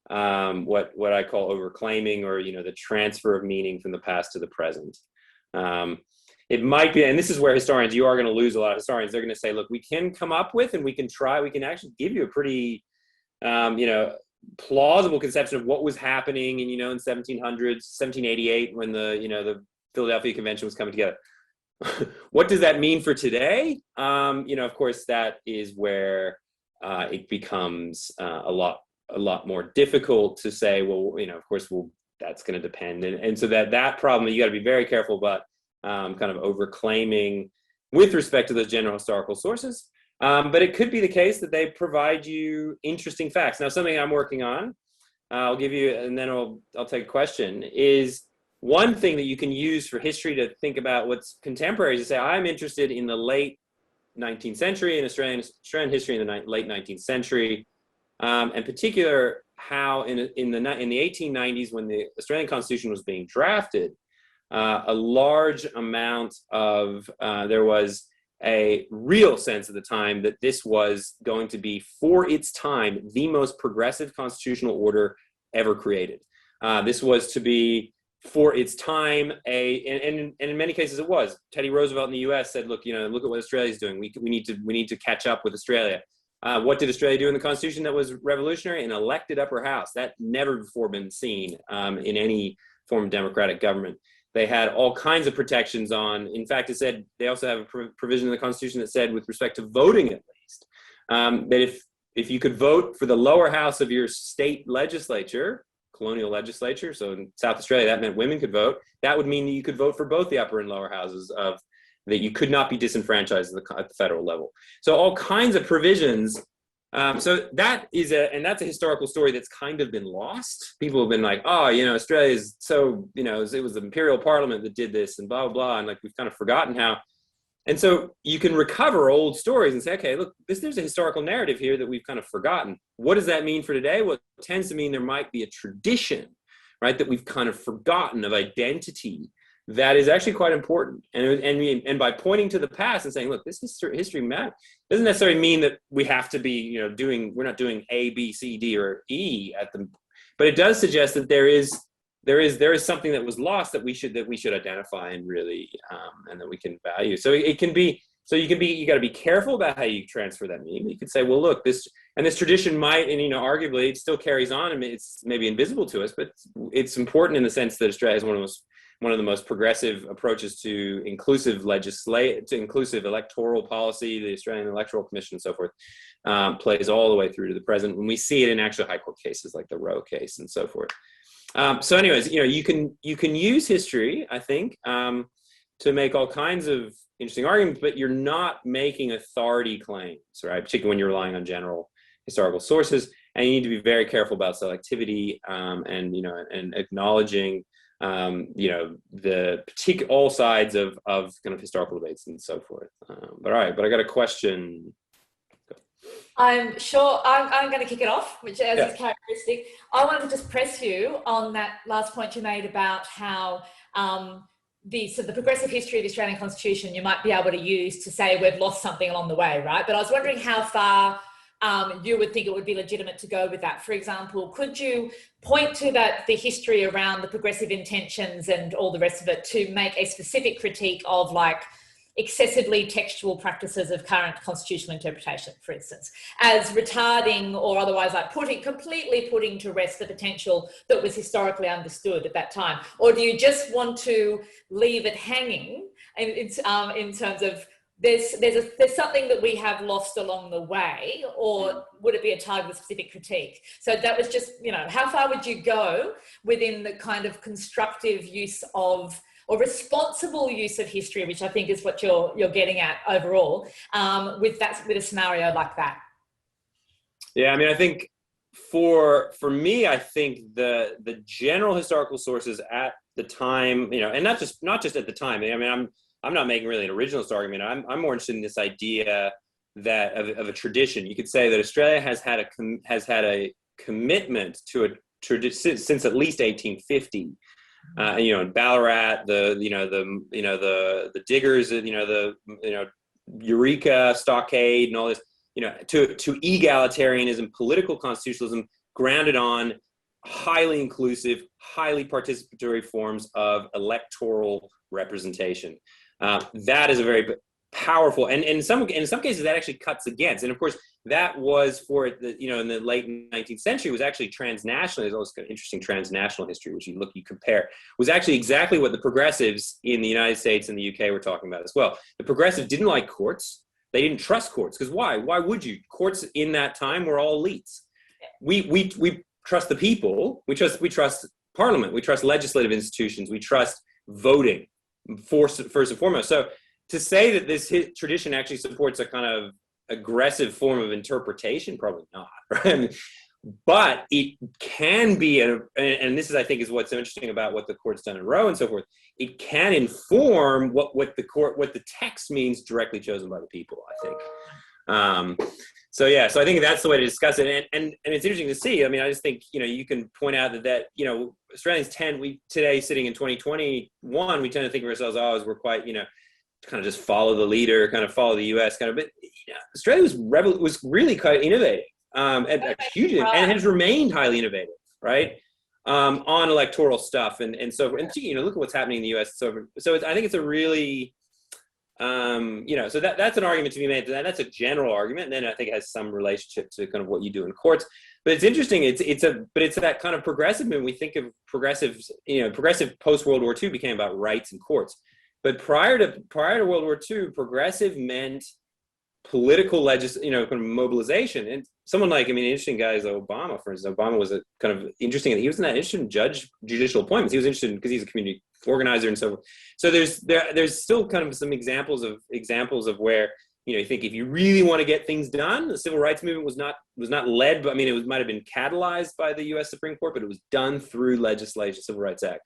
S11: what I call overclaiming, or, the transfer of meaning from the past to the present. It might be, and this is where historians, you are going to lose a lot of historians. They're going to say, look, we can come up with, and we can actually give you a pretty, plausible conception of what was happening in 1700s, 1788, when the Philadelphia Convention was coming together. What does that mean for today? Of course, that is where it becomes a lot more difficult to say, well, of course, that's going to depend. And so that problem, you got to be very careful about kind of overclaiming with respect to those general historical sources. But it could be the case that they provide you interesting facts. Now, something I'm working on, I'll give you, and then I'll take a question, is one thing that you can use for history to think about what's contemporary, to say, I'm interested in the late 19th century, in Australian history in the late 19th century, in particular, how in the 1890s, when the Australian Constitution was being drafted, a large amount of, there was a real sense at the time that this was going to be, for its time, the most progressive constitutional order ever created. This was to be, for its time, and in many cases it was. Teddy Roosevelt in the U.S. said, look at what Australia's doing. We need to catch up with Australia. What did Australia do in the Constitution that was revolutionary? An elected upper house. That never before been seen in any form of democratic government. They had all kinds of protections on. In fact, it said they also have a provision in the Constitution that said, with respect to voting at least, that if you could vote for the lower house of your state legislature, colonial legislature, so in South Australia that meant women could vote, that would mean that you could vote for both the upper and lower houses, of that you could not be disenfranchised at the federal level. So all kinds of provisions. So that's a historical story that's kind of been lost. People have been like, oh, Australia is so, it was the imperial parliament that did this, and blah, blah, blah. And like, we've kind of forgotten how. And so you can recover old stories and say, okay, look, there's a historical narrative here that we've kind of forgotten. What does that mean for today? Well, it tends to mean there might be a tradition, right, that we've kind of forgotten, of identity, that is actually quite important. And by pointing to the past and saying, look, this history map doesn't necessarily mean that we have to be, we're not doing A, B, C, D, or E at them, but it does suggest that there is something that was lost that we should identify and really, and that we can value. So you got to be careful about how you transfer that meaning. You could say, well, look, this tradition might, and arguably it still carries on, and it's maybe invisible to us, but it's important in the sense that Australia is one of the most progressive approaches to inclusive electoral policy. The Australian Electoral Commission and so forth plays all the way through to the present, when we see it in actual high court cases like the Roe case and so forth. So anyways, you can use history, I think, to make all kinds of interesting arguments, but you're not making authority claims, right? Particularly when you're relying on general historical sources, and you need to be very careful about selectivity, and acknowledging all sides of kind of historical debates and so forth. But I got a question.
S1: I'm sure I'm going to kick it off, which is characteristic. I wanted to just press you on that last point you made about how the progressive history of the Australian Constitution you might be able to use to say we've lost something along the way, right? But I was wondering how far you would think it would be legitimate to go with that. For example, could you point to the history around the progressive intentions and all the rest of it to make a specific critique of like excessively textual practices of current constitutional interpretation, for instance, as retarding or otherwise like completely putting to rest the potential that was historically understood at that time? Or do you just want to leave it hanging in terms of there's something that we have lost along the way, or would it be a target of specific critique? So that was just, how far would you go within the kind of constructive use of, or responsible use of history, which I think is what you're getting at overall, with a scenario like that?
S11: Yeah, I mean, I think for me, I think the general historical sources at the time, and not just at the time. I mean, I'm not making really an originalist argument. I'm more interested in this idea that of a tradition. You could say that Australia has had a commitment to a tradition since at least 1850 In Ballarat, the diggers, Eureka, Stockade, and all this, to egalitarianism, political constitutionalism grounded on highly inclusive, highly participatory forms of electoral representation. That is a very powerful, and in some cases that actually cuts against. And of course, that was for the, in the late 19th century was actually transnational. There's always kind of interesting transnational history, which you compare, was actually exactly what the progressives in the United States and the UK were talking about as well. The progressives didn't like courts. They didn't trust courts, because why? Why would you? Courts in that time were all elites. We trust the people. We trust Parliament. We trust legislative institutions. We trust voting first and foremost. So to say that this tradition actually supports a kind of aggressive form of interpretation, probably not, right? But it can be, and this is, I think, is what's so interesting about what the court's done in Roe and so forth. It can inform what the text means directly chosen by the people, I think. So I think that's the way to discuss it. And it's interesting to see. I mean, I just think, you can point out that Australians today sitting in 2021, we tend to think of ourselves, as we're quite, kind of just follow the leader, kind of follow the US kind of, but Australia was really quite innovative, and has remained highly innovative, right? On electoral stuff and so forth. And look at what's happening in the US. So I think it's a really, so that's an argument to be made. That's a general argument, and then I think it has some relationship to kind of what you do in courts. But it's interesting. It's that kind of progressive movement. We think of progressives. Progressive post World War II became about rights and courts. But prior to World War II, progressive meant political kind of mobilization. And someone like, interesting guy is Obama, for instance. Obama was a kind of interesting, he was not interested in judicial appointments. He was interested because he's a community organizer and so forth. So there's still kind of some examples of where, you think if you really want to get things done, the civil rights movement was not led, but it might have been catalyzed by the US Supreme Court, but it was done through legislation, Civil Rights Act,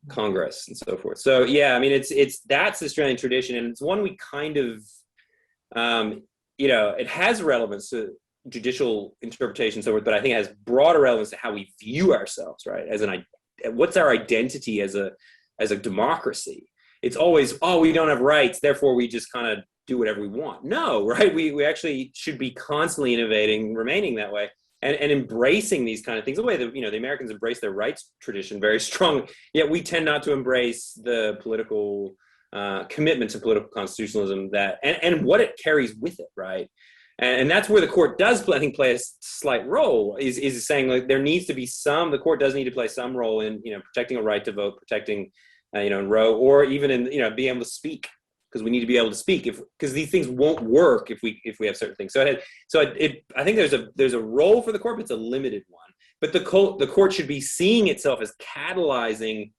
S11: Congress, and so forth. So that's the Australian tradition, and it's one we kind of, it has relevance to judicial interpretation and so forth, but I think it has broader relevance to how we view ourselves, right? What's our identity as a democracy? It's always, we don't have rights, therefore we just kind of do whatever we want. No, right? We actually should be constantly innovating, remaining that way. And embracing these kind of things, the way that the Americans embrace their rights tradition very strong, yet we tend not to embrace the political commitment to political constitutionalism and what it carries with it, right? And that's where the court does, I think, play a slight role. Is saying like there needs to be the court does need to play some role in protecting a right to vote, protecting in Roe, or even in being able to speak. Because we need to be able to speak, because these things won't work if we have certain things. I think there's a role for the court, but it's a limited one. But the court should be seeing itself as catalyzing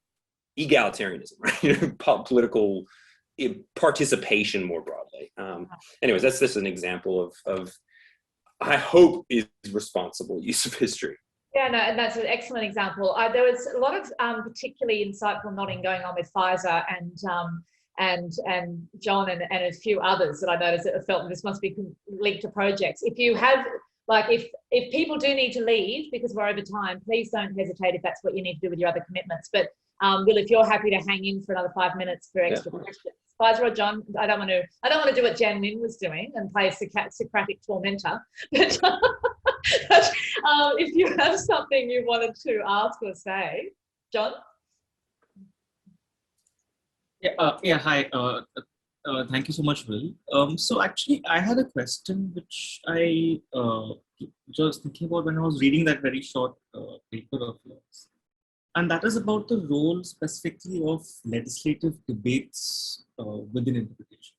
S11: egalitarianism, right? Political participation more broadly. Anyways, that's just an example of I hope is responsible use of history.
S1: Yeah, no, and that's an excellent example. There was a lot of particularly insightful nodding going on with Pfizer and John and a few others that I noticed that I felt this must be linked to projects. If you have, if people do need to leave because we're over time, please don't hesitate if that's what you need to do with your other commitments. But Will, if you're happy to hang in for another 5 minutes for extra questions. Pfizer or John, I don't want to do what Jan Min was doing and play a Socratic tormentor. But if you have something you wanted to ask or say, John.
S12: Hi. Thank you so much, Will. So actually, I had a question which I was thinking about when I was reading that very short paper of yours. And that is about the role specifically of legislative debates within interpretation.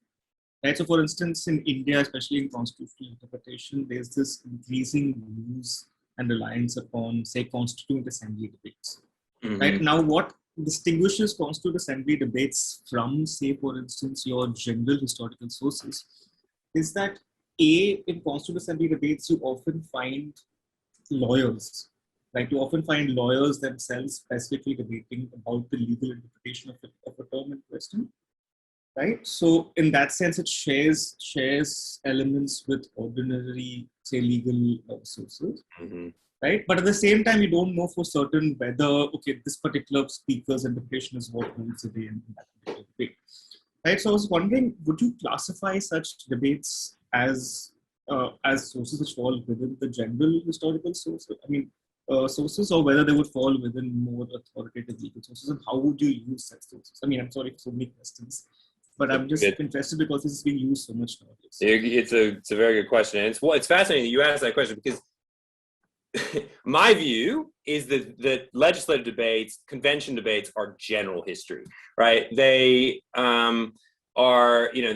S12: Right? So for instance, in India, especially in constitutional interpretation, there's this increasing use and reliance upon, say, Constituent Assembly debates. Mm-hmm. Right? Now, what distinguishes Constituent Assembly debates from, say, for instance, your general historical sources is that, in Constituent Assembly debates, you often find lawyers, right? You often find lawyers themselves specifically debating about the legal interpretation of a term in question, right? So in that sense, it shares elements with ordinary, say, legal sources. Mm-hmm. right? But at the same time, you don't know for certain whether, okay, this particular speaker's interpretation is what rules the day in that particular debate, right? So I was wondering, would you classify such debates as sources which fall within the general historical sources? I mean, sources, or whether they would fall within more authoritative legal sources, and how would you use such sources? I mean, I'm sorry for so many questions, but I'm just interested because this is being used so much nowadays.
S11: It's a very good question, and it's fascinating that you asked that question, because my view is that legislative debates, convention debates, are general history, right? They are, you know,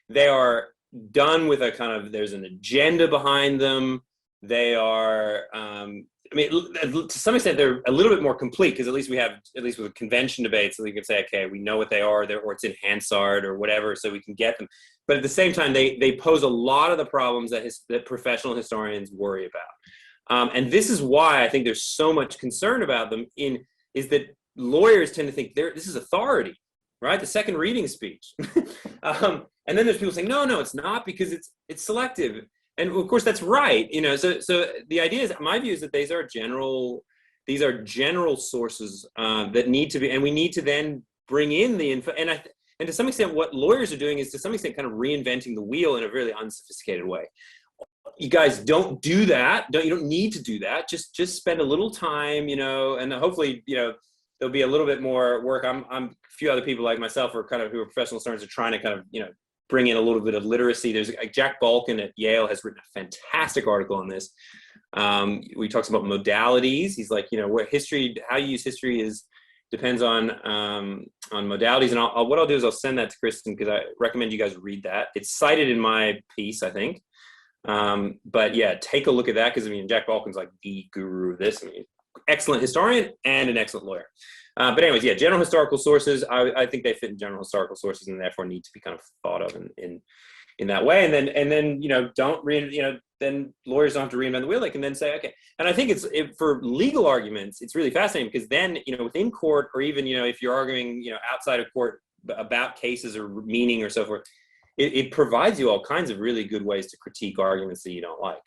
S11: they are done with a kind of, there's an agenda behind them. They are, I mean, to some extent, they're a little bit more complete, because at least with convention debates, so we can say, okay, we know what they are, or it's in Hansard or whatever, so we can get them. But at the same time, they pose a lot of the problems that professional historians worry about. And this is why I think there's so much concern about them, is that lawyers tend to think this is authority, right? The second reading speech. And then there's people saying, no, it's not, because it's selective. And of course that's right, you know. So the idea is, my view is that these are general sources that need to be, and we need to then bring in the info. And to some extent, what lawyers are doing is to some extent kind of reinventing the wheel in a really unsophisticated way. You guys don't do that. You don't need to do that. Just spend a little time, you know, and hopefully, you know, there'll be a little bit more work. A few other people like myself who are professional historians, are trying to kind of, you know, bring in a little bit of literacy. There's Jack Balkin at Yale has written a fantastic article on this. He talks about modalities. He's like, you know, how you use history depends on modalities. And what I'll do is I'll send that to Kristen, because I recommend you guys read that. It's cited in my piece, I think. But yeah, take a look at that, because I mean, Jack Balkin's like the guru of this. I mean, excellent historian and an excellent lawyer. But anyways, yeah, general historical sources, I think they fit in general historical sources, and therefore need to be kind of thought of in that way. And then you know, then lawyers don't have to reinvent the wheel. They can then say, okay. And I think for legal arguments, it's really fascinating, because then, you know, within court, or even, you know, if you're arguing, you know, outside of court about cases or meaning or so forth, it provides you all kinds of really good ways to critique arguments that you don't like,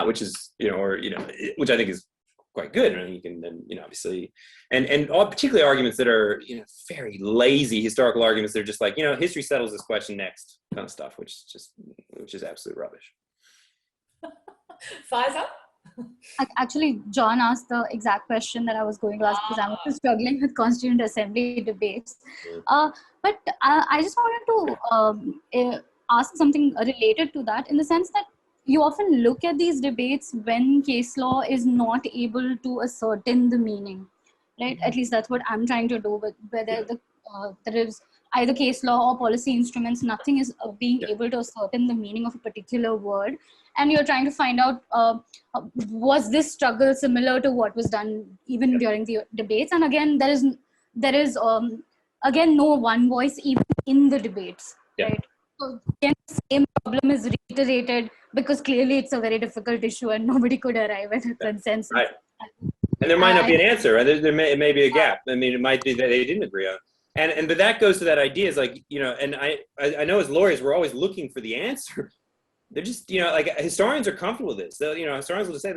S11: which is, you know, or, you know, which I think is quite good. And you can then, you know, obviously, and particularly arguments that are, you know, very lazy historical arguments. They're just like, you know, history settles this question next kind of stuff, which is absolute rubbish.
S1: Faiza?
S10: Actually, John asked the exact question that I was going to ask, because I'm also struggling with Constituent Assembly debates. But I just wanted to ask something related to that, in the sense that you often look at these debates when case law is not able to ascertain the meaning, right? At least that's what I'm trying to do, with whether there is either case law or policy instruments, nothing is being able to ascertain the meaning of a particular word. And you're trying to find out, was this struggle similar to what was done even during the debates? And again, there is again, no one voice even in the debates, right? So again, the same problem is reiterated, because clearly it's a very difficult issue and nobody could arrive at a consensus. Right.
S11: And there might not be an answer. There may be a gap. I mean, it might be that they didn't agree on. But that goes to that idea, is like, you know, and I know as lawyers, we're always looking for the answer. They're just, you know, like, historians are comfortable with this. You know, historians will just say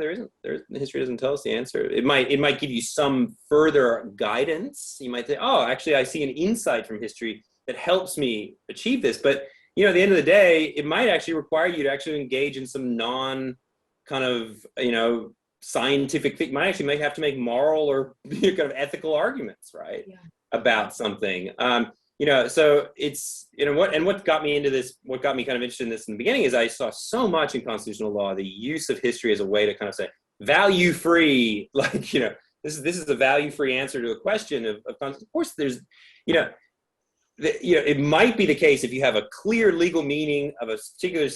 S11: history doesn't tell us the answer. It might give you some further guidance. You might say, oh, actually, I see an insight from history that helps me achieve this. But, you know, at the end of the day, it might actually require you to actually engage in some kind of, you know, scientific thing. Might have to make moral or kind of ethical arguments, right? Yeah. About something. You know, so it's, you know, what got me into this, what got me kind of interested in this in the beginning, is I saw so much in constitutional law, the use of history as a way to kind of say value free, like, you know, this is a value free answer to a question of course there's, you know, it might be the case if you have a clear legal meaning of a particular,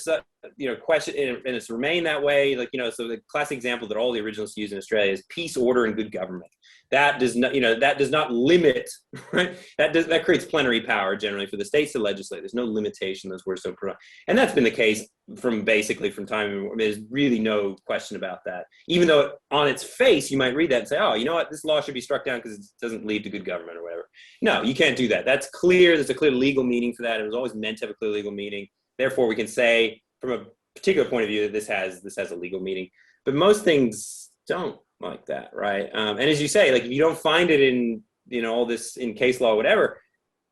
S11: you know, question, and it's remained that way. Like, you know, so the classic example that all the originalists use in Australia is peace, order, and good government. That does not, you know, that does not limit, right? That creates plenary power generally for the states to legislate. There's no limitation. Those words don't provide, and that's been the case from time. There's really no question about that. Even though on its face you might read that and say, oh, you know what, this law should be struck down because it doesn't lead to good government or whatever. No, you can't do that. That's clear. There's a clear legal meaning for that. It was always meant to have a clear legal meaning. Therefore, we can say from a particular point of view that this has a legal meaning. but most things don't like that, right? And as you say, like if you don't find it in, all this in case law, whatever,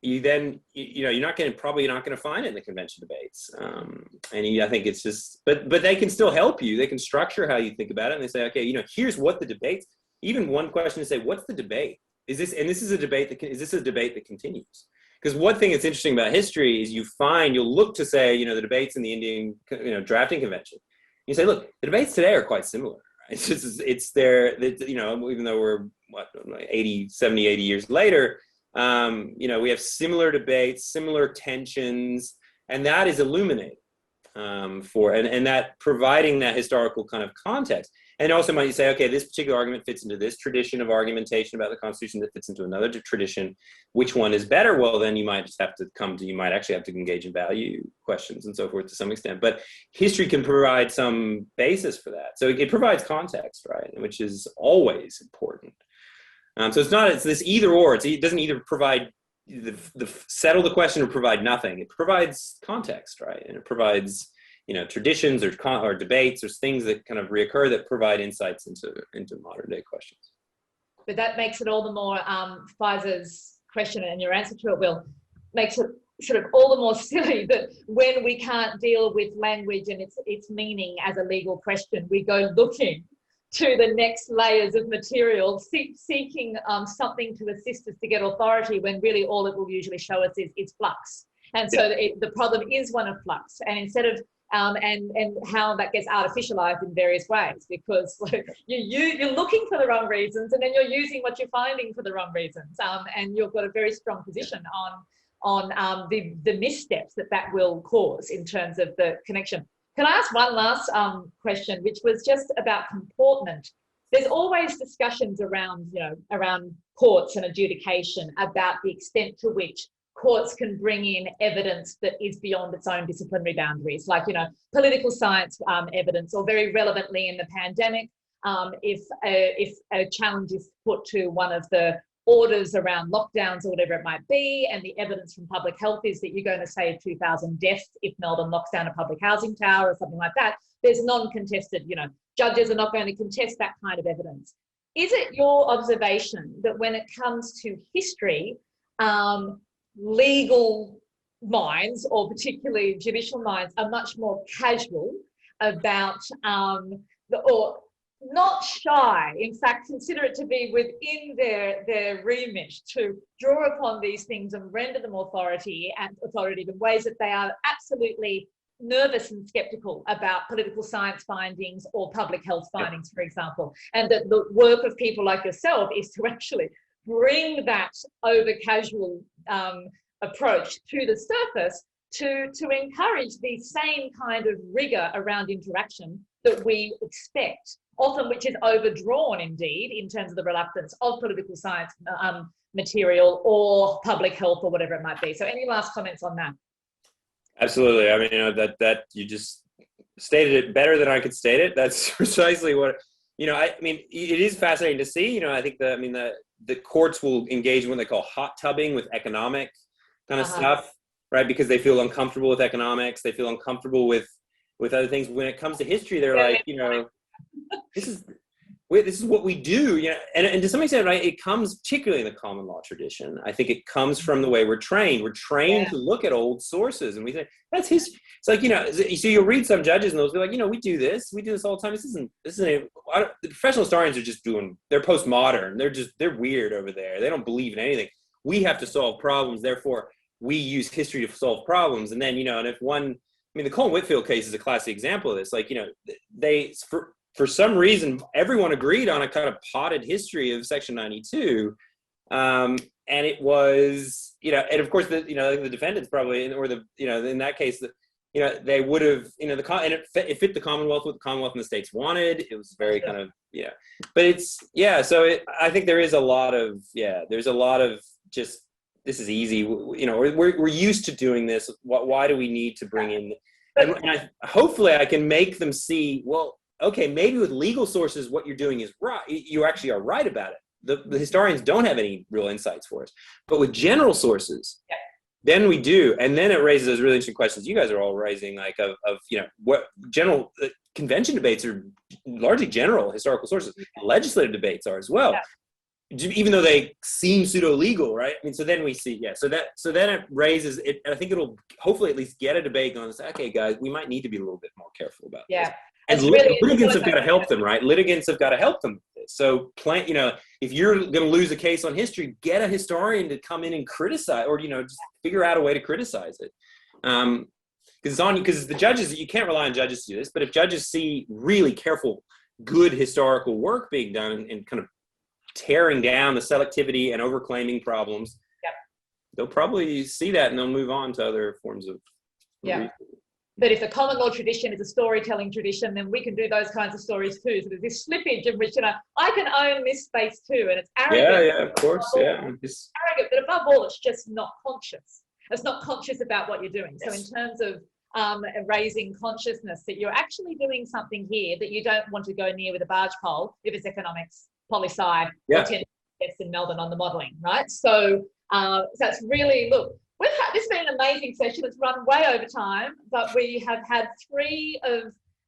S11: you're probably not going to find it in the convention debates. I think it's just, but they can still help you. They can structure how you think about it, and they say, okay, here's what the debates. Even one question to say, what's the debate? This is a debate that continues? Because one thing that's interesting about history is you'll look to say, the debates in the Indian, drafting convention. You say, look, the debates today are quite similar. Right? It's there, even though we're 70, 80 years later, we have similar debates, similar tensions, and that is illuminating and that providing that historical kind of context. And also might you say, okay, this particular argument fits into this tradition of argumentation about the Constitution that fits into another tradition. Which one is better? Well, then you might actually have to engage in value questions and so forth to some extent. But history can provide some basis for that. So it provides context, right? Which is always important. So it's this either or. It doesn't either provide settle the question or provide nothing. It provides context, right? And it provides traditions or debates or things that kind of reoccur that provide insights into modern day questions.
S1: But that makes it all the more, Faiza's question and your answer to it, Will, makes it sort of all the more silly that when we can't deal with language and its meaning as a legal question, we go looking to the next layers of material, seeking something to assist us to get authority, when really all it will usually show us is flux. And so the problem is one of flux. And instead of and how that gets artificialized in various ways, because you're looking for the wrong reasons, and then you're using what you're finding for the wrong reasons, and you've got a very strong position on the missteps that will cause in terms of the connection. Can I ask one last question, which was just about comportment? There's always discussions around courts and adjudication about the extent to which courts can bring in evidence that is beyond its own disciplinary boundaries, like, political science evidence, or very relevantly in the pandemic, if a challenge is put to one of the orders around lockdowns or whatever it might be, and the evidence from public health is that you're going to save 2,000 deaths if Melbourne locks down a public housing tower or something like that, there's non-contested, judges are not going to contest that kind of evidence. Is it your observation that when it comes to history, legal minds, or particularly judicial minds, are much more casual about or not shy, in fact consider it to be within their remit to draw upon these things and render them authoritative in ways that they are absolutely nervous and skeptical about political science findings or public health findings, for example, and that the work of people like yourself is to actually bring that over casual approach to the surface to encourage the same kind of rigor around interaction that we expect, often which is overdrawn indeed in terms of the reluctance of political science material or public health or whatever it might be. So any last comments on that?
S11: Absolutely. I mean, that you just stated it better than I could state it. That's precisely what, I mean, it is fascinating to see, I think the courts will engage in what they call hot tubbing with economic kind of stuff, right? Because they feel uncomfortable with economics. They feel uncomfortable with other things. When it comes to history, they're like, this is what we do, and to some extent, right, it comes particularly in the common law tradition. I think it comes from the way we're trained. We're trained to look at old sources, and we say, that's history. It's like, so you'll read some judges and they'll be like, we do this all the time. This isn't the professional historians are just they're postmodern. They're weird over there. They don't believe in anything. We have to solve problems. Therefore, we use history to solve problems. And then, and if the Colin Whitfield case is a classic example of this. Like, for some reason, everyone agreed on a kind of potted history of Section 92. And it was, and of course, the defendants probably, in that case, they would have, and it fit the Commonwealth, what the Commonwealth and the states wanted. It was very kind of, but so I think there is a lot of, there's a lot of just, this is easy, we're used to doing this. Why do we need to bring in, and hopefully I can make them see, well, okay, maybe with legal sources, what you're doing is right. You actually are right about it. The historians don't have any real insights for us. But with general sources, then we do, and then it raises those really interesting questions you guys are all raising, like of what general convention debates are largely general historical sources. Legislative debates are as well, even though they seem pseudo legal, right? I mean, so then we see, so then it raises it. I think it'll hopefully at least get a debate going. Say, okay, guys, we might need to be a little bit more careful about this. And litigants have got to help them, right? Litigants have got to help them with this. So, if you're going to lose a case on history, get a historian to come in and criticize, or just figure out a way to criticize it. Because the judges, you can't rely on judges to do this. But if judges see really careful, good historical work being done and kind of tearing down the selectivity and overclaiming problems, they'll probably see that and they'll move on to other forms of.
S1: But if the common law tradition is a storytelling tradition, then we can do those kinds of stories too. So there's this slippage in which, I can own this space too, and it's arrogant.
S11: Yeah, of course,
S1: It's arrogant, but above all, it's just not conscious. It's not conscious about what you're doing. So in terms of raising consciousness that you're actually doing something here that you don't want to go near with a barge pole if it's economics, poli-sci, or 10 tests in Melbourne on the modelling, right? So that's really, look, this has been an amazing session. It's run way over time, but we have had 3 of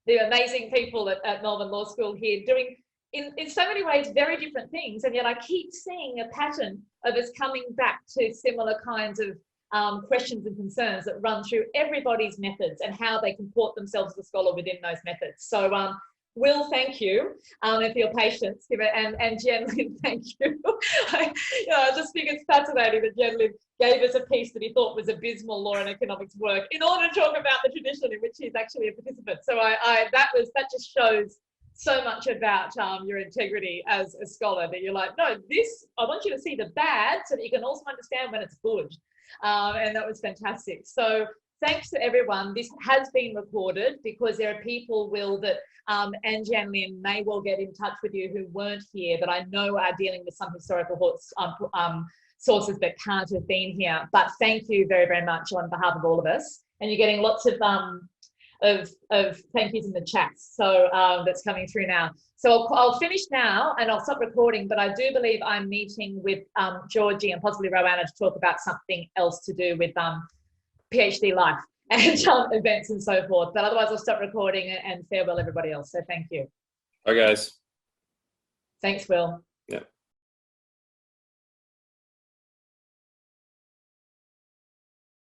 S1: the amazing people at Melbourne Law School here doing, in so many ways, very different things. And yet I keep seeing a pattern of us coming back to similar kinds of questions and concerns that run through everybody's methods and how they comport themselves as a scholar within those methods. So Will, thank you for your patience. And Jen Lin, thank you. I just think it's fascinating that Jen Lin gave us a piece that he thought was abysmal law and economics work in order to talk about the tradition in which he's actually a participant. So that just shows so much about your integrity as a scholar, that you're like, no, I want you to see the bad so that you can also understand when it's good. And that was fantastic. So thanks to everyone. This has been recorded because there are people, Will, that and Jan Lin may well get in touch with you who weren't here, that I know are dealing with some historical sources that can't have been here. But thank you very, very much on behalf of all of us. And you're getting lots of thank yous in the chat. So that's coming through now. So I'll finish now and I'll stop recording, but I do believe I'm meeting with Georgie and possibly Rowanna to talk about something else to do with PhD life and events and so forth. But otherwise I'll stop recording and farewell everybody else. So thank you.
S11: Bye, guys.
S1: Thanks, Will.
S11: Yeah.